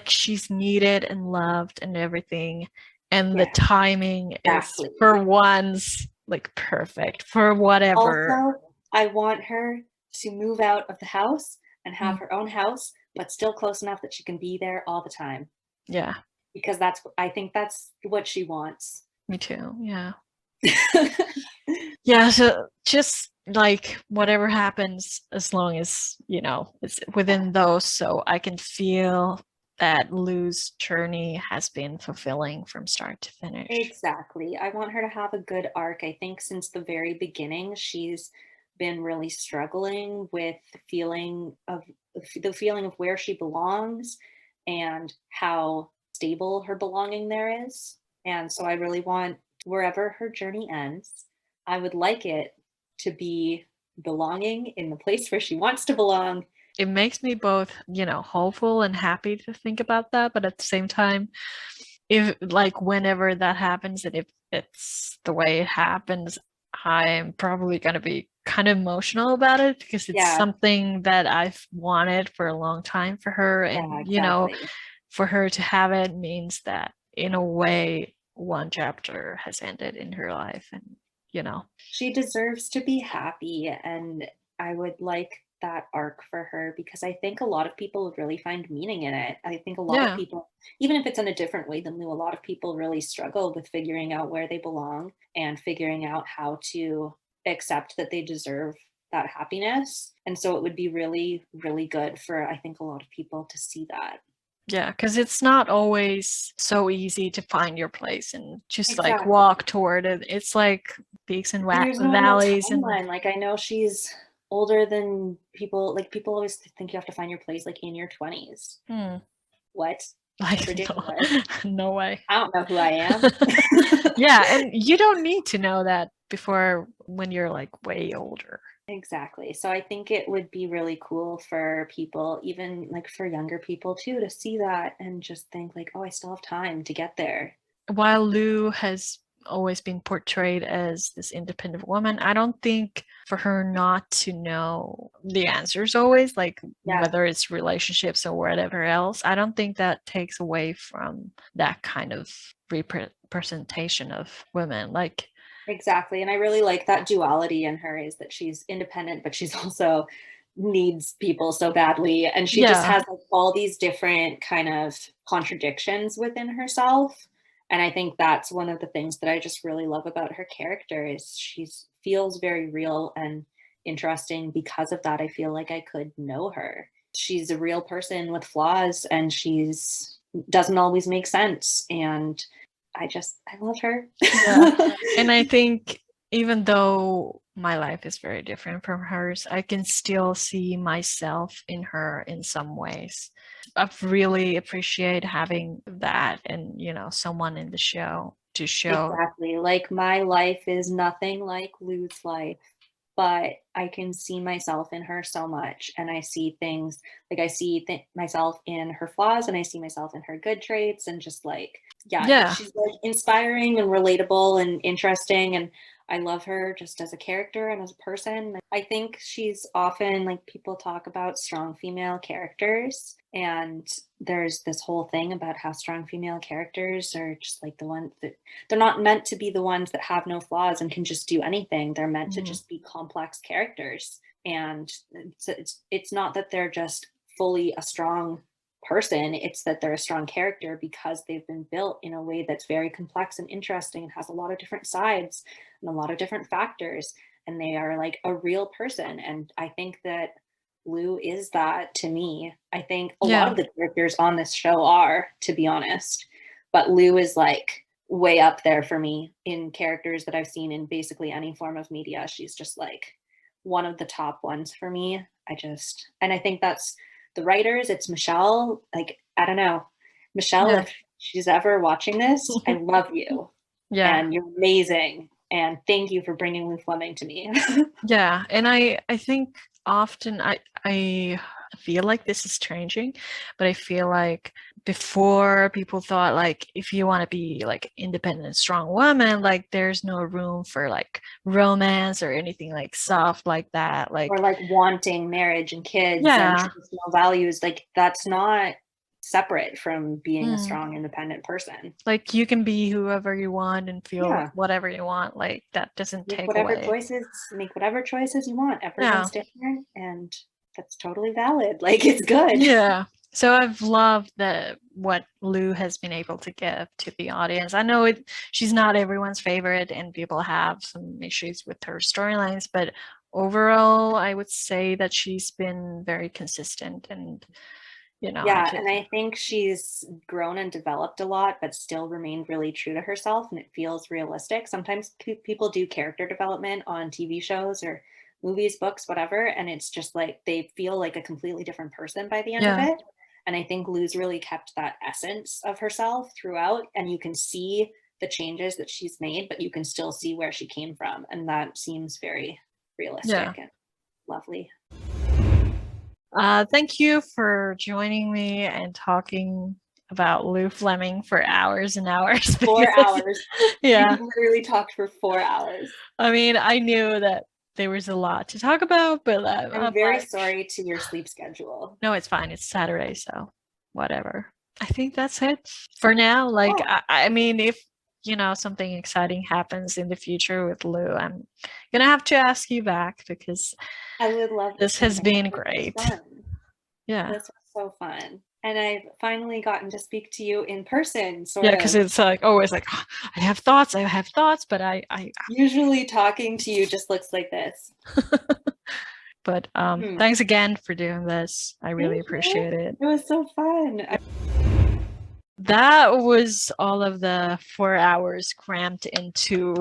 E: she's needed and loved and everything. And the timing
F: Exactly.
E: is for once like perfect for whatever.
F: Also, I want her to move out of the house and have her own house, but still close enough that she can be there all the time.
E: Yeah.
F: Because I think that's what she wants.
E: Me too. Yeah. Yeah. So just like whatever happens, as long as, you know, it's within those, so I can feel that Lou's journey has been fulfilling from start to finish.
F: Exactly. I want her to have a good arc. I think since the very beginning, she's been really struggling with the feeling of where she belongs and how stable her belonging there is. And so I really want, wherever her journey ends, I would like it to be belonging in the place where she wants to belong.
E: It makes me both, you know, hopeful and happy to think about that, but at the same time, if like whenever that happens and if it's the way it happens, I'm probably going to be kind of emotional about it because it's something that I've wanted for a long time for her. And, you know, for her to have it means that in a way, one chapter has ended in her life. And, you know,
F: she deserves to be happy. And I would like that arc for her because I think a lot of people would really find meaning in it. I think a lot of people, even if it's in a different way than Lou, a lot of people really struggle with figuring out where they belong and figuring out how to accept that they deserve that happiness. And so it would be really, really good for, I think, a lot of people to see that.
E: Yeah, because it's not always so easy to find your place and just like walk toward it. It's like peaks and valleys. And
F: like I know she's older than people. Like people always think you have to find your place like in your 20s. What?
E: Like
F: ridiculous.
E: No way.
F: I don't know who I am.
E: Yeah, and you don't need to know that before when you're like way older.
F: Exactly. So I think it would be really cool for people, even like for younger people too, to see that and just think like, oh, I still have time to get there.
E: While Lou has always been portrayed as this independent woman, I don't think for her not to know the answers always, like whether it's relationships or whatever else, I don't think that takes away from that kind of representation of women. Like
F: exactly. And I really like that duality in her, is that she's independent, but she's also needs people so badly. And she just has like all these different kind of contradictions within herself. And I think that's one of the things that I just really love about her character, is she feels very real and interesting. Because of that, I feel like I could know her. She's a real person with flaws, and she's doesn't always make sense. And I love her.
E: And I think even though my life is very different from hers, I can still see myself in her in some ways. I've really appreciate having that and, you know, someone in the show to show.
F: Exactly. Like my life is nothing like Lou's life. but I can see myself in her so much. And I see things like I see myself in her flaws, and I see myself in her good traits, and just like,
E: Yeah.
F: she's like inspiring and relatable and interesting. And I love her just as a character and as a person. I think she's often, like, people talk about strong female characters, and there's this whole thing about how strong female characters are just like the ones that they're not meant to be the ones that have no flaws and can just do anything. They're meant to just be complex characters. And it's not that they're just fully a strong person, it's that they're a strong character because they've been built in a way that's very complex and interesting and has a lot of different sides and a lot of different factors, and they are like a real person. And I think that Lou is that to me. I think a lot of the characters on this show are, to be honest, but Lou is like way up there for me in characters that I've seen in basically any form of media. She's just like one of the top ones for me. And I think that's the writers. It's Michelle. Like, I don't know, Michelle, if she's ever watching this, I love you. And you're amazing. And thank you for bringing Lou Fleming to me.
E: Yeah, and I think often I feel like this is changing, but I feel like before people thought like if you want to be like independent, strong woman, like there's no room for like romance or anything like soft like that, like
F: or like wanting marriage and kids and traditional values. Like that's not separate from being a strong independent person.
E: Like you can be whoever you want and feel whatever you want. Like that doesn't take away.
F: Make whatever choices you want. Everyone's different, and that's totally valid. Like it's good.
E: Yeah. So I've loved what Lou has been able to give to the audience. I know she's not everyone's favorite, and people have some issues with her storylines, but overall, I would say that she's been very consistent and. And
F: I think she's grown and developed a lot, but still remained really true to herself, and it feels realistic. Sometimes people do character development on TV shows or movies, books, whatever, and it's just like they feel like a completely different person by the end of it. And I think Lou's really kept that essence of herself throughout, and you can see the changes that she's made, but you can still see where she came from, and that seems very realistic and lovely.
E: Thank you for joining me and talking about Lou Fleming for hours and hours.
F: 4 hours.
E: Yeah.
F: We literally talked for 4 hours.
E: I mean, I knew that there was a lot to talk about, but
F: I'm very sorry to your sleep schedule.
E: No, it's fine. It's Saturday, so whatever. I think that's it for now. Like, I mean, if something exciting happens in the future with Lou, I'm gonna have to ask you back because
F: I would love
E: this has been great. Yeah,
F: this was so fun, and I've finally gotten to speak to you in person.
E: Because it's like always like I have thoughts, but I
F: usually talking to you just looks like this.
E: But thanks again for doing this. I really appreciate it.
F: It was so fun.
E: That was all of the 4 hours crammed into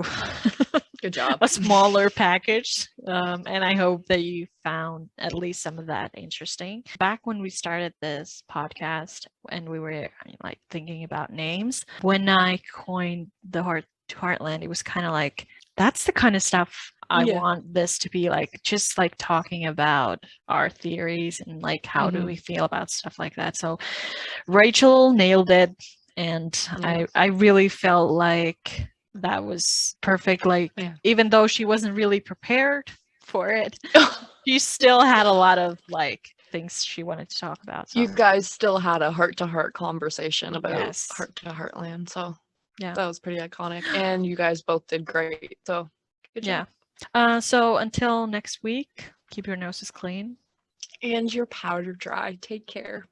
D: good job,
E: a smaller package. And I hope that you found at least some of that interesting. Back when we started this podcast and we were like thinking about names, when I coined the Heart to Heartland, it was kind of like, that's the kind of stuff I want this to be like, just like talking about our theories and like how do we feel about stuff like that. So Rachel nailed it, and I really felt like that was perfect. Like even though she wasn't really prepared for it, she still had a lot of like things she wanted to talk about. So.
D: You guys still had a heart-to-heart conversation about Heart to Heartland, so that was pretty iconic, and you guys both did great. So good job.
E: So until next week, keep your noses clean
D: and your powder dry. Take care.